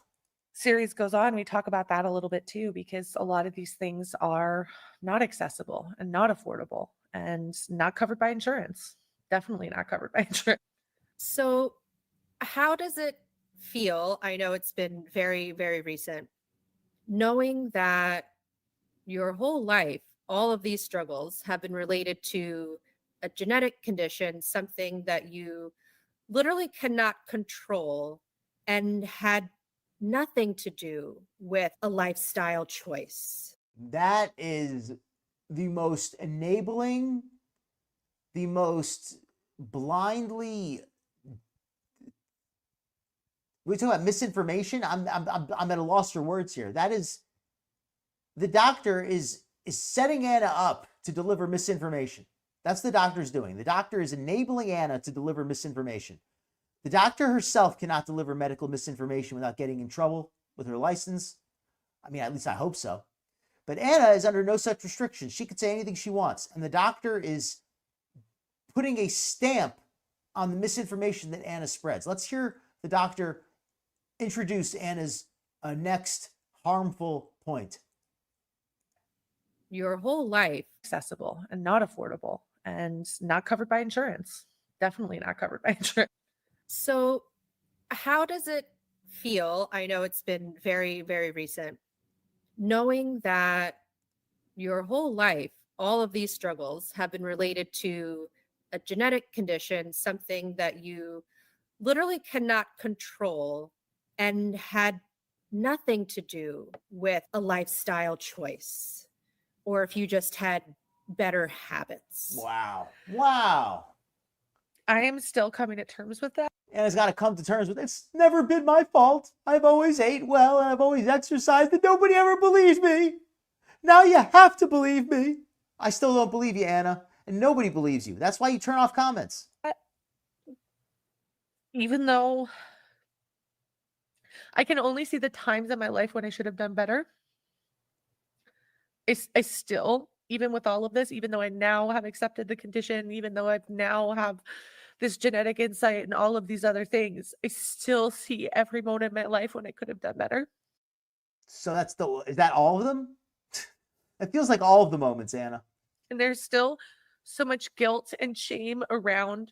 Series goes on, we talk about that a little bit too, because a lot of these things are not accessible and not affordable and not covered by insurance. Definitely not covered by insurance. So how does it feel? I know it's been very, very recent, knowing that your whole life, all of these struggles have been related to a genetic condition, something that you literally cannot control and had nothing to do with a lifestyle choice. That is the most enabling, the most blindly We talk about misinformation. I'm at a loss for words here. That is, the doctor is setting Anna up to deliver misinformation. That's the doctor's doing. The doctor is enabling Anna to deliver misinformation. The doctor herself cannot deliver medical misinformation without getting in trouble with her license. I mean, at least I hope so. But Anna is under no such restrictions. She could say anything she wants. And the doctor is putting a stamp on the misinformation that Anna spreads. Let's hear the doctor introduce Anna's next harmful point. Your whole life. Accessible and not affordable and not covered by insurance. Definitely not covered by insurance. So, how does it feel? I know it's been very, very recent, knowing that your whole life, all of these struggles have been related to a genetic condition, something that you literally cannot control and had nothing to do with a lifestyle choice, or if you just had better habits. Wow. Wow. I am still coming to terms with that. Anna's got to come to terms with it's never been my fault. I've always ate well and I've always exercised and nobody ever believed me. Now you have to believe me. I still don't believe you, Anna, and nobody believes you. That's why you turn off comments. Even though I can only see the times in my life when I should have done better, I still, even with all of this, even though I now have accepted the condition, even though I now have this genetic insight and all of these other things, I still see every moment in my life when I could have done better. So is that all of them? It feels like all of the moments, Anna. And there's still so much guilt and shame around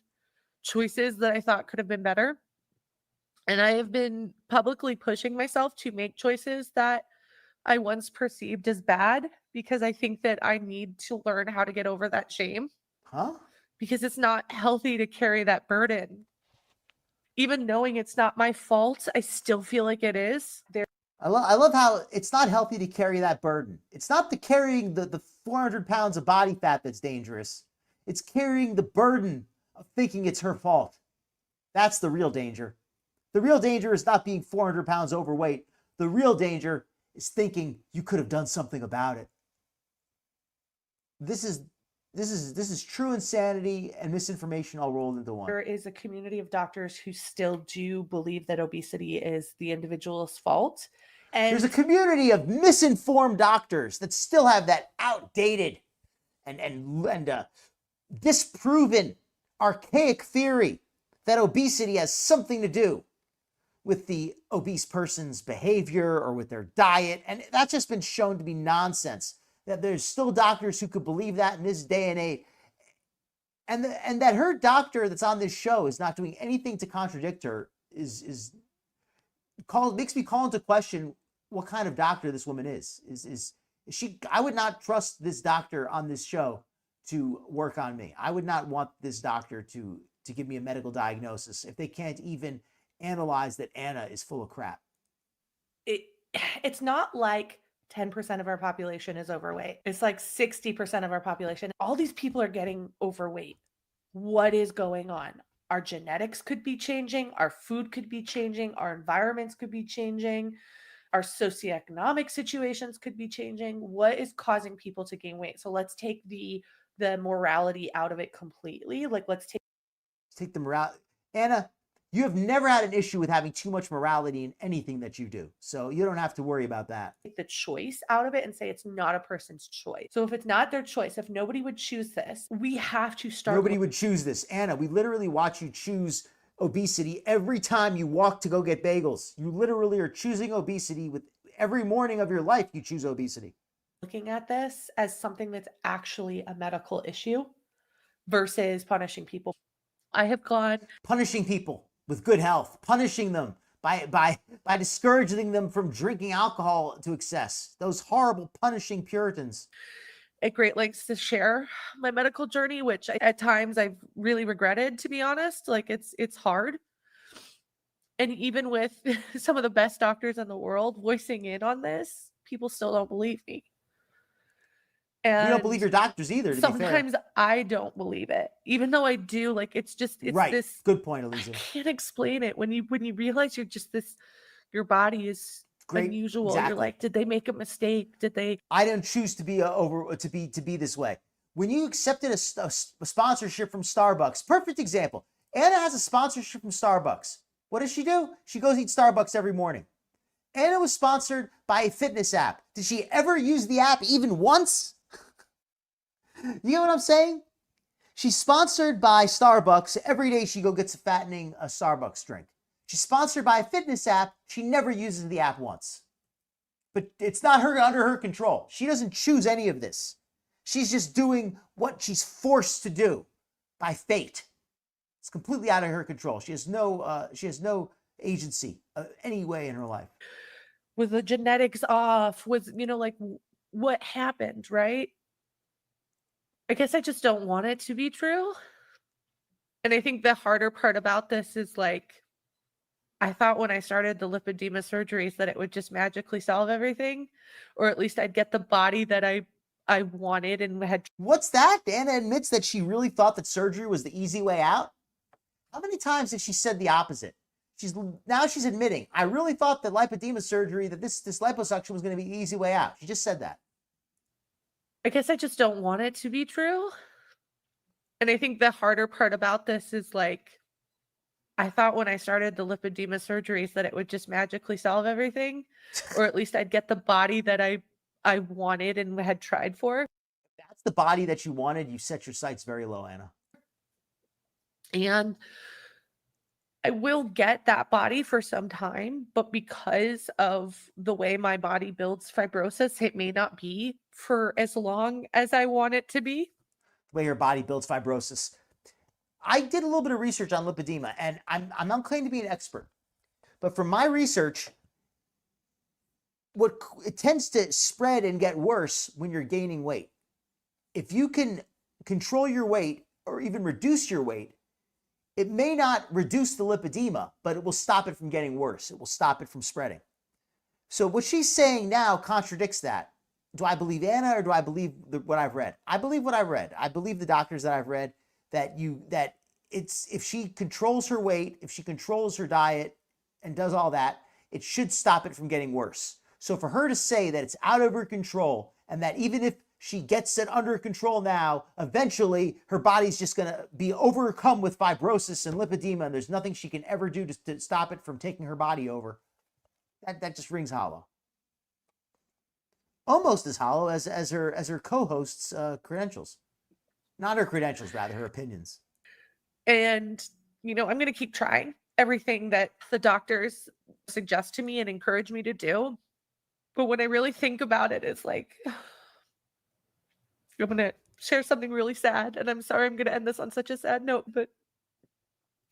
choices that I thought could have been better. And I have been publicly pushing myself to make choices that I once perceived as bad because I think that I need to learn how to get over that shame. Huh? Because it's not healthy to carry that burden. Even knowing it's not my fault, I still feel like it is. I love how it's not healthy to carry that burden. It's not the carrying the 400 pounds of body fat that's dangerous. It's carrying the burden of thinking it's her fault. That's the real danger. The real danger is not being 400 pounds overweight. The real danger is thinking you could have done something about it. This is true insanity and misinformation all rolled into one. There is a community of doctors who still do believe that obesity is the individual's fault. And there's a community of misinformed doctors that still have that outdated and disproven archaic theory that obesity has something to do with the obese person's behavior or with their diet. And that's just been shown to be nonsense. That there's still doctors who could believe that in this day and age. And that her doctor that's on this show is not doing anything to contradict her makes me call into question what kind of doctor this woman is. Is she? I would not trust this doctor on this show to work on me. I would not want this doctor to give me a medical diagnosis if they can't even analyze that Anna is full of crap. It's not like 10% of our population is overweight. It's like 60% of our population. All these people are getting overweight. What is going on? Our genetics could be changing. Our food could be changing. Our environments could be changing. Our socioeconomic situations could be changing. What is causing people to gain weight? So let's take the morality out of it completely. Like, let's take the morality. Anna, you have never had an issue with having too much morality in anything that you do. So you don't have to worry about that. Take the choice out of it and say it's not a person's choice. So if it's not their choice, if nobody would choose this, we have to start. Nobody would choose this. Anna, we literally watch you choose obesity every time you walk to go get bagels. You literally are choosing obesity with every morning of your life. You choose obesity. Looking at this as something that's actually a medical issue versus punishing people. I have gone punishing people with good health, punishing them by discouraging them from drinking alcohol to excess. Those horrible punishing Puritans. At great lengths to share my medical journey, which at times I've really regretted, to be honest. Like it's hard. And even with some of the best doctors in the world voicing in on this, people still don't believe me. And you don't believe your doctors either, to be fair. sometimes I don't believe it, even though I do. Like, it's Right. this. Good point, I Elisa. can't explain it. When you realize you're just this, your body is Great. unusual. Exactly. You're like, did they make a mistake? Did they? I didn't choose to be to be this way. When you accepted a sponsorship from Starbucks, perfect example. Anna has a sponsorship from Starbucks. What does she do? She goes eat Starbucks every morning. Anna was sponsored by a fitness app. Did she ever use the app even once? You know what I'm saying? She's sponsored by Starbucks. Every day she gets a Starbucks drink. She's sponsored by a fitness app. She never uses the app once. But it's not under her control. She doesn't choose any of this. She's just doing what she's forced to do by fate. It's completely out of her control. She has no agency any way in her life. Was the genetics off? Was, like, what happened, right? I guess I just don't want it to be true. And I think the harder part about this is, like, I thought when I started the lipedema surgeries that it would just magically solve everything, or at least I'd get the body that I wanted and had. What's that? Anna admits that she really thought that surgery was the easy way out. How many times has she said the opposite? She's admitting, I really thought that lipedema surgery, that this liposuction was going to be the easy way out. She just said that. I guess I just don't want it to be true. And I think the harder part about this is, like, I thought when I started the lipedema surgeries that it would just magically solve everything, or at least I'd get the body that I wanted and had tried for. If that's the body that you wanted, you set your sights very low, Anna. And I will get that body for some time, but because of the way my body builds fibrosis, it may not be for as long as I want it to be. The way your body builds fibrosis. I did a little bit of research on lipedema, and I'm not claiming to be an expert, but from my research, it tends to spread and get worse when you're gaining weight. If you can control your weight or even reduce your weight, it may not reduce the lipedema, but it will stop it from getting worse. It will stop it from spreading. So what she's saying now contradicts that. Do I believe Anna, or do I believe what I've read? I believe what I've read. I believe the doctors that I've read that it's, if she controls her weight, if she controls her diet and does all that, it should stop it from getting worse. So for her to say that it's out of her control, and that even if she gets it under control now, eventually her body's just going to be overcome with fibrosis and lipedema, and there's nothing she can ever do to stop it from taking her body over, that just rings hollow. Almost as hollow as her co-host's credentials. Not her credentials, rather, her opinions. And, I'm going to keep trying everything that the doctors suggest to me and encourage me to do. But when I really think about it, it's like, I'm going to share something really sad. And I'm sorry I'm going to end this on such a sad note, but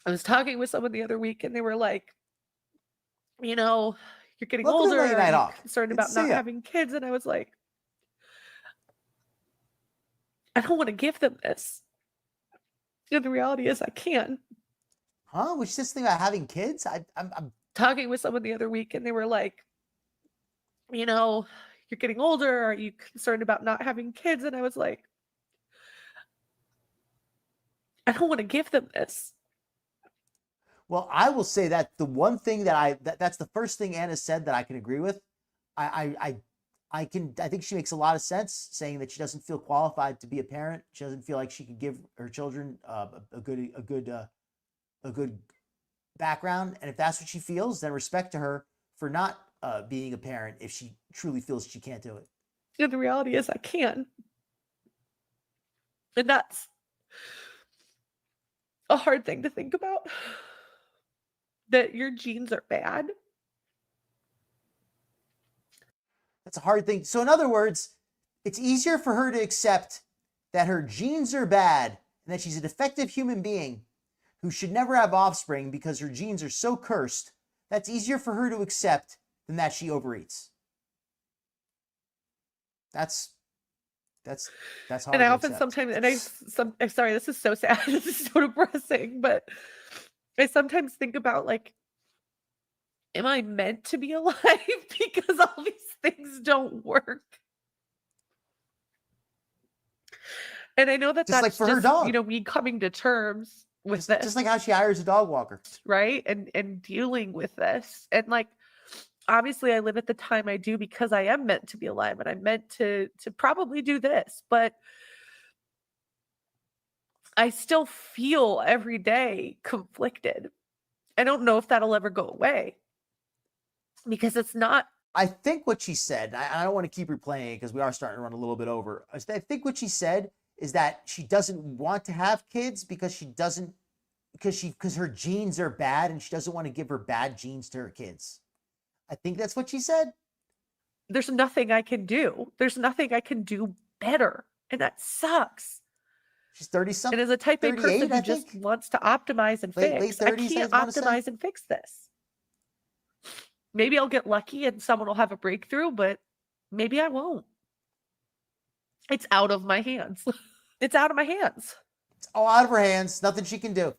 I was talking with someone the other week and they were like, you're getting older, and I'm concerned about not having kids. And I was like, I don't want to give them this. And the reality is I can. Huh? Which this thing about having kids? I'm talking with someone the other week and they were like, you're getting older. Are you concerned about not having kids? And I was like, I don't want to give them this. Well, I will say that the one thing that's the first thing Anna said that I can agree with. I think she makes a lot of sense, saying that she doesn't feel qualified to be a parent. She doesn't feel like she could give her children a good background. And if that's what she feels, then respect to her for not being a parent if she truly feels she can't do it. And the reality is I can. And that's a hard thing to think about. That your genes are bad. That's a hard thing. So in other words, it's easier for her to accept that her genes are bad and that she's a defective human being who should never have offspring because her genes are so cursed. That's easier for her to accept than that she overeats. That's hard. And I often sometimes, and I'm sorry, this is so sad. This is so depressing, but I sometimes think about, like, am I meant to be alive? Because all these things don't work. And I know that Just that's like for her just, dog. me coming to terms with this, Just like how she hires a dog walker. right? And dealing with this. And like, obviously I live at the time I do because I am meant to be alive and I'm meant to probably do this, but I still feel every day conflicted. I don't know if that'll ever go away because it's not. I think what she said, I don't want to keep replaying it because we are starting to run a little bit over. I think what she said is that she doesn't want to have kids because her genes are bad and she doesn't want to give her bad genes to her kids. I think that's what she said. There's nothing I can do. There's nothing I can do better. And that sucks. She's 30-something. And as a type A person who just wants to optimize and Late fix, 30s, I can't optimize and fix this. Maybe I'll get lucky and someone will have a breakthrough, but maybe I won't. It's out of my hands. It's out of my hands. It's all out of her hands. Nothing she can do.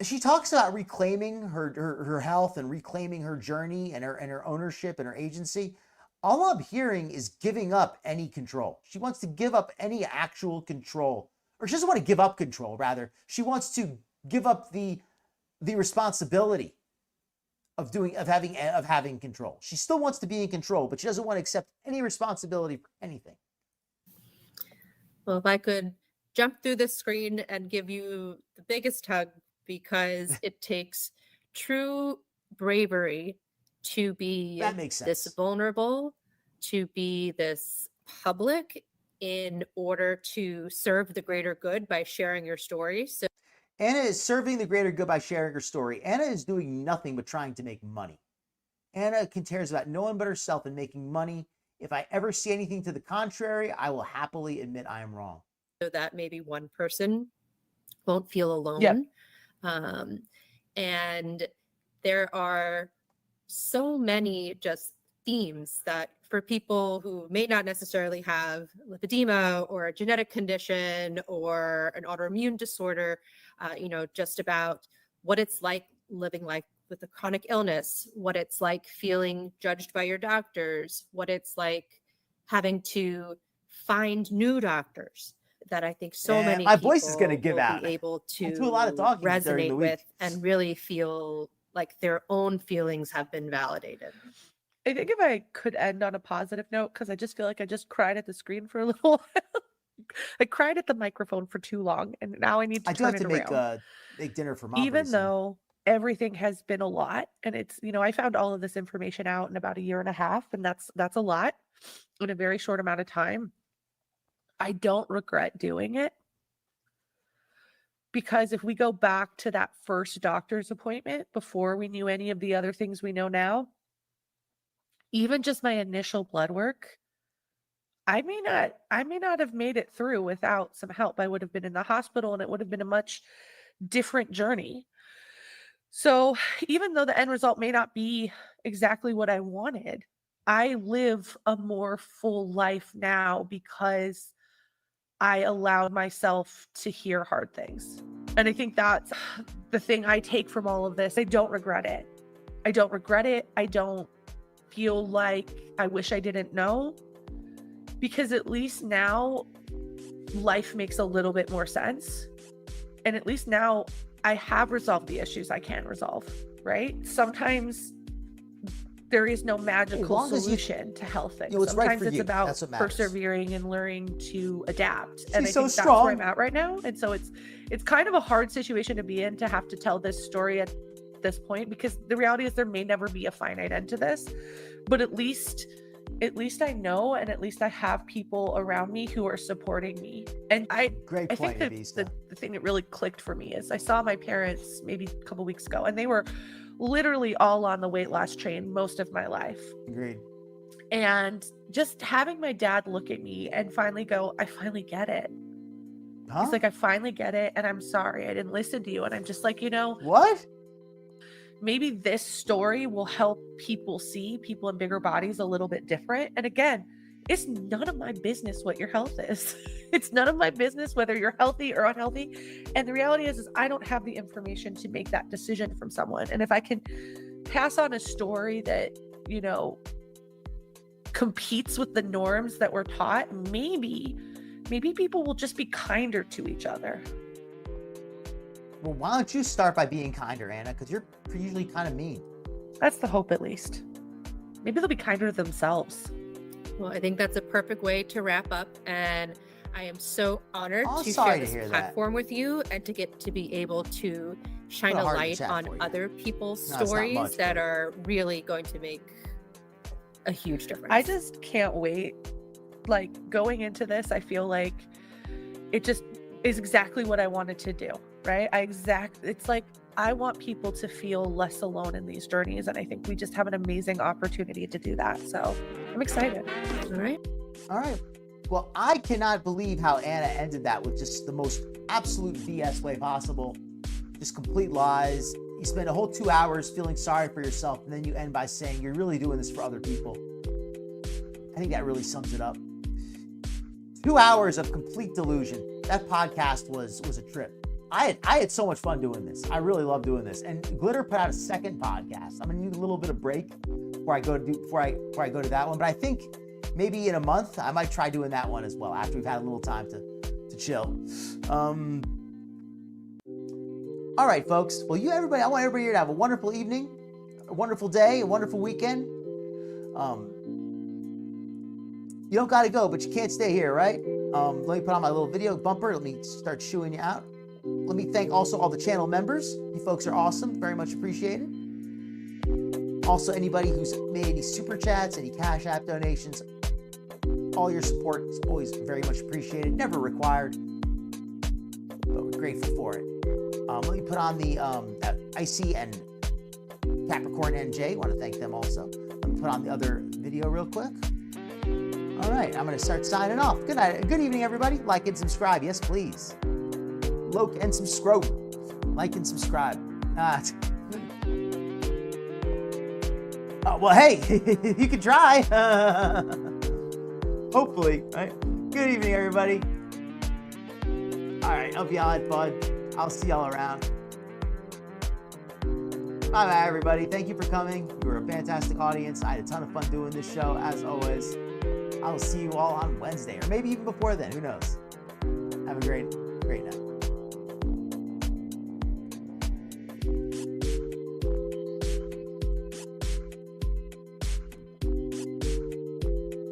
She talks about reclaiming her health and reclaiming her journey and her ownership and her agency. All I'm hearing is giving up any control. She wants to give up any actual control, or she doesn't want to give up control. Rather, she wants to give up the responsibility of having control. She still wants to be in control, but she doesn't want to accept any responsibility for anything. Well, if I could jump through the screen and give you the biggest hug, because it takes true bravery to be That makes sense. this vulnerable, to be this public in order to serve the greater good by sharing your story. So Anna is serving the greater good by sharing her story. Anna is doing nothing but trying to make money. Anna cares about no one but herself and making money. If I ever see anything to the contrary, I will happily admit I am wrong. that maybe one person won't feel alone. Yep. And there are so many just themes that for people who may not necessarily have lipedema or a genetic condition or an autoimmune disorder, just about what it's like living life with a chronic illness, what it's like feeling judged by your doctors, what it's like having to find new doctors, that I think so many my voice is going to people give will out. be able I to do a lot of talking during the resonate week. with and really feel like their own feelings have been validated. I think if I could end on a positive note, because I just feel like I just cried at the screen for a little while. I cried at the microphone for too long, and now I need to I do turn have it to around. make dinner for Mom. Even pretty soon. though everything has been a lot, and it's, I found all of this information out in about a year and a half, and that's a lot in a very short amount of time. I don't regret doing it, because if we go back to that first doctor's appointment before we knew any of the other things we know now, even just my initial blood work, I may not have made it through without some help. I would have been in the hospital, and it would have been a much different journey. So even though the end result may not be exactly what I wanted, I live a more full life now because I allowed myself to hear hard things. And I think that's the thing I take from all of this. I don't regret it. I don't regret it. I don't feel like I wish I didn't know, because at least now life makes a little bit more sense. And at least now I have resolved the issues I can resolve, right? Sometimes there is no magical solution to health things. what's right Sometimes for it's you. about That's what matters. persevering and learning to adapt. And I She's so think that's strong. where I'm at right now. And so it's kind of a hard situation to be in, to have to tell this story at this point, because the reality is there may never be a finite end to this. But at least I know, and at least I have people around me who are supporting me. And I Great think point, that Avista. the thing that really clicked for me is I saw my parents maybe a couple weeks ago, and they were literally all on the weight loss train most of my life. Agreed. And just having my dad look at me and finally go, I finally get it. Huh? He's like, I finally get it. And I'm sorry, I didn't listen to you. And I'm just like, What? maybe this story will help people see people in bigger bodies a little bit different. And again, it's none of my business what your health is. It's none of my business whether you're healthy or unhealthy. And the reality is I don't have the information to make that decision from someone. And if I can pass on a story that, competes with the norms that we're taught, maybe maybe people will just be kinder to each other. Well, why don't you start by being kinder, Anna? Because you're usually kind of mean. That's the hope, at least. Maybe they'll be kinder to themselves. Well, I think that's a perfect way to wrap up. And I am so honored to sorry share to hear this that. platform with you and to get to be able to shine Put a a heart in the light chat on for you. other people's No, it's not stories much, that but- are really going to make a huge difference. I just can't wait. Like, going into this, I feel like it just is exactly what I wanted to do, right? It's like I want people to feel less alone in these journeys, and I think we just have an amazing opportunity to do that. So I'm excited. All right. All right. Well, I cannot believe how Anna ended that with just the most absolute BS way possible. Just complete lies. You spend a whole 2 hours feeling sorry for yourself, and then you end by saying you're really doing this for other people. I think that really sums it up. 2 hours of complete delusion. That podcast was a trip. I had so much fun doing this. I really love doing this. And Glitter put out a second podcast. I'm gonna need a little bit of break before I go to that one. But I think maybe in a month I might try doing that one as well after we've had a little time to chill. All right, folks. Well, I want everybody here to have a wonderful evening, a wonderful day, a wonderful weekend. You don't got to go, but you can't stay here, right? Let me put on my little video bumper. Let me start shooing you out. Let me thank also all the channel members. You folks are awesome. Very much appreciated. Also, anybody who's made any super chats, any Cash App donations, all your support is always very much appreciated. Never required, but we're grateful for it. Let me put on the Icy and Capricorn NJ. Want to thank them also. Let me put on the other video real quick. All right, I'm going to start signing off. Good night. Good evening, everybody. Like and subscribe. Yes, please. Loke and subscribe. Like and subscribe. Oh, well, hey, you can try. Hopefully, right? Good evening, everybody. All right, hope y'all had fun. I'll see y'all around. Bye-bye, everybody. Thank you for coming. You were a fantastic audience. I had a ton of fun doing this show, as always. I will see you all on Wednesday, or maybe even before then. Who knows? Have a great night.